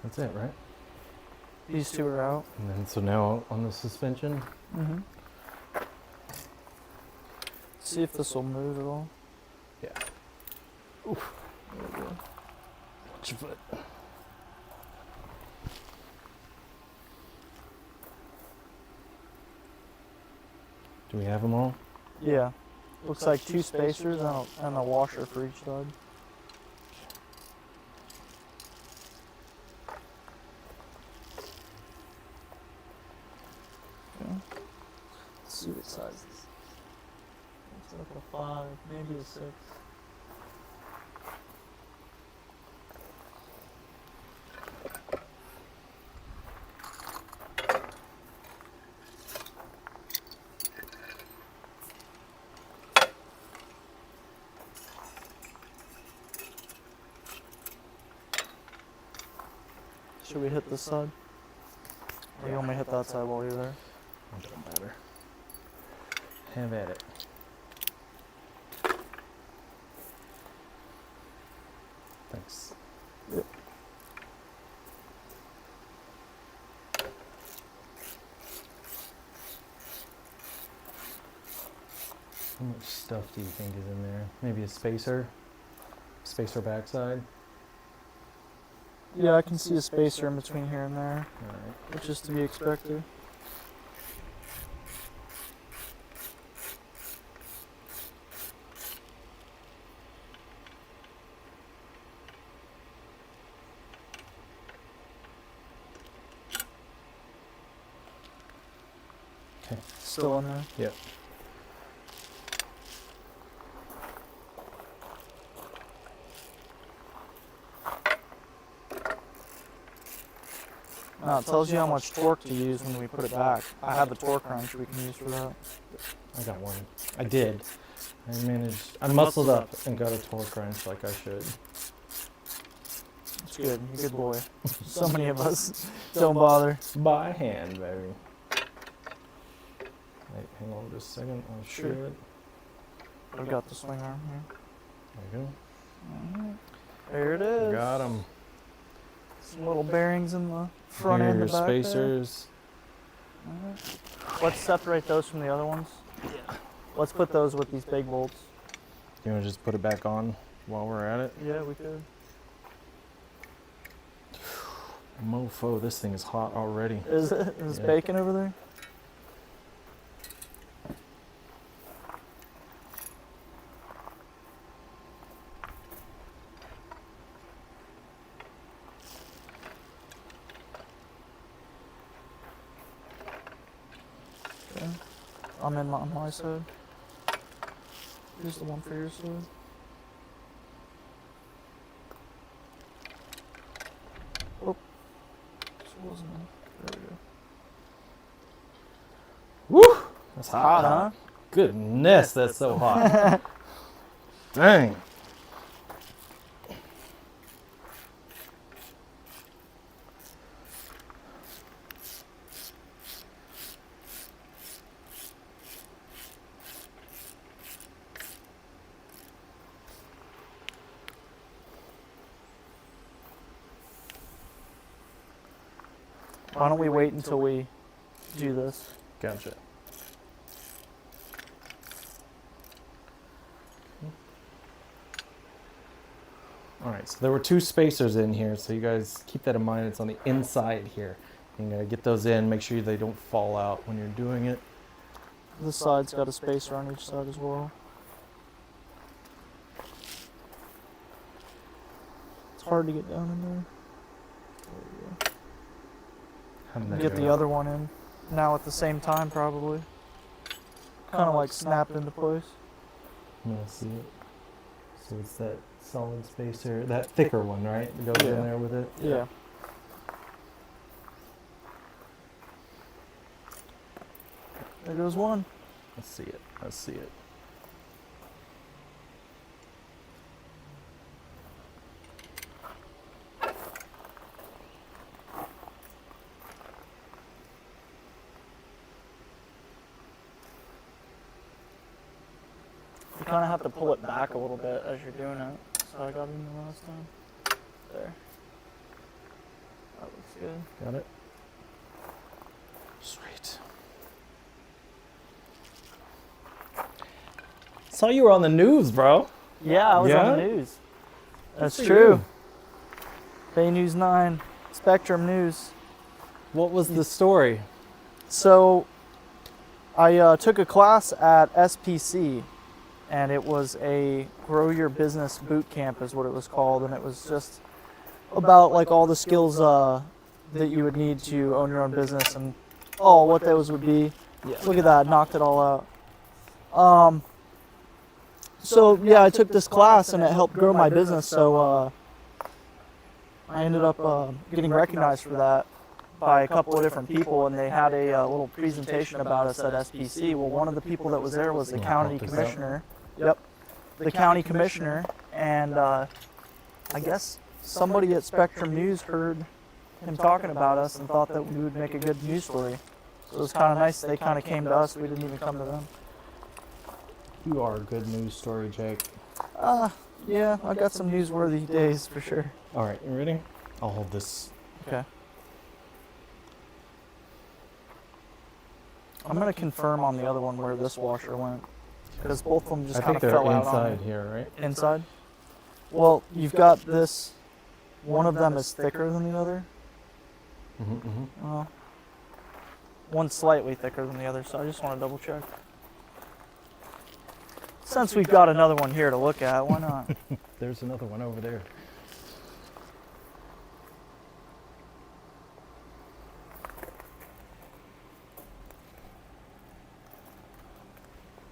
That's it, right? These two are out. And then so now on the suspension. Mm-hmm. See if this will move at all. Yeah. Oof. There we go. Watch your foot. Do we have them all? Yeah. Looks like two spacers and a washer for each side. Okay. Let's see what size this is. Looks like a 5, maybe a 6. Should we hit this side? Or you want me to hit that side while you're there? It don't matter. Have at it. Thanks. Yep. How much stuff do you think is in there? Maybe a spacer? Spacer backside? Yeah, I can see a spacer in between here and there, Alright. which is to be expected. Okay. Still in there. Yep. Now it tells you how much torque to use when we put it back. I have a torque wrench we can use for that. I got one. I did. I muscled up and got a torque wrench like I should. It's good. You're a good boy. So many of us don't bother. By hand, baby. Wait, hang on just a second. I'll show Sure. it. We got the swing arm here. There you Alright. There it is. go. Got them. Some little bearings in the front and the back spacers. there. Alright. Let's separate those from the other ones. Yeah. Let's put those with these big bolts. You want to just put it back on while we're at it? Yeah, we could. Mofo, this thing is hot already. Is it? Is Yeah. bacon over there? Okay. I'm in on my side. Here's the one for your side. Oh. This wasn't it. There we go. Woo! That's hot, Hot, huh? Goodness, that's so hot. Dang. Why don't we wait until we do this? Gotcha. All right, so there were 2 spacers in here, so you guys keep that in mind. It's on the inside here. You gotta get those in, make sure they don't fall out when you're doing it. This side's got a spacer on each side as well. It's hard to get down in there. How did that Get go? the other one in now at the same time, probably. Kind of like snapped into place. I'm gonna see it. So it's that solid spacer, that thicker one, right? That goes in Yeah. there with it? Yeah. There goes one. Let's see it. Let's see it. You kind of have to pull it back a little bit as you're doing it. So I got it in the last time. There. That looks good. Got it? Sweet. Saw you were on the news, bro. Yeah, I was on the Yeah? news. That's for true. you. Bay News 9, Spectrum News. What was the story? So I took a class at SPC, and it was a Grow Your Business Boot Camp is what it was called, and it was just about like all the skills that you would need to own your own business and what those would be. Yeah. Look at that, knocked it all out. So yeah, I took this class and it helped grow my business. So I ended up getting recognized for that by a couple of different people, and they had a little presentation about us at SPC. Well, one of the people that was there was the county commissioner. Yep, the county commissioner, and I guess somebody at Spectrum News heard him talking about us and thought that we would make a good news story. So it was kind of nice. They kind of came to us. We didn't even come to them. You are a good news story, Jake. Yeah, I got some newsworthy days for sure. All right, you ready? I'll hold this. Okay. I'm gonna confirm on the other one where this washer went, because both of them just I kind think of they're fell out on inside me. here, right? Inside? Well, you've got this. One of them is thicker than the other. One's slightly thicker than the other, so I just want to double check. Since we've got another one here to look at, why not? There's another one over there.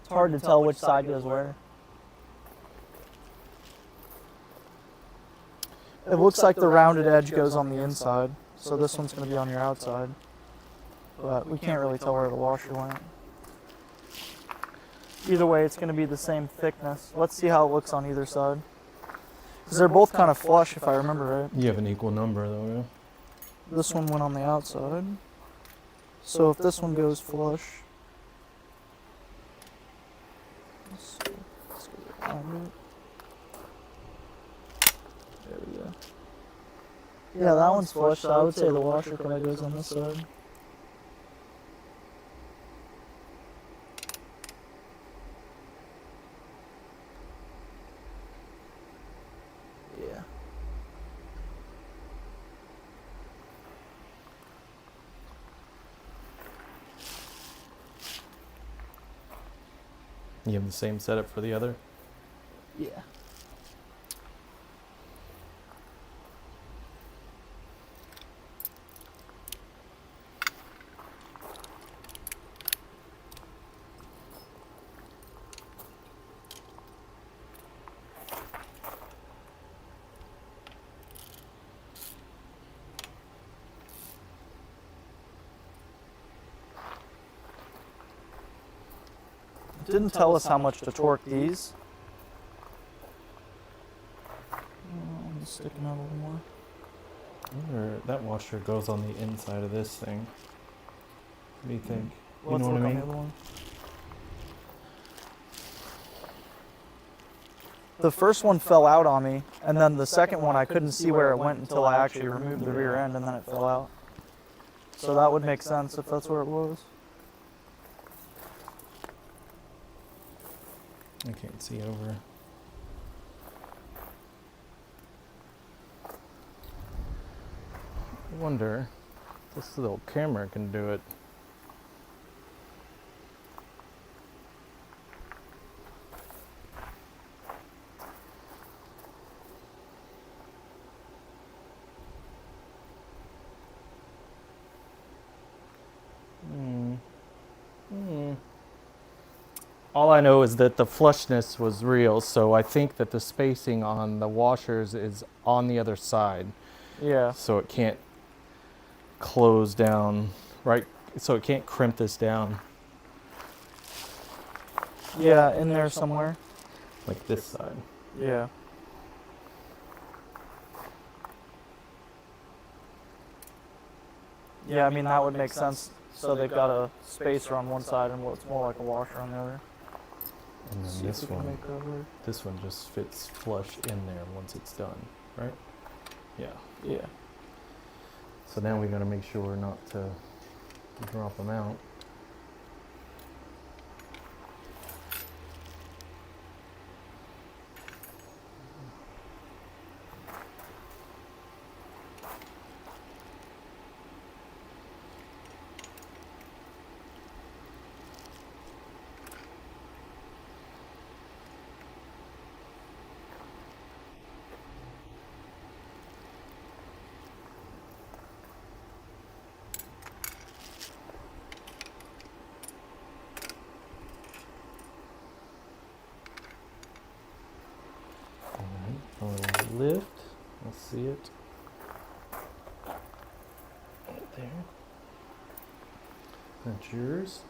It's hard to tell which side goes where. It looks like the rounded edge goes on the inside, so this one's going to be on your outside. But we can't really tell where the washer went. Either way, it's going to be the same thickness. Let's see how it looks on either side. Because they're both kind of flush, if I remember right. You have an equal number, though, yeah? This one went on the outside. So if this one goes flush. Let's get behind it. There we go. Yeah, that one's flush, so I would say the washer probably goes on this side. Yeah. You have the same setup for the other? Yeah. It didn't tell us how much to torque these. I'm just sticking out a little more. That washer goes on the inside of this thing. What do you think? You Let's know look what I on mean? the other one. The first one fell out on me, and then the second one I couldn't see where it went until I actually removed the rear end, and then it fell out. So that would make sense if that's where it was. I can't see over. I wonder if this little camera can do it. All I know is that the flushness was real, so I think that the spacing on the washers is on the other side. Yeah. So it can't close down, right? So it can't crimp this down Yeah, in there somewhere. like this side. Yeah. Yeah, I mean, that would make sense. So they've got a spacer on one side and what's more like a washer on the other. And then See if this we can one, make that work. this one just fits flush in there once it's done, right? Yeah. Yeah. So now we gotta make sure not to drop them out. A little lift. Let's see it. Right there. That's yours.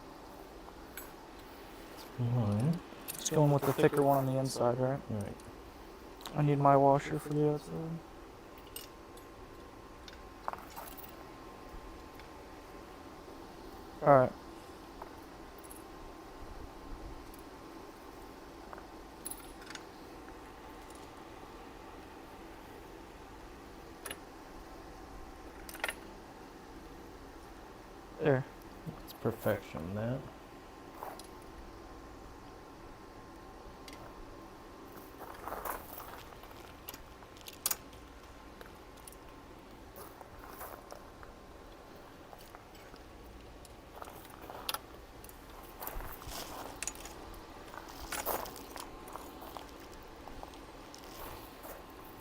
That's mine. Just going with the thicker one on the inside, right? Right. I need my washer for the outside. Alright. There. It's perfection, that.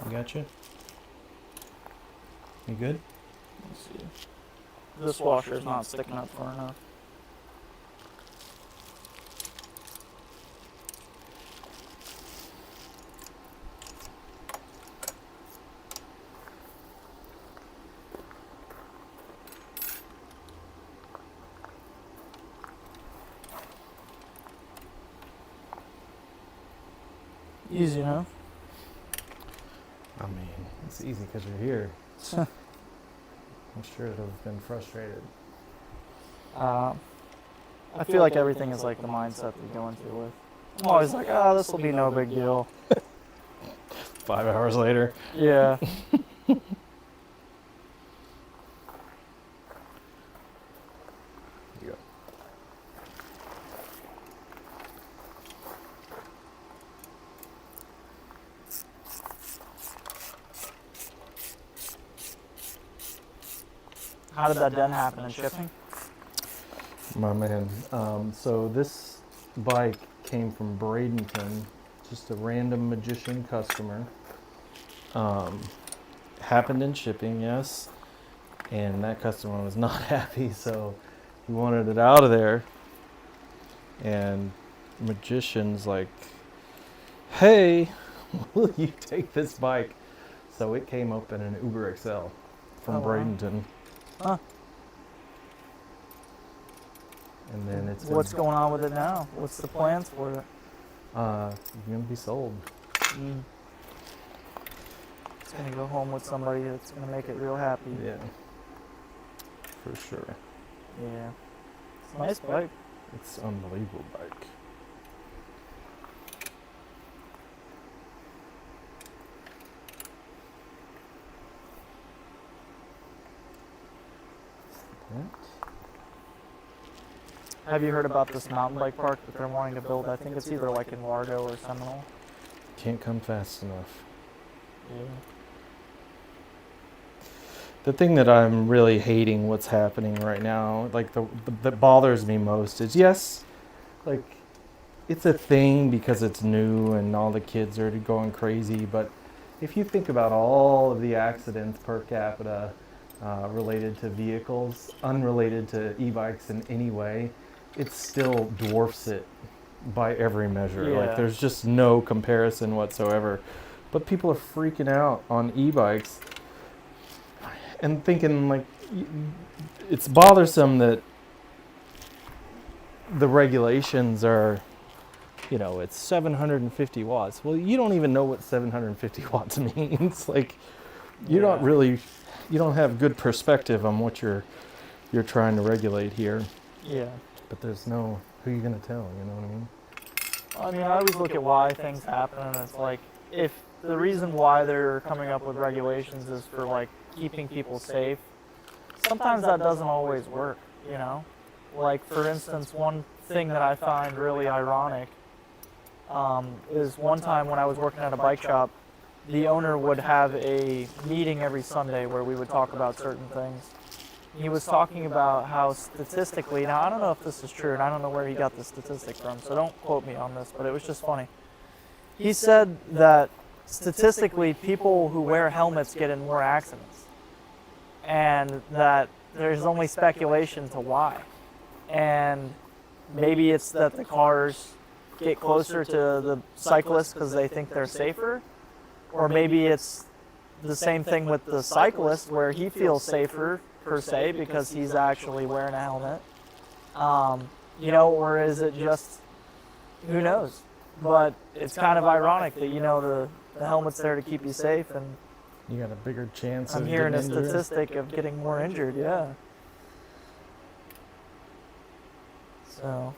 I got you. You good? Let's see. This washer's not sticking up far enough. Easy enough. I mean, it's easy because you're here. I'm sure it would have been frustrated. I feel like everything is like the mindset that you go into it with. I'm always like, oh, this will be no big deal. 5 hours later. Yeah. You go. How did that dent happen in shipping? My man. So this bike came from Bradenton, just a random magician customer. Happened in shipping, yes. And that customer was not happy, so he wanted it out of there. And magician's like, hey, will you take this bike? So it came up in an Uber XL from Oh, wow. Bradenton. Huh. And then it's What's going on with it now? What's the plans for it? gonna be sold. It's gonna go home with somebody that's gonna make it real happy. Yeah, for sure. Yeah. It's a nice bike. It's an unbelievable bike. Have you heard about this mountain bike park that they're wanting to build? I think it's either like in Largo or Seminole. Can't come fast enough. Yeah. The thing that I'm really hating what's happening right now, like that bothers me most is, yes, like it's a thing because it's new and all the kids are going crazy, but if you think about all of the accidents per capita related to vehicles, unrelated to e-bikes in any way, it still dwarfs it by every measure. Yeah. Like there's just no comparison whatsoever. But people are freaking out on e-bikes and thinking like it's bothersome that the regulations are, you know, it's 750 watts. Well, you don't even know what 750 watts means. Like, you don't really, you don't have good perspective on what you're trying to regulate here. Yeah. But there's no, who are you going to tell, you know what I mean? I mean, I always look at why things happen, and it's like, if the reason why they're coming up with regulations is for, like, keeping people safe, sometimes that doesn't always work, you know? Like, for instance, one thing that I find really ironic is one time when I was working at a bike shop, the owner would have a meeting every Sunday where we would talk about certain things. He was talking about how statistically, now I don't know if this is true, and I don't know where he got the statistic from, so don't quote me on this, but it was just funny. He said that statistically, people who wear helmets get in more accidents, and that there's only speculation to why. And maybe it's that the cars get closer to the cyclists because they think they're safer, or maybe it's the same thing with the cyclist where he feels safer per se because he's actually wearing a helmet. You know, or is it just, who knows? But it's kind of ironic that, you know, the helmet's there to keep you safe, and You got a bigger chance I'm of hearing a getting injured. statistic of getting more injured, yeah. So,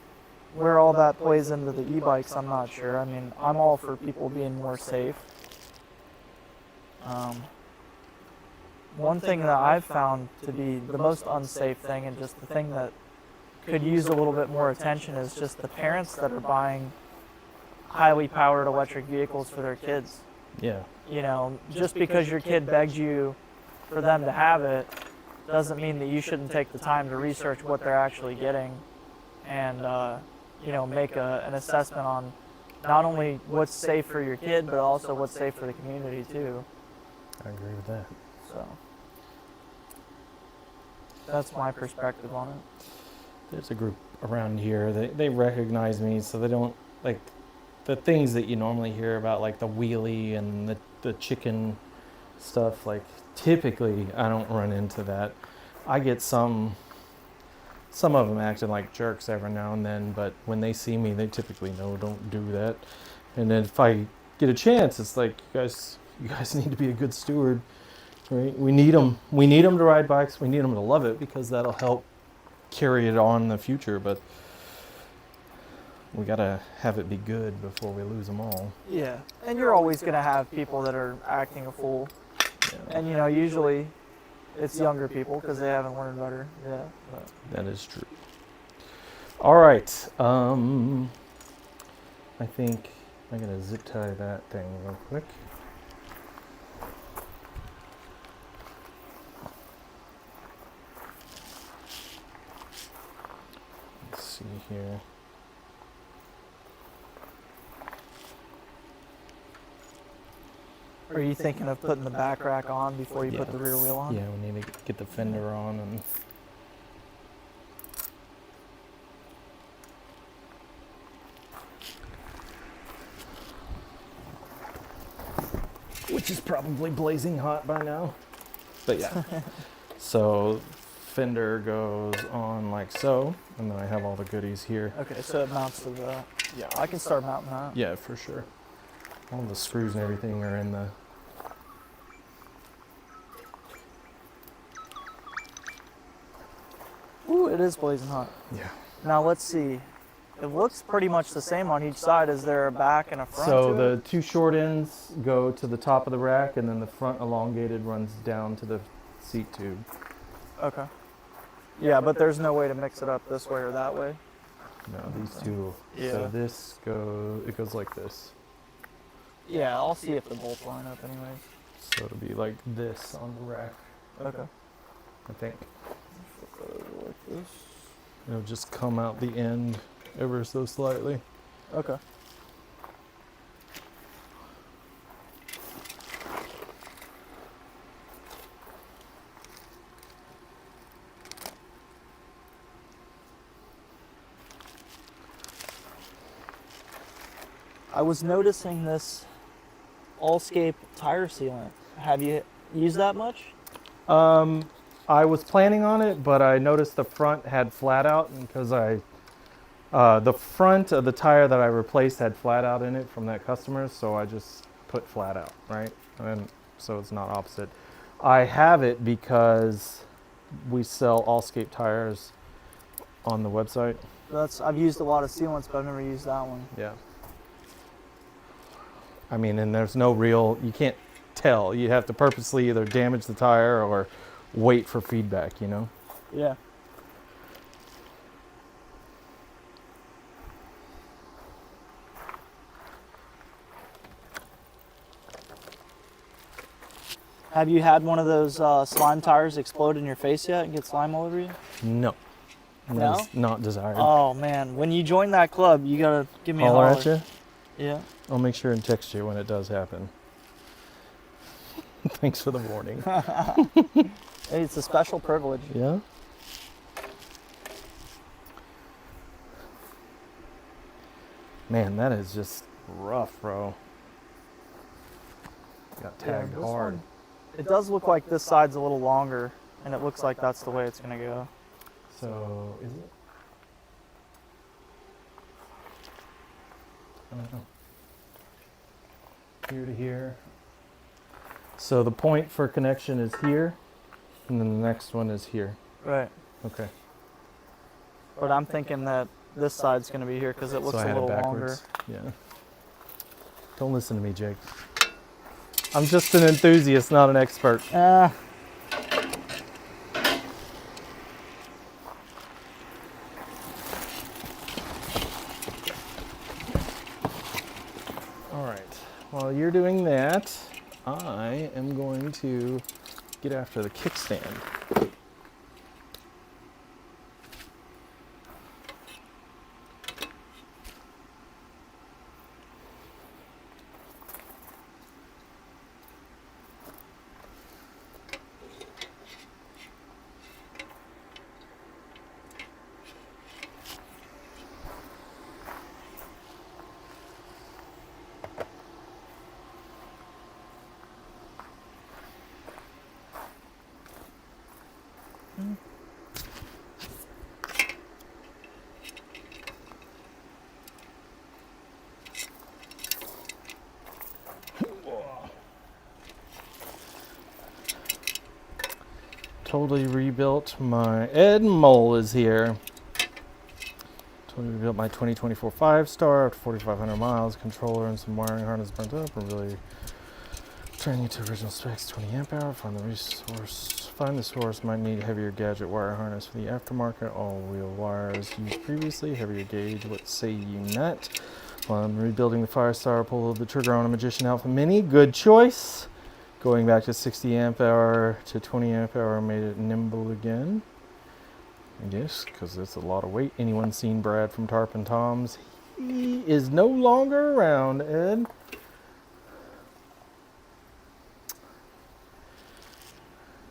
where all that plays into the e-bikes, I'm not sure. I mean, I'm all for people being more safe. One thing that I've found to be the most unsafe thing, and just the thing that could use a little bit more attention, is just the parents that are buying highly powered electric vehicles for their kids. Yeah. You know, just because your kid begs you for them to have it doesn't mean that you shouldn't take the time to research what they're actually getting and, you know, make an assessment on not only what's safe for your kid, but also what's safe for the community too. I agree with that. So that's my perspective on it. There's a group around here, they recognize me, so they don't, like, the things that you normally hear about, like the wheelie and the chicken stuff, like, typically I don't run into that. I get some of them acting like jerks every now and then, but when they see me, they typically know don't do that. And then if I get a chance, it's like, you guys need to be a good steward, right? We need them to ride bikes, we need them to love it, because that'll help carry it on in the future, but we gotta have it be good before we lose them all. Yeah, and you're always going to have people that are acting a fool. Yeah. And, you know, usually it's younger people because they haven't learned better. Yeah. But. That is true. All right. I think I'm gonna zip tie that thing real quick. Let's see here. Are you thinking of putting the back rack on before you put the rear wheel on? Yeah, we need to get the fender on and. Which is probably blazing hot by now. But yeah. So fender goes on like so, and then I have all the goodies here. Okay, so it mounts to the, yeah, I can start mounting that. Yeah, for sure. All the screws and everything are in the. Ooh, it is blazing hot. Yeah. Now let's see. It looks pretty much the same on each side. Is there a back and a front So to the it? two short ends go to the top of the rack, and then the front elongated runs down to the seat tube. Okay. Yeah, but there's no way to mix it up this way or that way. No, these two. Yeah. So it goes like this. Yeah, I'll see if the bolts line up anyways. So it'll be like this on the rack, Okay. I think. Like this. It'll just come out the end ever so slightly. Okay. I was noticing this Allscape tire sealant. Have you used that much? I was planning on it, but I noticed the front had flat out, and because the front of the tire that I replaced had flat out in it from that customer, so I just put flat out, right? And so it's not opposite. I have it because we sell Allscape tires on the website. I've used a lot of sealants, but I've never used that one. Yeah. I mean, and there's no real, you can't tell. You have to purposely either damage the tire or wait for feedback, you know? Yeah. Have you had one of those slime tires explode in your face yet and get slime all over you? No. No? That's not desired. Oh man, when you join that club, you gotta give me a Holler holler. at you? Yeah. I'll make sure and text you when it does happen. Thanks for the warning. Hey, it's a special privilege. Yeah? Man, that is just rough, bro. Got tagged this hard. one, it does look like this side's a little longer, and it looks like that's the way it's gonna go. So, is it? I don't know. Here to here. So the point for connection is here, and then the next one is here. Right. Okay. But I'm thinking that this side's gonna be here because it looks So I a had it little backwards. longer. Yeah. Don't listen to me, Jake. I'm just an enthusiast, not an expert. All right. While you're doing that, I am going to get after the kickstand. Totally rebuilt my Ed Mole is here. Totally rebuilt my 2024 5-star after 4,500 miles. Controller and some wiring harness burnt up. I'm really turning it to original specs. 20 amp hour. Find the source. Might need heavier gadget wire harness for the aftermarket. All wheel wires used previously. Heavier gauge. What say you not? While I'm rebuilding the 5-star, pull the trigger on a Magician Alpha Mini. Good choice. Going back to 60 amp hour to 20 amp hour made it nimble again. I guess, because it's a lot of weight. Anyone seen Brad from Tarp and Tom's? He is no longer around, Ed.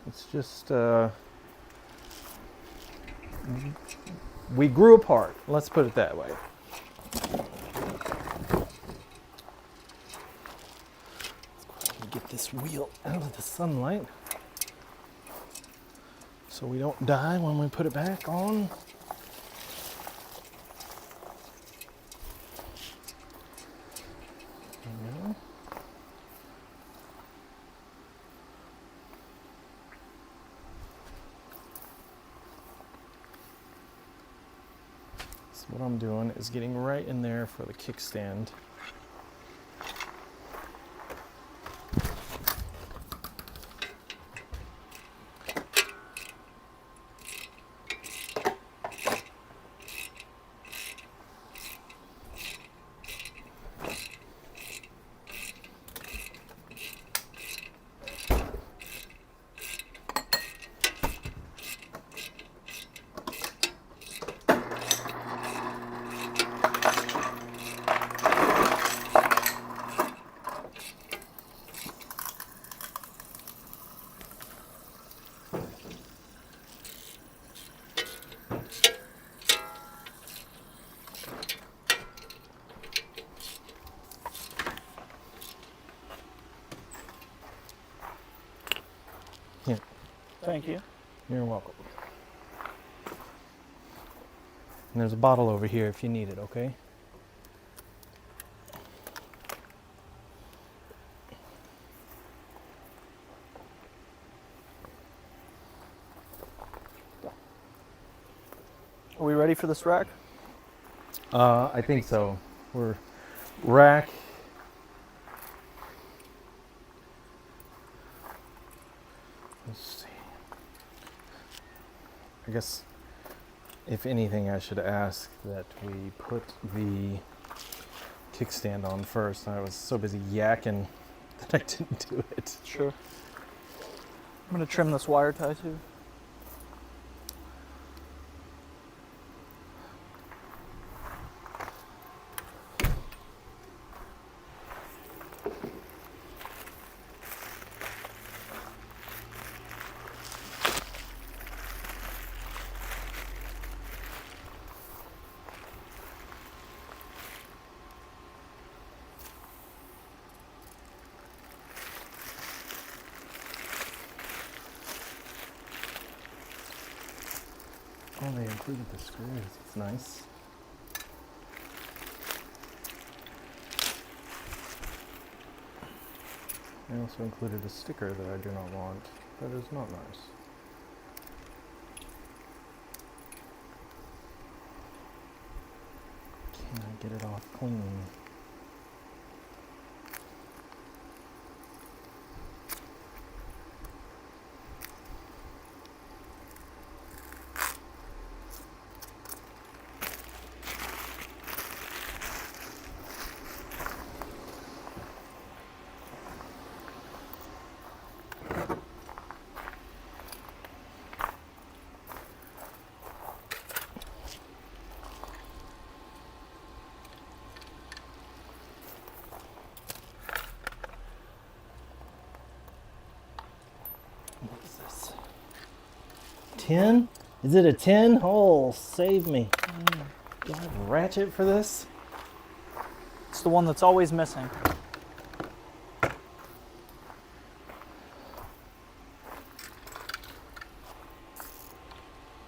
It's just, we grew apart. Let's put it that way. Get this wheel out of the sunlight so we don't die when we put it back on. There we go. So what I'm doing is getting right in there for the kickstand. Thank you. You're welcome. And there's a bottle over here if you need it, okay? Are we ready for this rack? I think so. We're rack. Let's see. I guess if anything, I should ask that we put the kickstand on first. I was so busy yakking that I didn't do it. Sure. I'm gonna trim this wire tie too. Oh, they included the screws. It's nice. They also included a sticker that I do not want. That is not nice. Can I get it off clean? What is this? 10? Is it a 10? Oh, save me. Do I have a ratchet for this? It's the one that's always missing.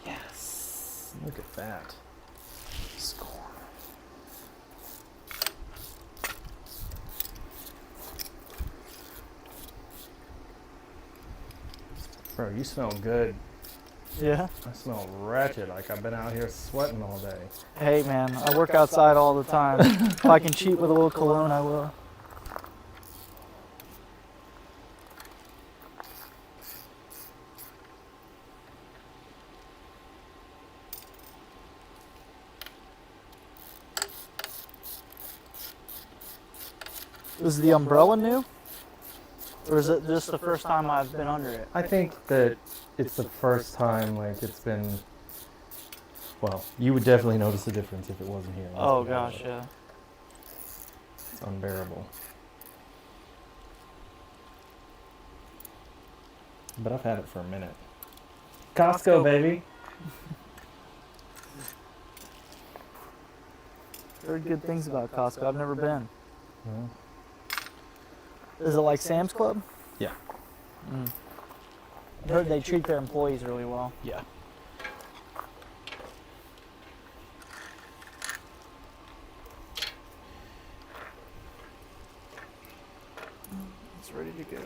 Yes. Look at that. Score. Bro, you smell good. Yeah. I smell ratchet, like I've been out here sweating all day. Hey man, I work outside all the time. If I can cheat with a little cologne, I will. Is the umbrella new? Or is it just the first time I've been under it? I think that it's the first time, like, it's been, well, you would definitely notice the difference if it wasn't here. Oh gosh, yeah. It's unbearable. But I've had it for a minute. Costco, baby. Heard good things about Costco. I've never been. Well, Is it like Sam's Club? yeah. I heard they treat their employees really well. Yeah. It's ready to go.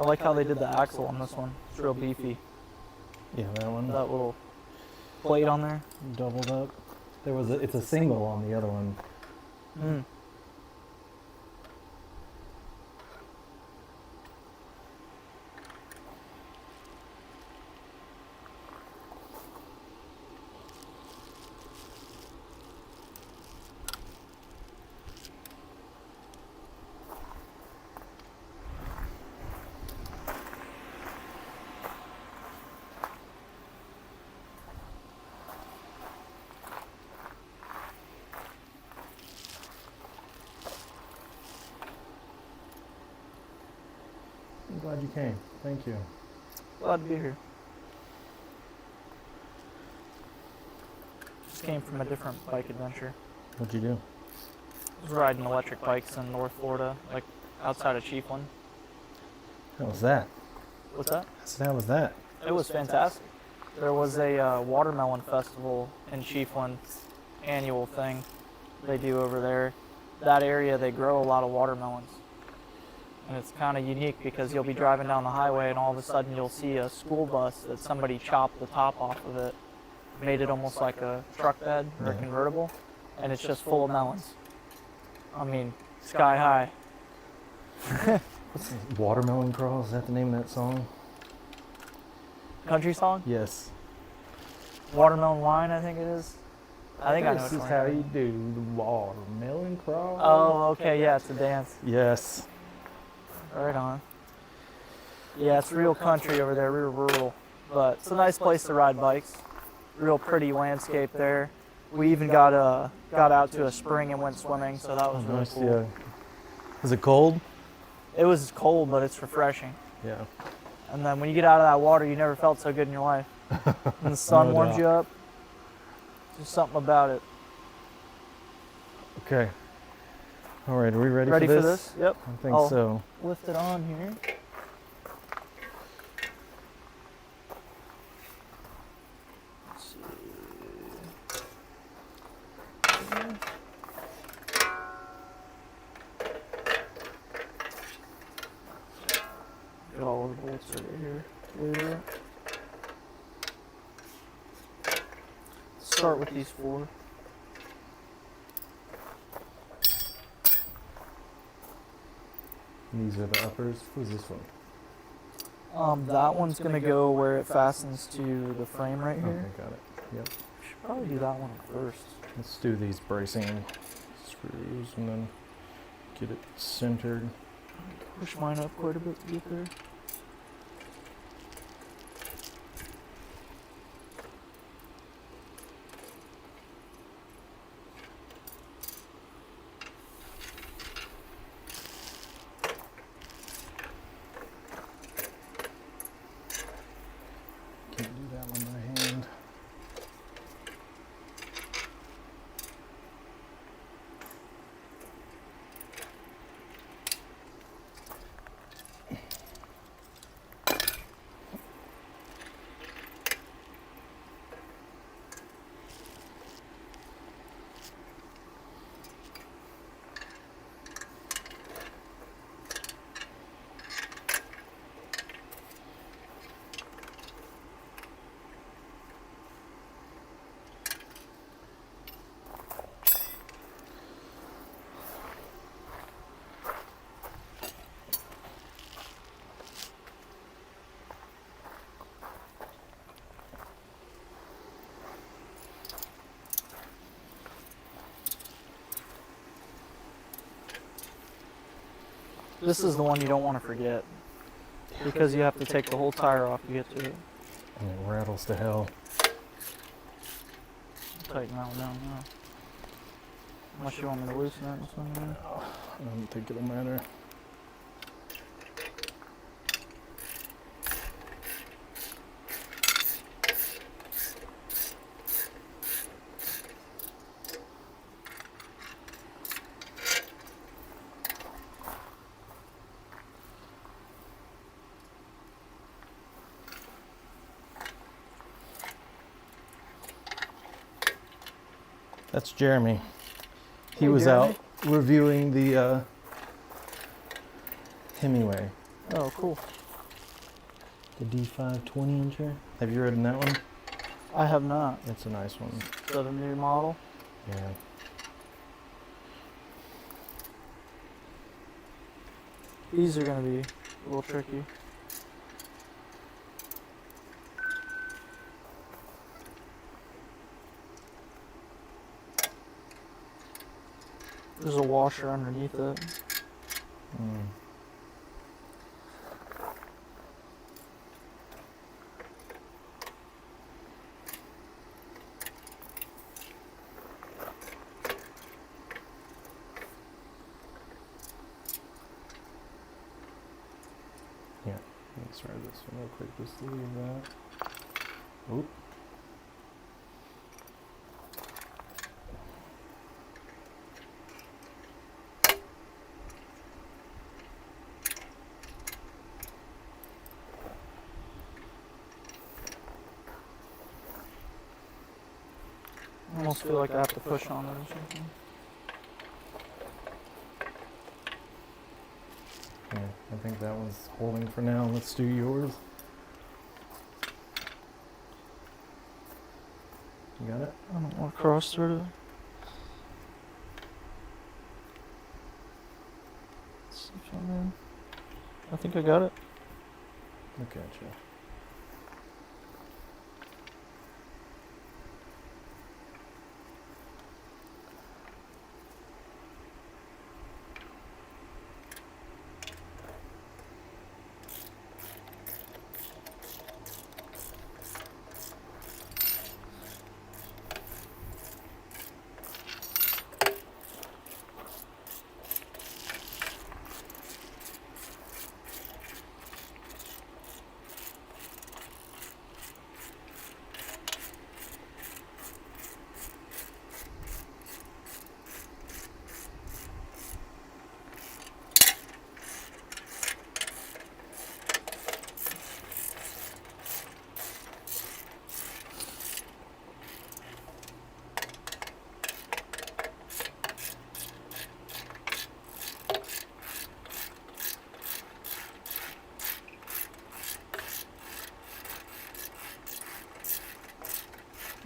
like how they did the axle on this one. It's real beefy. Yeah, that one. That little plate on there. Doubled up. It's a single on the other one. Mm. I'm glad you came. Thank you. Glad to be here. Just came from a different bike adventure. What'd you do? I was riding electric bikes in North Florida, like outside of Chiefland. How was that? What's that? I said, how was that? It was fantastic. There was a watermelon festival in Chiefland, annual thing they do over there. That area, they grow a lot of watermelons. And it's kind of unique because you'll be driving down the highway and all of a sudden you'll see a school bus that somebody chopped the top off of it, made it almost like a truck bed or a convertible, and it's just full of melons. I mean, sky high. Watermelon Crawl, is that the name of that song? Country song? Yes. Watermelon Wine, I think it is. I think I know This which is one. how you do the watermelon crawl. Oh, okay, yeah, it's a dance. Yes. Right on. Yeah, it's real country over there, real rural. But it's a nice place to ride bikes. Real pretty landscape there. We even got out to a spring and went swimming, so that was really Nice, cool. yeah. Is it cold? It was cold, but it's refreshing. Yeah. And then when you get out of that water, you never felt so good in your life. And the sun No warms doubt. you up. There's something about it. Okay. All right, are we ready, Ready for this? Yep. I think I'll so. lift it on here. Let's see. Got all the bolts over here. Later. Start with these 4. These are the uppers. Who's this one? That one's gonna go where it fastens to the frame right here. Okay, got it. Yep. Should probably do that one first. Let's do these bracing screws and then get it centered. Push mine up quite a bit to get there. Can't do that one by hand. This is the one you don't want to forget because you have to take the whole tire off to get to it. And it rattles to hell. Tighten that one down now. Unless you want me to loosen that in some way. I don't think it'll matter. That's Jeremy. He Hey, was Jeremy. out reviewing the Hemingway. Oh, cool. The D5 20-incher. Have you ridden that one? I have not. It's a nice one. Is that a new model? Yeah. These are going to be a little tricky. There's a washer underneath it. Mm. Yeah, let's try this one real quick. Just leave that. Oop. I almost feel like I have to push on it or something. Yeah, I think that one's holding for now. Let's do yours. You got it? I don't want to cross through it. Let's see if I'm in. I think I got it. Look at you.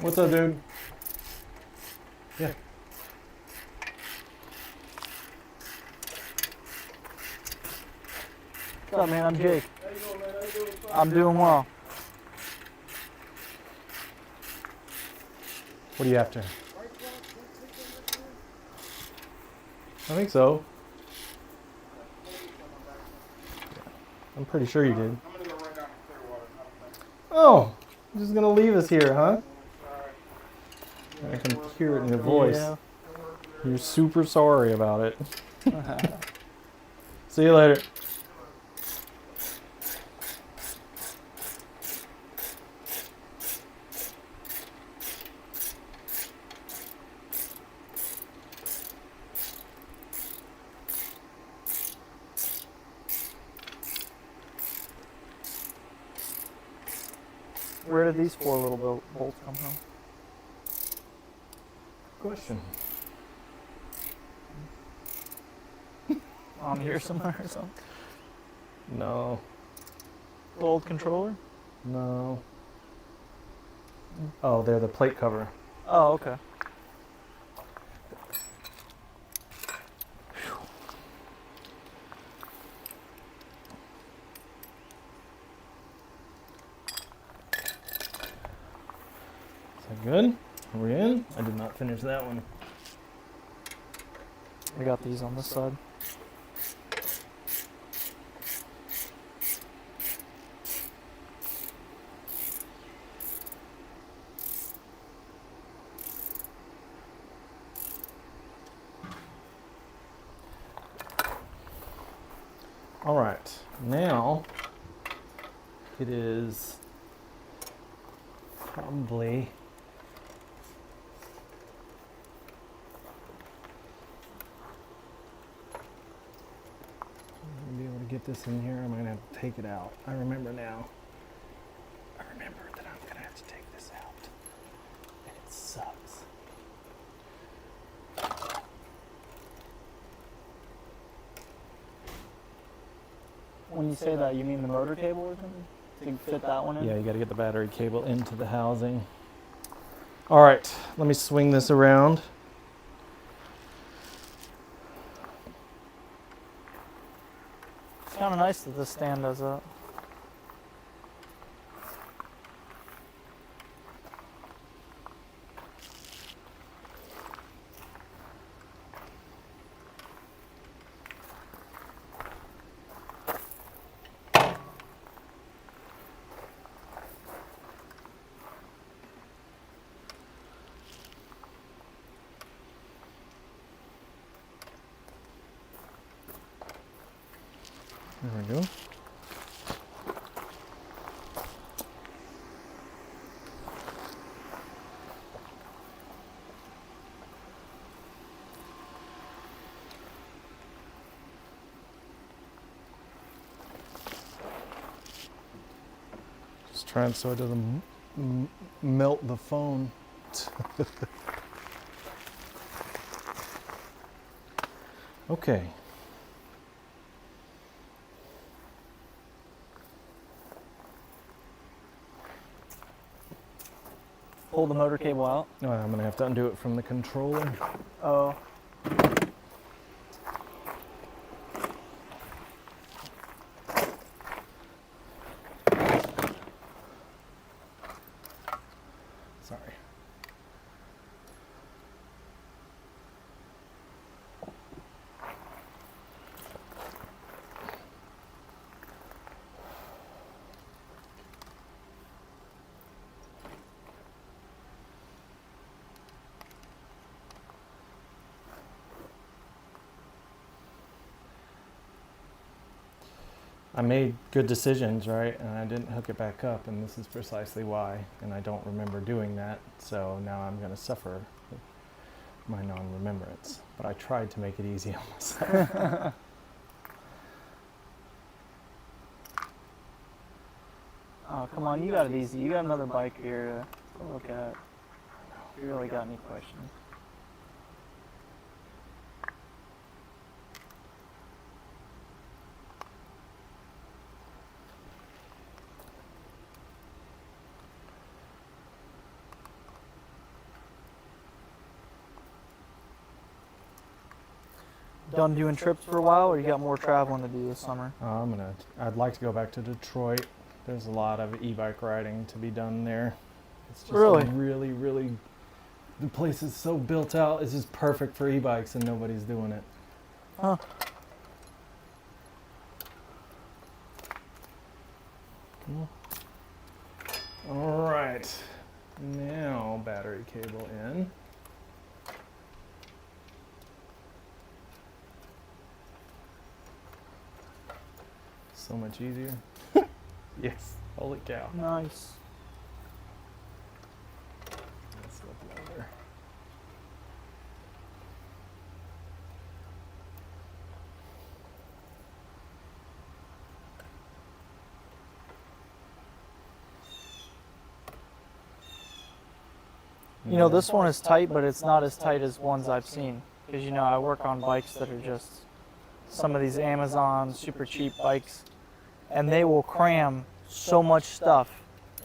What's up, dude? Yeah. What's up, man? I'm Jake. I'm doing well. What are you after? I think so. I'm pretty sure you did. I'm gonna go right down to Clearwater. Oh, you're just gonna leave us here, huh? I can hear it in your voice. Yeah. You're super sorry about it. See you later. Where did these four little bolts come from? Question. On here somewhere or something? No. The old controller? No. Oh, they're the plate cover. Oh, okay. Is that good? Are we in? I did not finish that one. I got these on this side. All right, now it is probably I'm gonna be able to get this in here. I'm gonna have to take it out. I remember now. I remember that I'm gonna have to take this out, and it sucks. When you say that, you mean the motor cable or something? to fit that one in? Yeah, you got to get the battery cable into the housing. All right, let me swing this around. It's kind of nice that this stand does that. There we go. Just trying so it doesn't melt the phone. Okay. Pull the motor cable out. Oh, I'm gonna have to undo it from the controller. Oh. Sorry. I made good decisions, right? And I didn't hook it back up, and this is precisely why. And I don't remember doing that, so now I'm going to suffer my non-remembrance. But I tried to make it easy on myself. Oh, come on, you got it easy. You got another bike here to look at. If you really got any questions. Done doing trips for a while, or you got more traveling to do this summer? I'd like to go back to Detroit. There's a lot of e-bike riding to be done there. It's just Really? really, the place is so built out. It's just perfect for e-bikes, and nobody's doing it. Huh. Cool. All right, now battery cable in. So much easier. Yes, holy cow. Nice. Let's flip it over. You know, this one is tight, but it's not as tight as ones I've seen. Because, you know, I work on bikes that are just some of these Amazon super cheap bikes, and they will cram so much stuff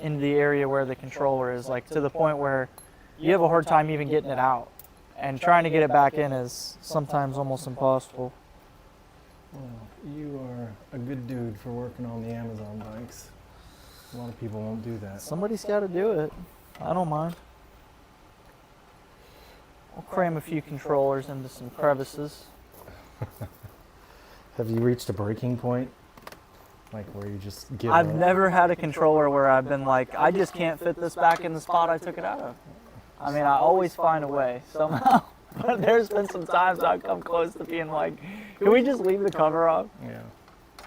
into the area where the controller is, like to the point where you have a hard time even getting it out. And trying to get it back in is sometimes almost impossible. Well, you are a good dude for working on the Amazon bikes. A lot of people won't do that. Somebody's got to do it. I don't mind. I'll cram a few controllers into some crevices. Have you reached a breaking point? Like where you just give I've up? never had a controller where I've been like, I just can't fit this back in the spot I took it out of. I mean, I always find a way somehow. But there's been some times I've come close to being like, can we just leave the cover off? Yeah.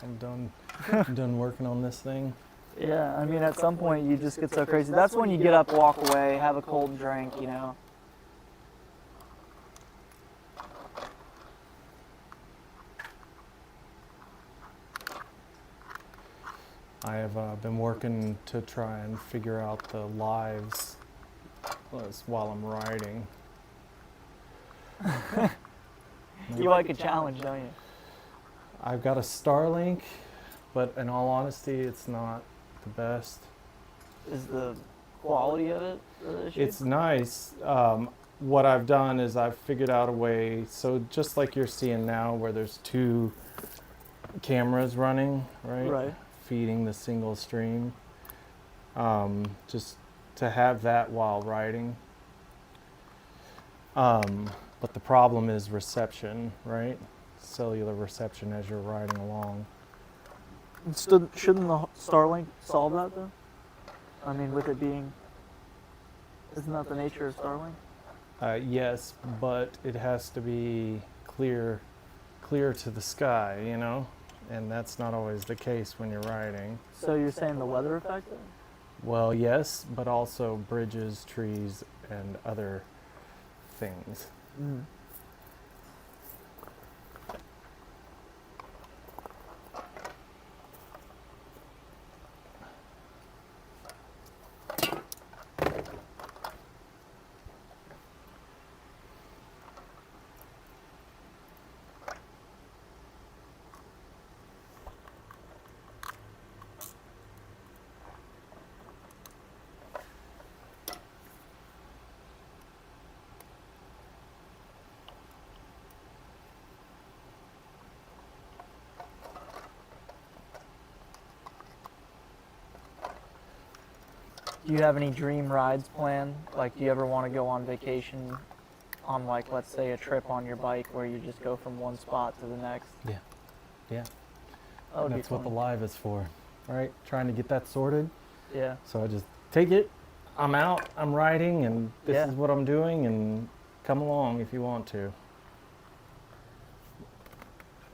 I'm done. I'm done working on this thing. Yeah, I mean, at some point you just get so crazy. That's when you get up, walk away, have a cold drink, you know. I have been working to try and figure out the lives while I'm riding. You like a challenge, don't you? I've got a Starlink, but in all honesty, it's not the best. Is the quality of it the issue? It's nice. What I've done is I've figured out a way, so just like you're seeing now where there's two cameras running, right? Right. Feeding the single stream. Just to have that while riding. But the problem is reception, right? Cellular reception as you're riding along. Shouldn't the Starlink solve that though? I mean, with it being, isn't that the nature of Starlink? Yes, but it has to be clear to the sky, you know? And that's not always the case when you're riding. So you're saying the weather effect? Well, yes, but also bridges, trees, and other things. Mm. Do you have any dream rides planned? Like, do you ever want to go on vacation on, like, let's say a trip on your bike where you just go from one spot to the next? Yeah. That would That's be what the fun. live is for, right? Trying to get that sorted. Yeah. So I just take it, I'm out, I'm riding, and this Yeah. is what I'm doing, and come along if you want to.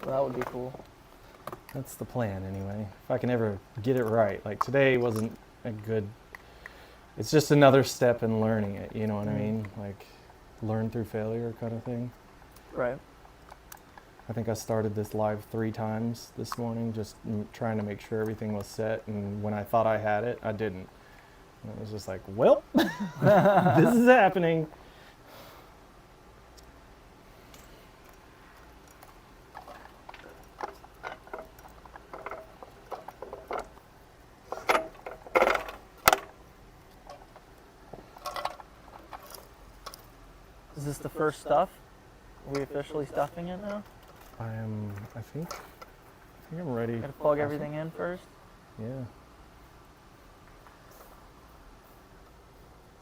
Well, that would be cool. That's the plan anyway. If I can ever get it right. Like today wasn't a good, it's just another step in learning it, you know what I mean? Like learn through failure kind of thing. Right. I think I started this live 3 times this morning, just trying to make sure everything was set, and when I thought I had it, I didn't. And it was just like, well, this is happening. Is this the first stuff? Are we officially stuffing it now? I think I'm ready. Gotta plug everything in first? Yeah.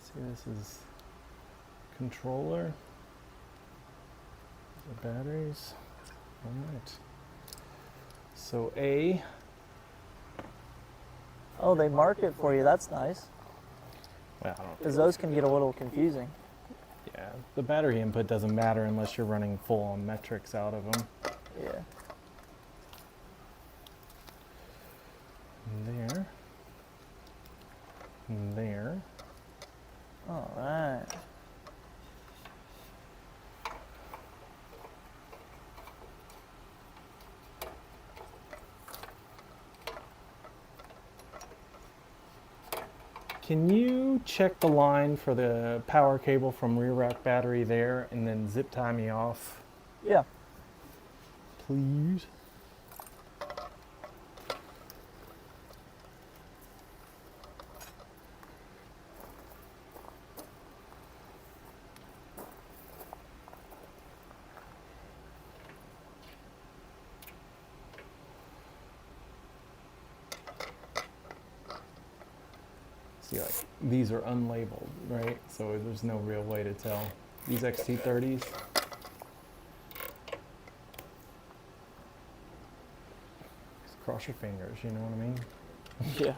See, this is controller. The batteries. All right. So A. Oh, they mark it for you. That's nice. Well, I don't know. Because those can get a little confusing. Yeah, the battery input doesn't matter unless you're running full-on metrics out of them. Yeah. There. There. All right. Can you check the line for the power cable from rear rack battery there and then zip tie me off, Yeah. please? See, like, these are unlabeled, right? So there's no real way to tell. These XT30s, just cross your fingers, you know what I mean? Yeah.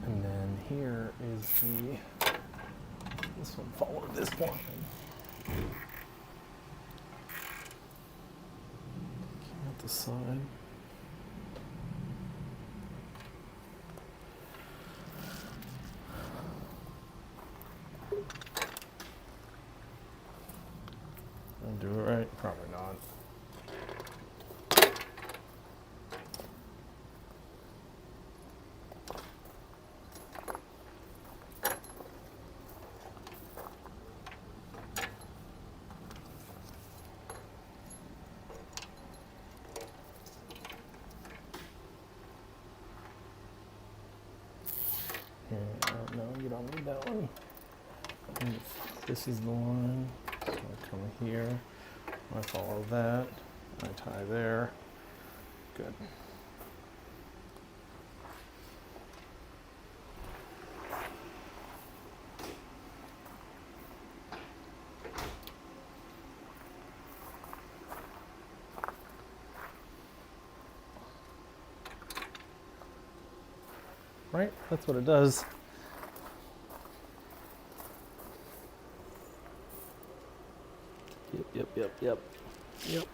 And then here is this one followed this one. At the side. Do it right? Probably not. No, you don't need that one. This is the one. So I come here, I follow that, I tie there. Good. Right? That's what it does. Yep.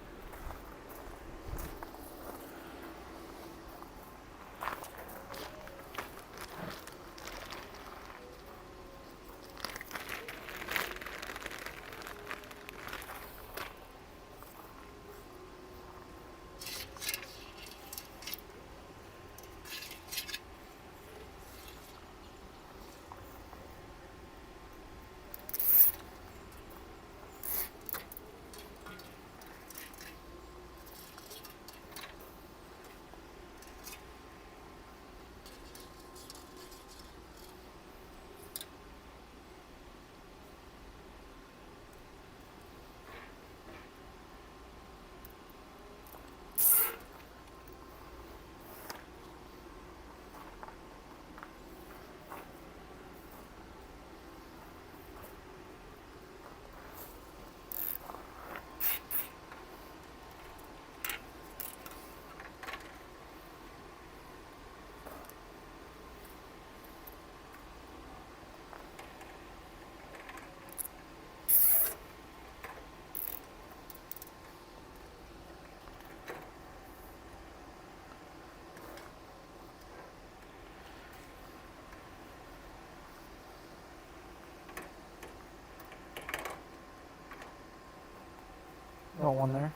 Got one there.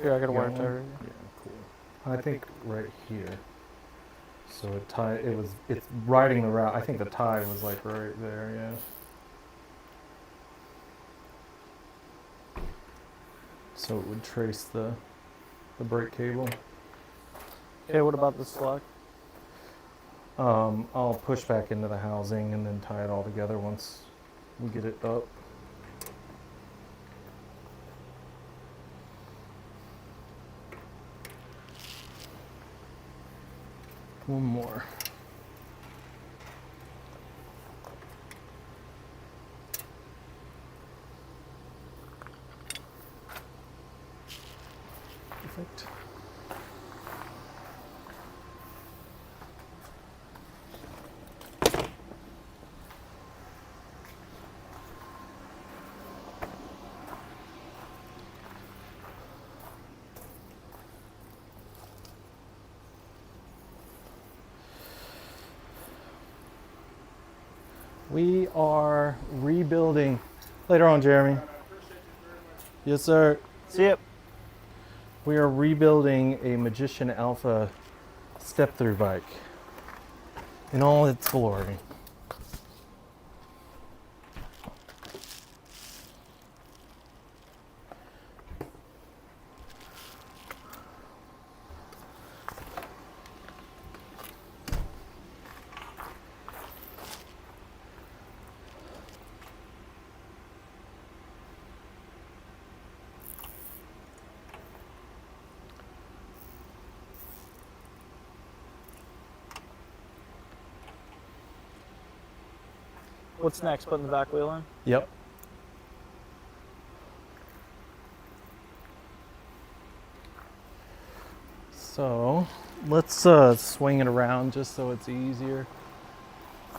Here, I got a wire tie right here. Yeah, cool. I think right here. So it's riding the route. I think the tie was like right there, yeah. So it would trace the brake cable. Okay, what about the select? I'll push back into the housing and then tie it all together once we get it up. One more. Perfect. We are rebuilding. Later on, Jeremy. Yes, sir. See it. We are rebuilding a Magician Alpha step-through bike in all its glory. What's next? Putting the back wheel in? Yep. So let's swing it around just so it's easier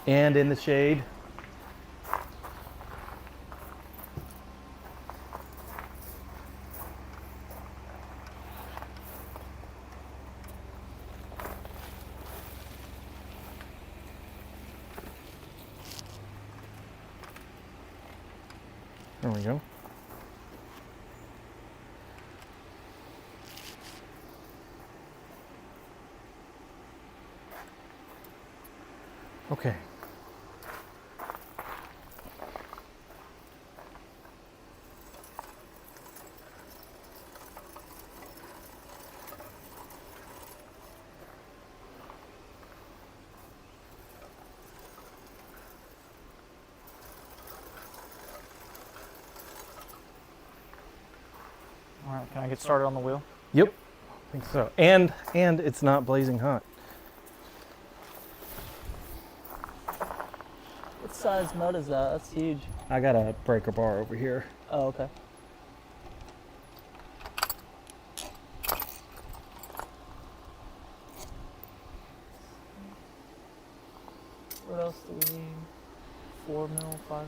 and in the shade. There we go. Okay. All right, can I get started on the wheel? Yep. I think so. And it's not blazing hot. What size nut is that? That's huge. I got a breaker bar over here. Oh, okay. What else do we need? 4 mil, 5 mil?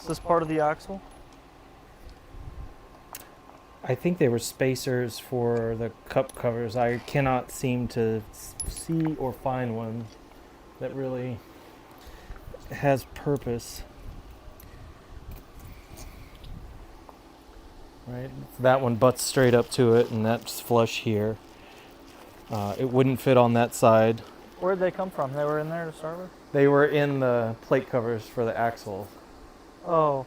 Is this part of the axle? I think they were spacers for the cup covers. I cannot seem to see or find one that really has purpose. Right? That one butts straight up to it, and that's flush here. It wouldn't fit on that side. Where'd they come from? They were in there to start with? They were in the plate covers for the axle. Oh,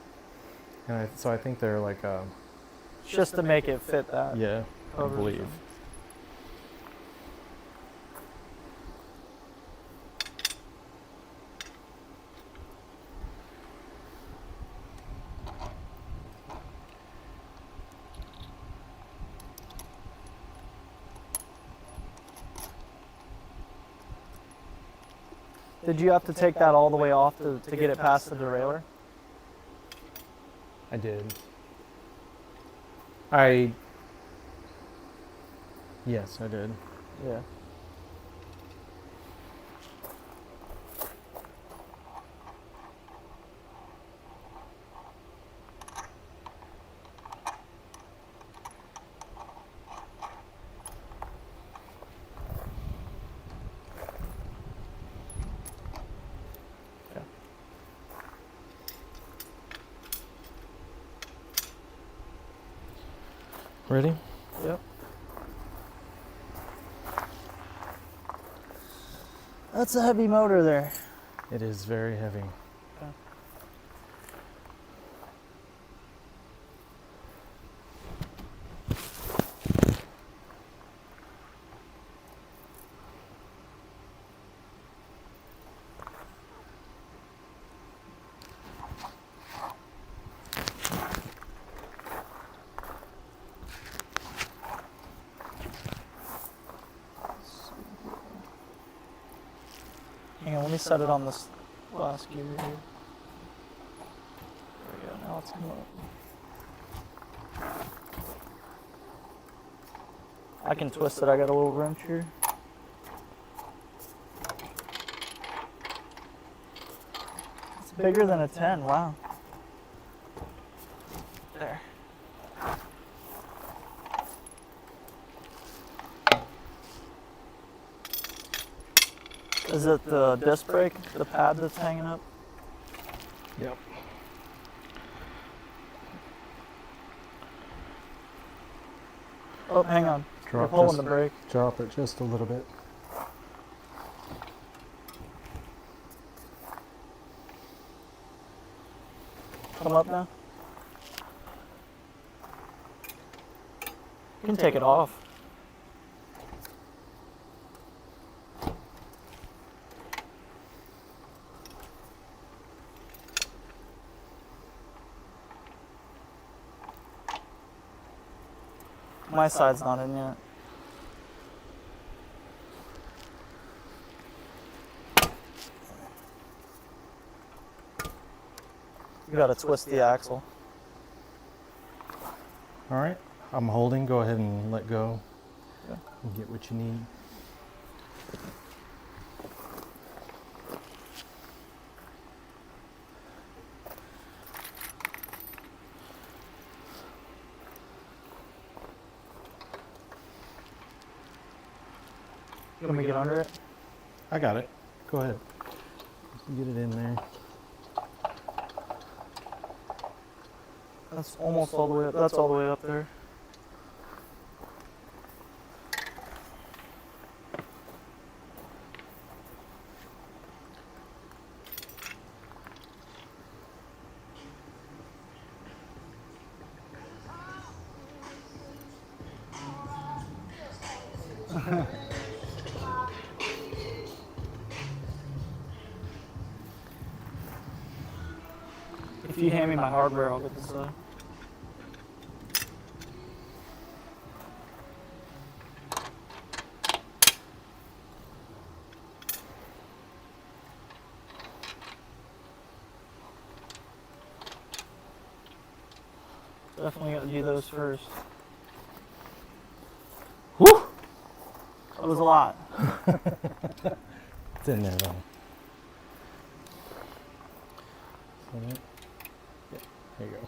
And so I think they're like, just to make it fit that. yeah, I cover or believe. something. Did you have to take that all the way off to get it past the derailleur? I did. Yes, I did. Yeah. Ready? Yep. That's a heavy motor there. It is very heavy. Okay. Hang on, let me set it on this last gear here. There we go, now it's come up. I can twist it, I got a little wrench here. It's bigger than a 10, wow. There. Is it the disc brake, the pad that's hanging up? Yep. Oh, hang on. You're pulling the brake. Drop it just a little bit. Come up now. You can take it off. My side's not in yet. You gotta twist the axle. All right. I'm holding. Go ahead and let go. Okay. And get what you need. Can we get under it? I got it. Go ahead. Get it in there. That's almost all the way up. That's all the way up there. If you hand me my hardware, I'll get this done. Definitely got to do those first. Whew! That was a lot. It's in there though. Yeah, there you go.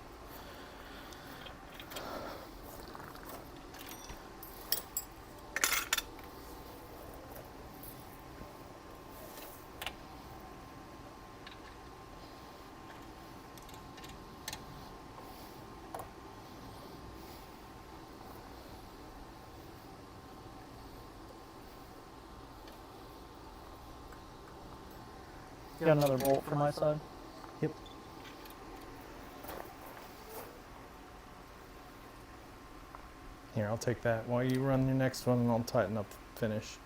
You got another bolt for my side? Yep. Here, I'll take that while you run your next one and I'll tighten up the finish.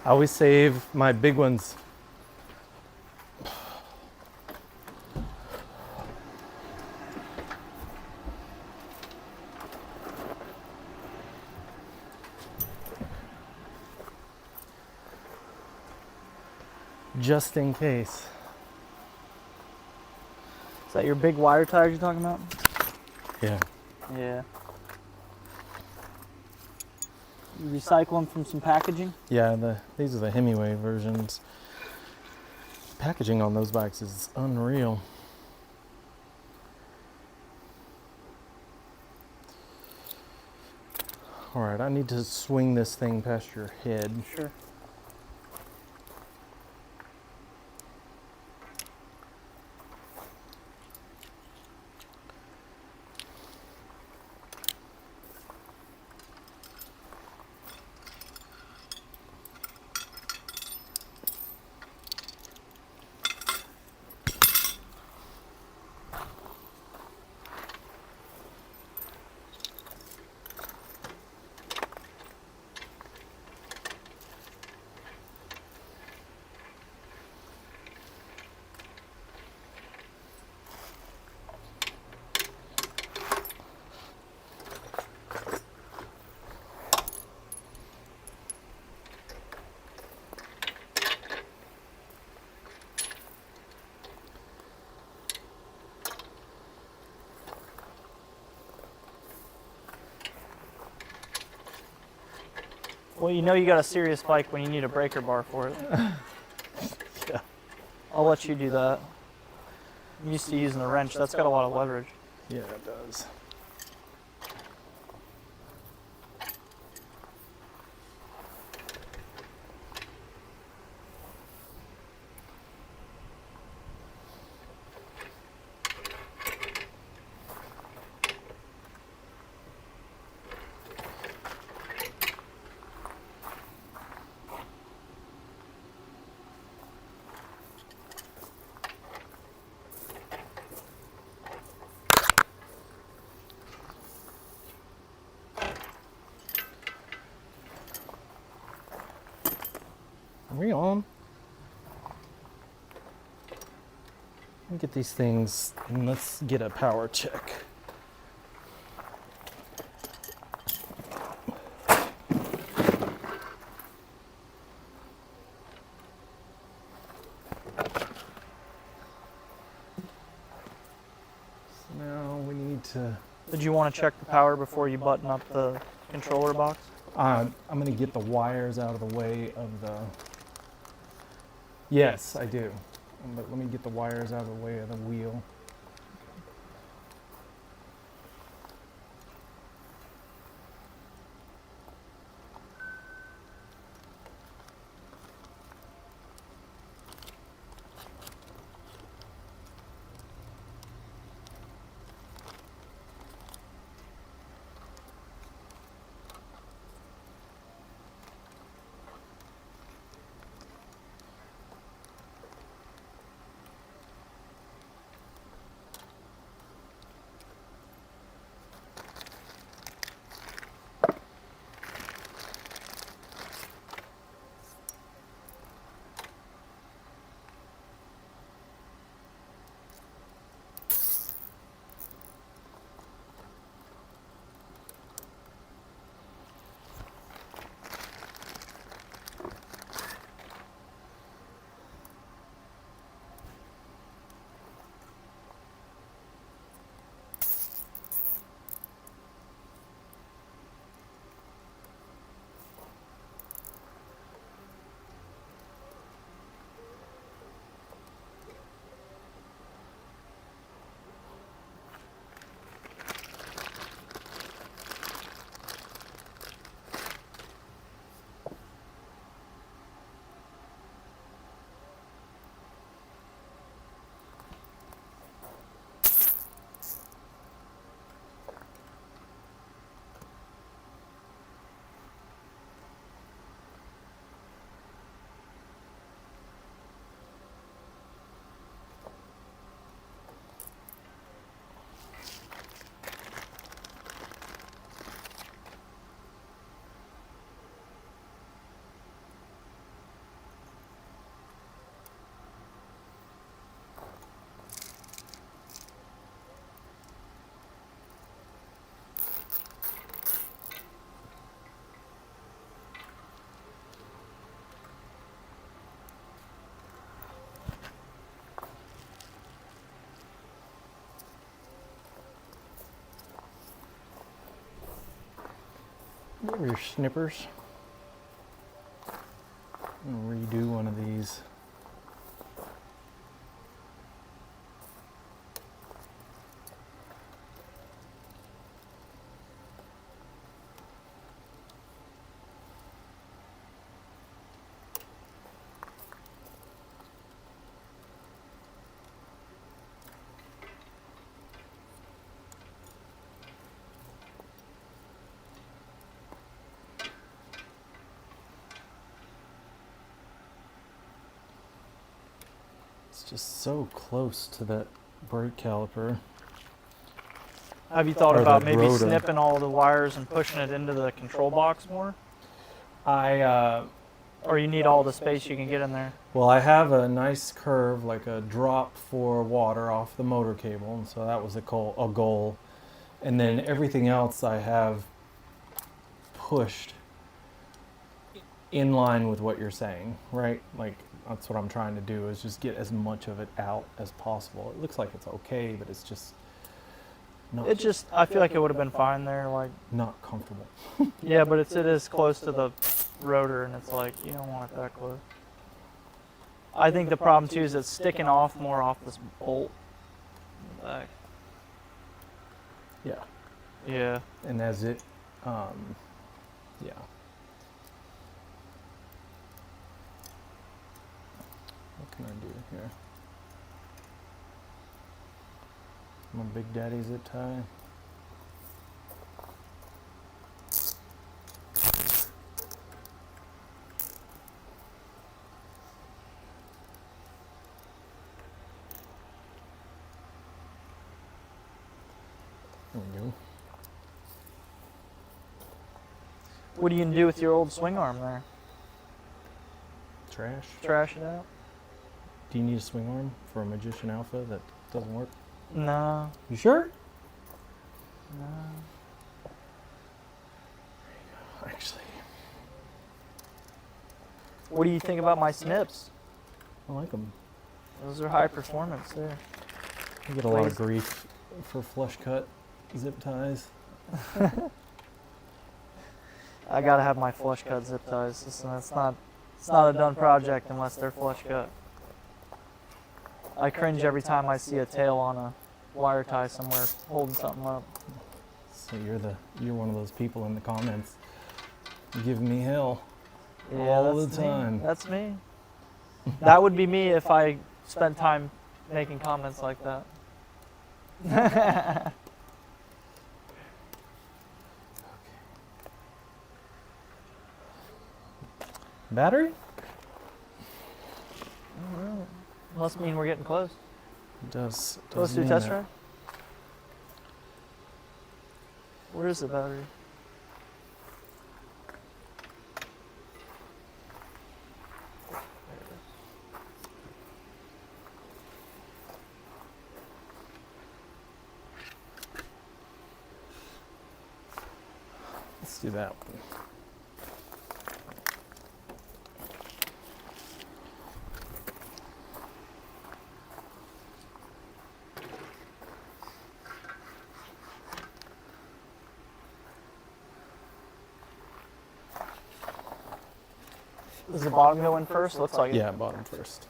I always save my big ones. Just in case. Is that your big wire tires you're talking about? Yeah. Yeah. You recycle them from some packaging? Yeah, these are the Hemingway versions. Packaging on those bikes is unreal. All right, I need to swing this thing past your head. Sure. Well, you know you got a serious bike when you need a breaker bar for it. Yeah. I'll let you do that. I'm used to using the wrench. That's got a lot of leverage. Yeah, it does. we on? Let me get these things and let's get a power check. Now we need to... Did you want to check the power before you button up the controller box? I'm going to get the wires out of the way of the... Yes, I do. But let me get the wires out of the way of the wheel. Give your snippers. I'm gonna redo one of these. It's just so close to that brake caliper. Have you thought Or about the maybe rotor. snipping all the wires and pushing it into the control box more? Or you need all the space you can get in there? Well, I have a nice curve, like a drop for water off the motor cable, and so that was a goal. And then everything else I have pushed in line with what you're saying, right? Like, that's what I'm trying to do, is just get as much of it out as possible. It looks like it's okay, but it's just not, I feel like it would have been fine there, like, not comfortable. yeah, but it is close to the rotor, and it's like, you don't want it that close. I think the problem too is it's sticking off more off this bolt in the back. Yeah. Yeah. And as it, yeah. What can I do here? My Big Daddy zip tie. There we go. What are you gonna do with your old swing arm there? trash. trash it out. Do you need a swing arm for a Magician Alpha that doesn't work? No, You sure? no. Actually, What do you think about my snips? I like them. Those are high performance there. I get a lot of Lazy. grief for flush cut zip ties. I gotta have my flush cut zip ties. It's not a done project unless they're flush cut. I cringe every time I see a tail on a wire tie somewhere holding something up. So you're one of those people in the comments giving me hell all the that's me. time. That's me. That would be me if I spent time making comments like that. Battery? Must mean we're getting close. It does. Close to a mean test that. drive? Where is the battery? Let's do that one. Does the bottom go in first? Looks like it. Yeah, bottom first.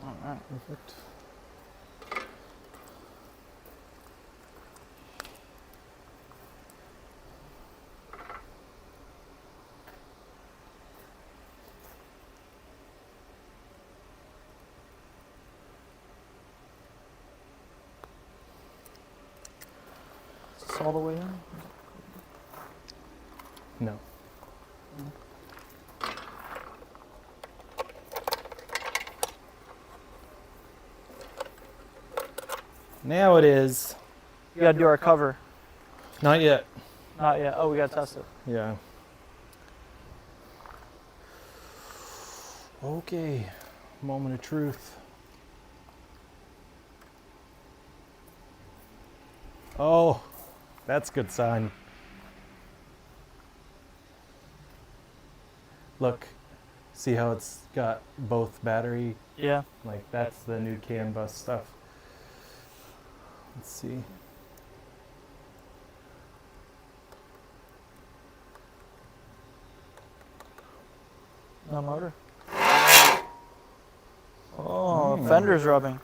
Alright. Perfect. Is this all the way in? No. Now it is. We gotta do our cover. Not yet. Not yet. Oh, we gotta test it. Yeah. Okay. Moment of truth. Oh, that's a good sign. Look, see how it's got both battery? Yeah. Like that's the new CAN bus stuff. Let's see. No motor. Oh, fender's rubbing.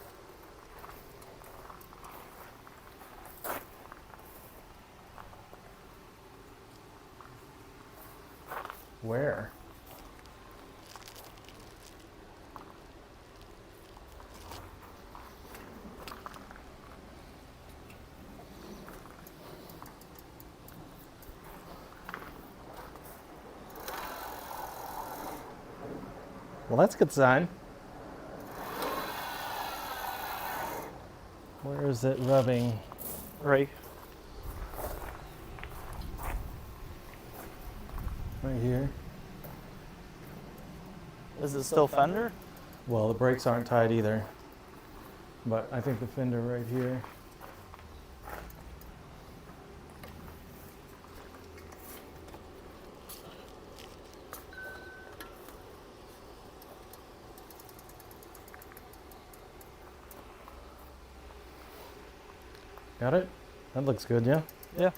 Where? Well, that's a good sign. Where is it rubbing? Right. Right here. Is it still fender? Well, the brakes aren't tied either. But I think the fender right here. Got it? That looks good, yeah? Yeah.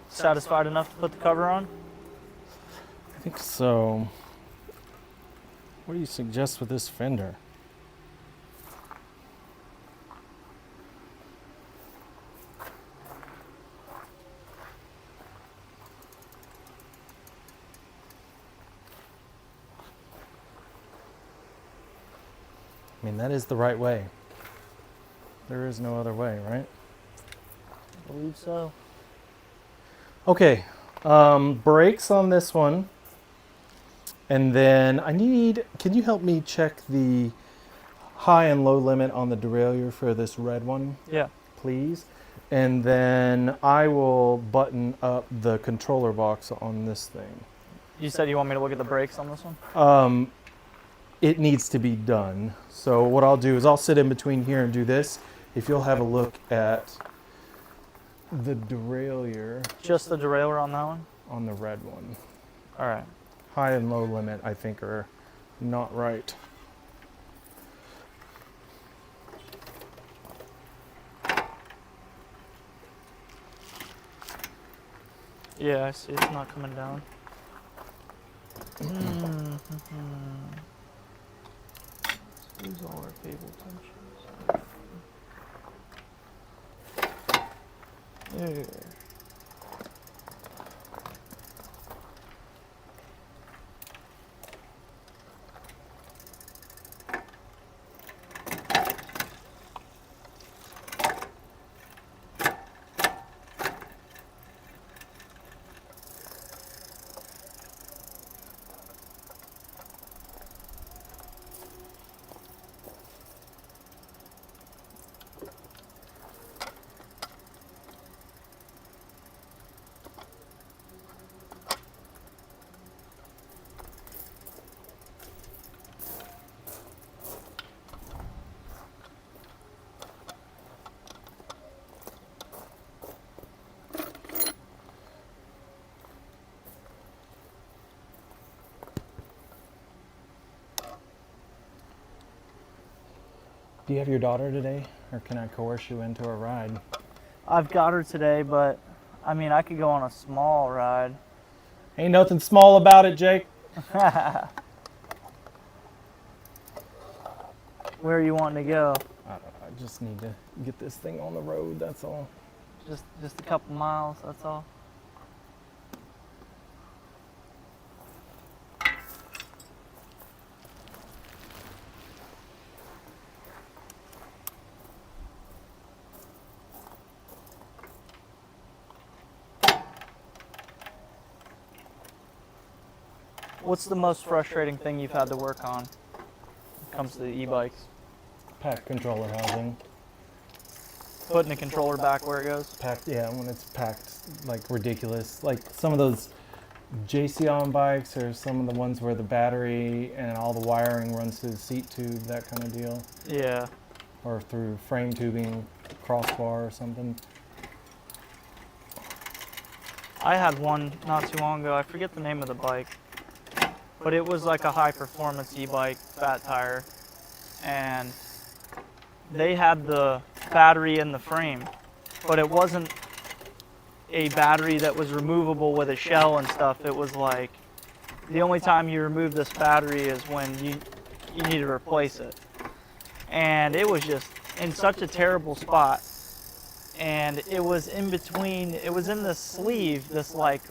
Satisfied enough to put the cover on? I think so. What do you suggest with this fender? I mean, that is the right way. There is no other way, right? I believe so. Okay, brakes on this one. And then can you help me check the high and low limit on the derailleur for this red one, Yeah. please? And then I will button up the controller box on this thing. You said you want me to look at the brakes on this one? It needs to be done. So what I'll do is I'll sit in between here and do this. If you'll have a look at the derailleur Just the derailleur on that one? on the red one. All right. High and low limit, I think, are not right. Yeah, I see it's not coming down. Lose all our cable tensions. There. Do you have your daughter today, or can I coerce you into a ride? I've got her today, but I mean, I could go on a small ride. Ain't nothing small about it, Jake. Where are you wanting to go? I just need to get this thing on the road, that's all. Just a couple miles, that's all. What's the most frustrating thing you've had to work on when it comes to the e-bikes? Packed controller housing. Putting the controller back where it goes? Packed, yeah, when it's packed like ridiculous. Like some of those JCON bikes or some of the ones where the battery and all the wiring runs through the seat tube, that kind of deal. Yeah. Or through frame tubing, crossbar or something. I had one not too long ago. I forget the name of the bike, but it was like a high performance e-bike, fat tire, and they had the battery in the frame, but it wasn't a battery that was removable with a shell and stuff. It was like the only time you remove this battery is when you need to replace it. And it was just in such a terrible spot. And it was in between, it was in the sleeve, this like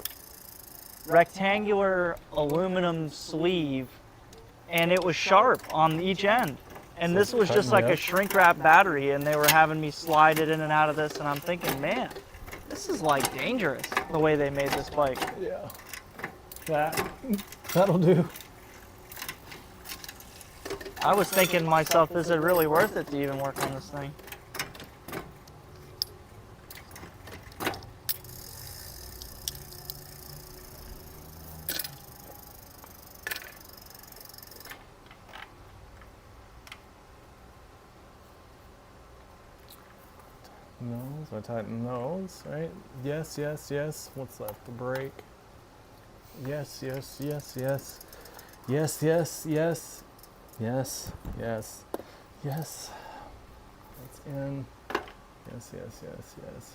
rectangular aluminum sleeve, and it was sharp on each end. And So this was just like a shrink wrap battery, and they were having me slide it in and out of this, and I'm thinking, man, this is like dangerous the way they made this bike. Yeah. That'll do. I was thinking to myself, is it really worth it to even work on this thing? Nose, I tighten nose, right? Yes, yes, yes. What's left? The brake. Yes, yes, yes, yes. Yes, yes, yes. Yes, yes, yes. That's in. Yes, yes, yes, yes.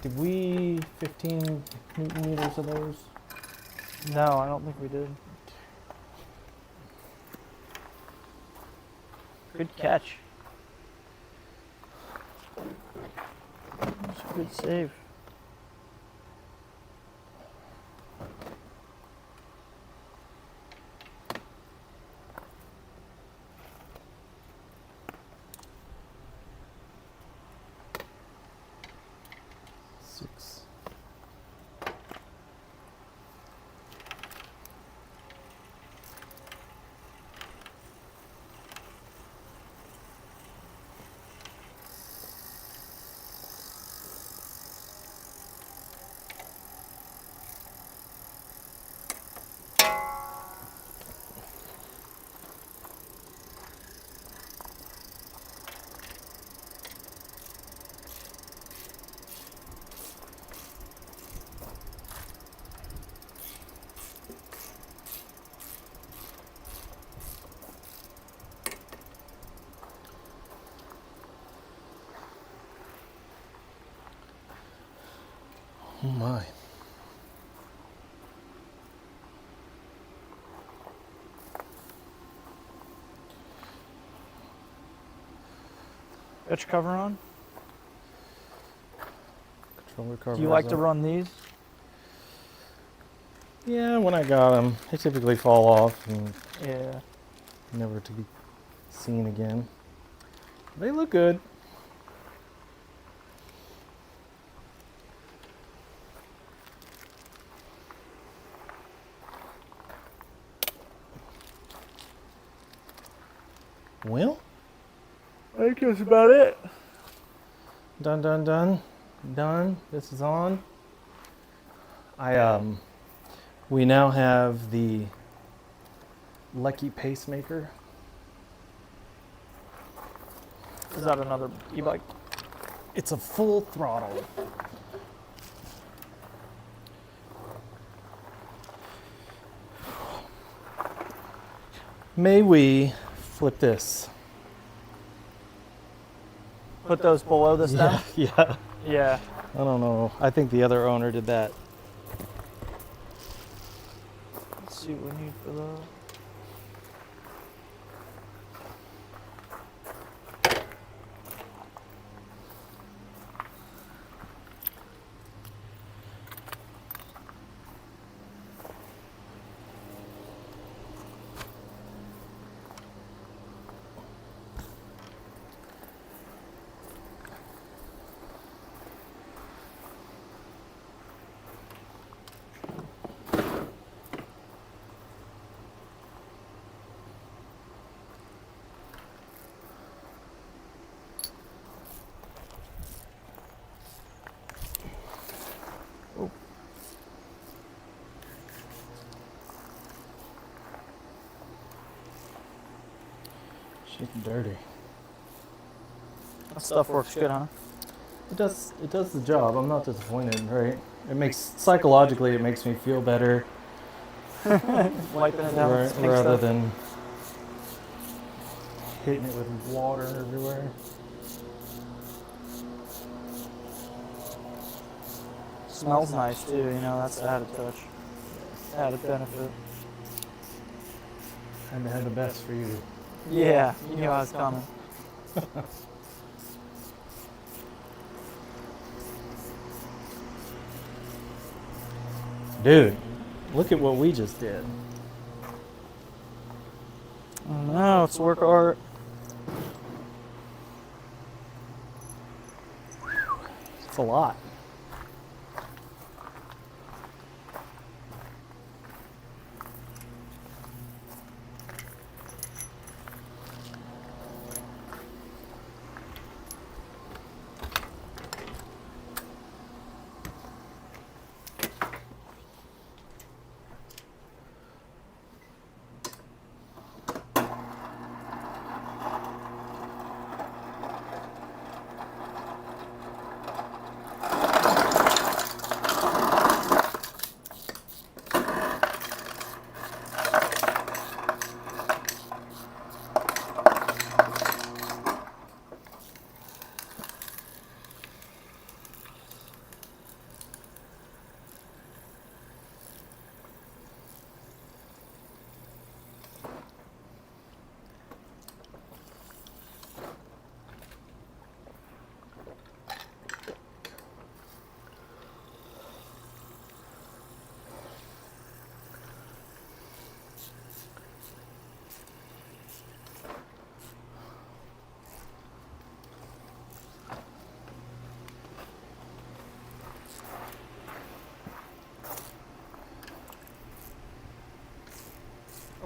Did we 15 Newton meters of those? No, I don't think we did. Good catch. That's a good save. my. Got your cover on? Controller cover. Do you like to run these? Yeah, when I got them, they typically fall off and Yeah. never to be seen again. They look good. Well, I think that's about it. done. This is on. We now have the Lucky pacemaker. Is that another e-bike? It's a full throttle. May we flip this? Put those below the stem? Yeah. Yeah. I don't know. I think the other owner did that. Let's see what we need for that. She's dirty. That stuff works good, huh? It does the job. I'm not disappointed, right? It makes psychologically it makes me feel better Wiping it down with pink rather stuff. than hitting it with water everywhere. Smells nice too, you know, that's the added touch. Added benefit. Had to have the best for you. Yeah, you knew I was coming. Dude, look at what we just did. No, it's work of art. It's a lot.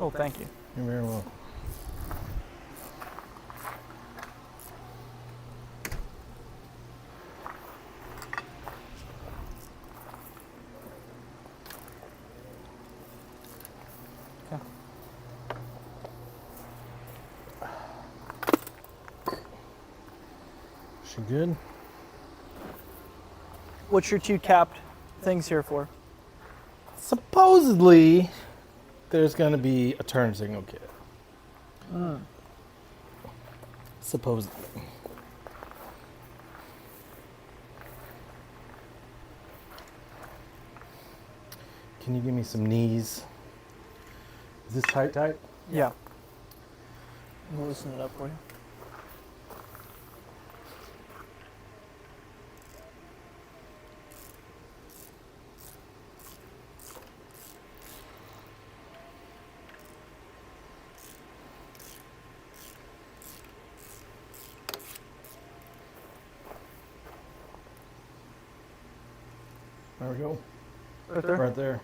Oh, thank you. You're very welcome. Okay. She good? What's your two capped things here for? Supposedly, there's going to be a turn signal kit. Supposedly. Can you give me some knees? Is this tight? Yeah. We'll loosen it up for you. There we go. Right there? Right there.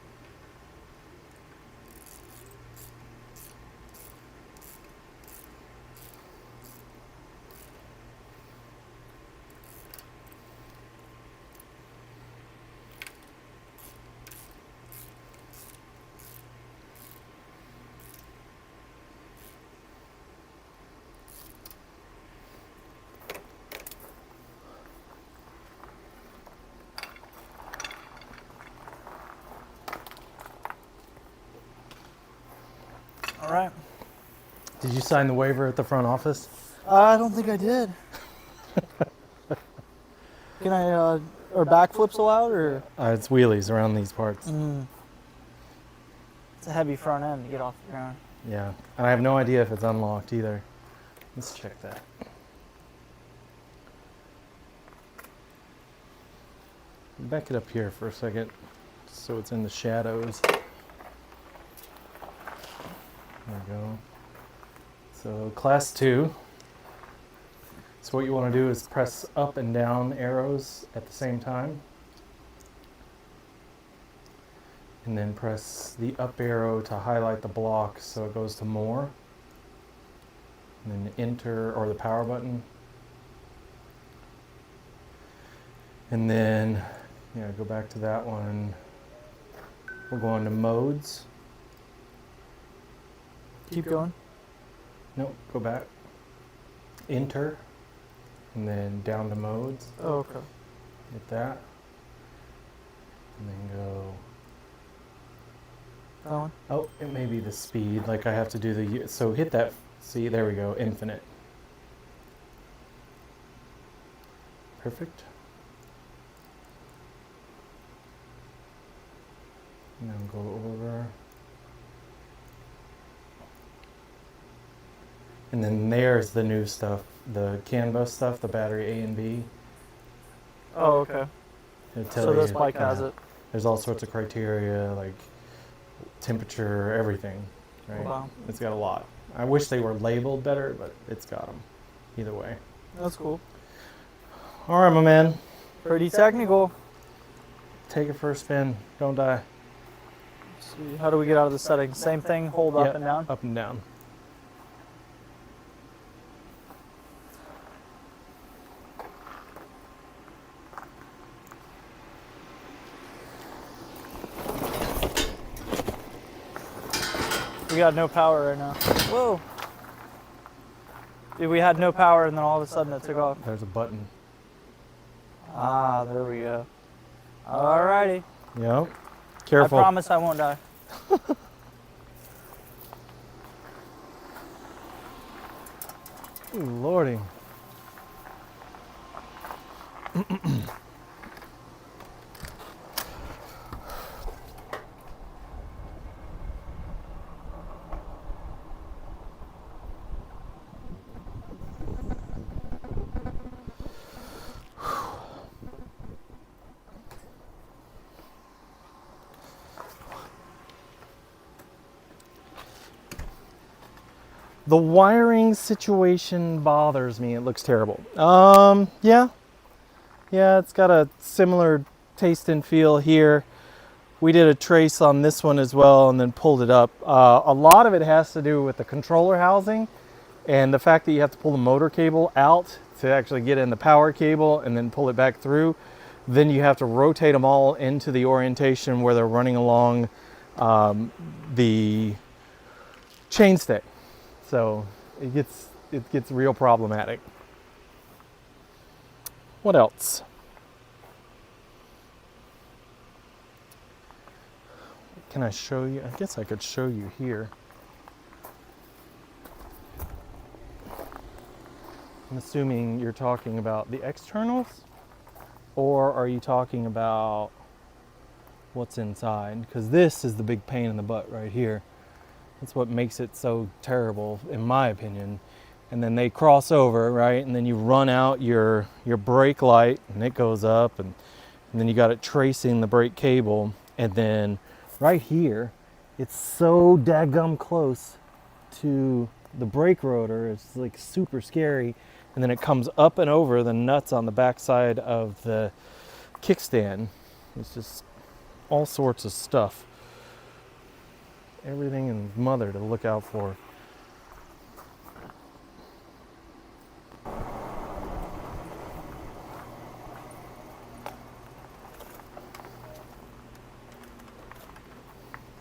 All right. Did you sign the waiver at the front office? I don't think I did. Can I, are backflips allowed, or? It's wheelies around these parts. It's a heavy front end to get off the ground. Yeah, and I have no idea if it's unlocked either. Let's check that. Back it up here for a second, so it's in the shadows. There we go. So class 2. So what you want to do is press up and down arrows at the same time. And then press the up arrow to highlight the block so it goes to more. And then enter, or the power button. And then, yeah, go back to that one. We'll go on to modes. Keep going. Nope, go back. Enter. And then down to modes. Oh, okay. Hit that. And then go. That one? Oh, it may be the speed. Like I have to do the. So hit that. See, there we go. Infinite. Perfect. And then go over. And then there's the new stuff, the CAN bus stuff, the battery A and B. Oh, okay. It'll tell So this you, bike has it. There's all sorts of criteria, like temperature, everything. Right? Wow. It's got a lot. I wish they were labeled better, but it's got them. Either way. That's cool. All right, my man. Pretty technical. Take it for a spin. Don't die. Let's see, how do we get out of the settings? Same thing, hold up Yep, and down? Up and down. We got no power right now. Whoa. Dude, we had no power and then all of a sudden it took off. There's a button. Ah, there we go. Alrighty. Yep. Careful. I promise I won't die. Ooh, Lordy. The wiring situation bothers me. It looks terrible. Yeah, it's got a similar taste and feel here. We did a trace on this one as well and then pulled it up. A lot of it has to do with the controller housing and the fact that you have to pull the motor cable out to actually get in the power cable and then pull it back through. Then you have to rotate them all into the orientation where they're running along the chainstay. So it gets real problematic. What else? Can I show you? I guess I could show you here. I'm assuming you're talking about the externals, or are you talking about what's inside, because this is the big pain in the butt right here. That's what makes it so terrible, in my opinion. And then they cross over, right? And then you run out your brake light, and it goes up, and then you got it tracing the brake cable. And then right here, it's so daggum close to the brake rotor. It's like super scary. And then it comes up and over the nuts on the backside of the kickstand. It's just all sorts of stuff. Everything in mother to look out for.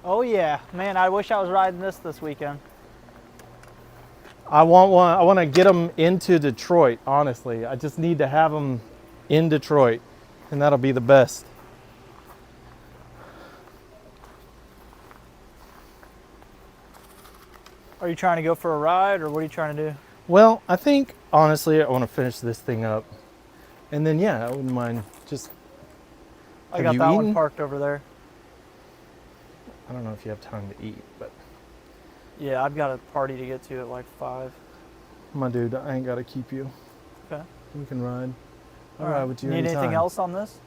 Oh yeah, man, I wish I was riding this weekend. I want one. I want to get them into Detroit, honestly. I just need to have them in Detroit, and that'll be the best. Are you trying to go for a ride, or what are you trying to do? Well, I think, honestly, I want to finish this thing up. And then, yeah, I wouldn't mind just... I Have got you that eaten? one parked over there. I don't know if you have time to eat, but... Yeah, I've got a party to get to at like 5. My dude, I ain't got to keep you. Okay. We can ride. I'll All ride right. with you Need anytime. anything else on this?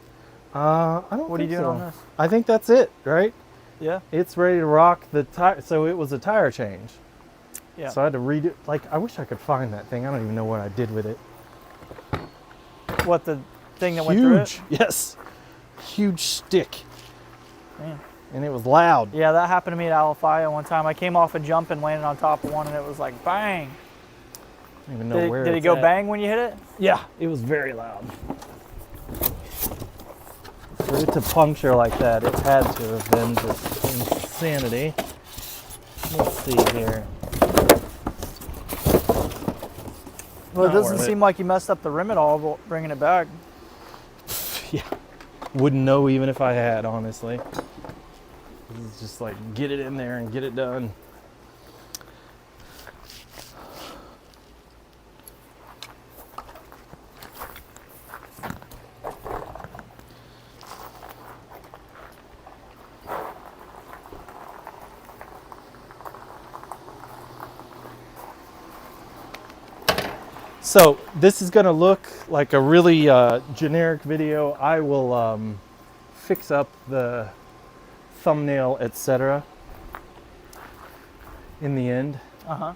I don't What are you think doing so. on this? I think that's it, right? Yeah. It's ready to rock the tire. So it was a tire change. Yeah. So I had to read it. Like, I wish I could find that thing. I don't even know what I did with it. What, the thing that went through it? Huge. Yes. Huge stick. Man. And it was loud. Yeah, that happened to me at Alafaya one time. I came off a jump and landed on top of one, and it was like bang. I don't even know where Did it it's go at. bang when you hit it? Yeah, it was very loud. For it to puncture like that, it had to have been just insanity. Let's see here. Well, it Not doesn't worth it. seem like you messed up the rim at all, but bringing it back. Yeah. Wouldn't know even if I had, honestly. It's just like, get it in there and get it done. So this is going to look like a really generic video. I will fix up the thumbnail, etc. in the end, Uh-huh.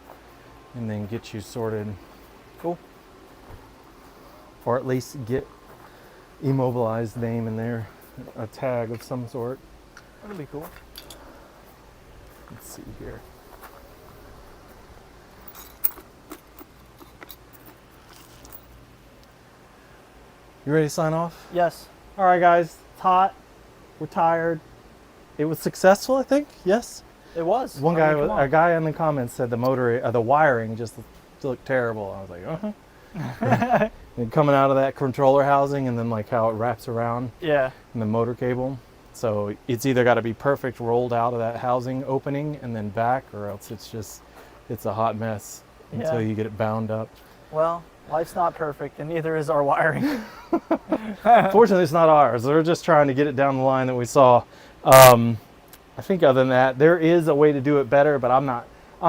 and then get you sorted, Cool. or at least get immobilized name in there, a tag of some sort. That'll be cool. Let's see here. You ready to sign off? Yes. All right, guys. It's hot. We're tired. It was successful, I think. Yes. It was. One I guy, mean, come a on. guy in the comments said the wiring just looked terrible. I was like, uh-huh. And coming out of that controller housing, and then like how it wraps around Yeah. in the motor cable. So it's either got to be perfect rolled out of that housing opening and then back, or else it's a hot mess until Yeah. you get it bound up. Well, life's not perfect, and neither is our wiring. Fortunately, it's not ours. We're just trying to get it down the line that we saw. I think other than that, there is a way to do it better, but I'm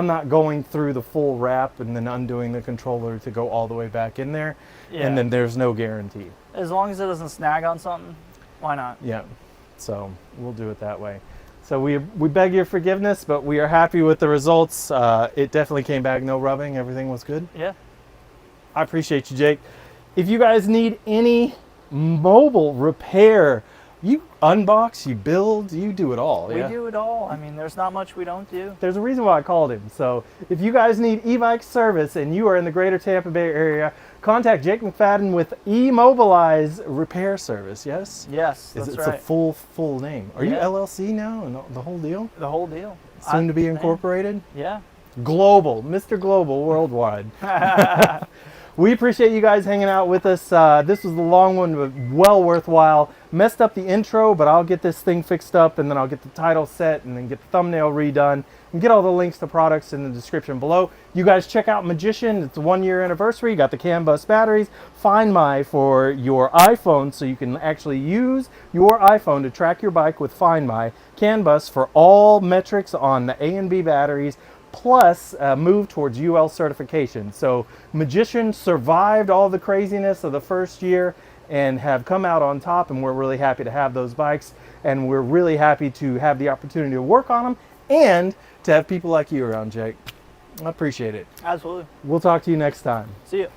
not going through the full wrap and then undoing the controller to go all the way back in there. Yeah. And then there's no guarantee. As long as it doesn't snag on something, why not? Yeah. So we'll do it that way. So we beg your forgiveness, but we are happy with the results. It definitely came back no rubbing. Everything was good. Yeah. I appreciate you, Jake. If you guys need any mobile repair, you unbox, you build, you do it all. We Yeah? do it all. I mean, there's not much we don't do. There's a reason why I called him. So if you guys need e-bike service and you are in the greater Tampa Bay area, contact Jake McFadden with E-Mobilize Repair Service. Yes? Yes, that's It's right. a full name. Are you Yeah. LLC now and the whole deal? The whole deal. Soon to be man. incorporated? Yeah. Global, Mr. Global, worldwide. we appreciate you guys hanging out with us. This was the long one, but well worthwhile. Messed up the intro, but I'll get this thing fixed up, and then I'll get the title set, and then get the thumbnail redone, and get all the links to products in the description below. You guys check out Magician. It's a 1-year anniversary. You got the CAN bus batteries. Find My for your iPhone, so you can actually use your iPhone to track your bike with Find My. CAN bus for all metrics on the A and B batteries, plus move towards UL certification. So Magician survived all the craziness of the first year and have come out on top, and we're really happy to have those bikes, and we're really happy to have the opportunity to work on them and to have people like you around, Jake. I appreciate it. Absolutely. We'll talk to you next time. See ya.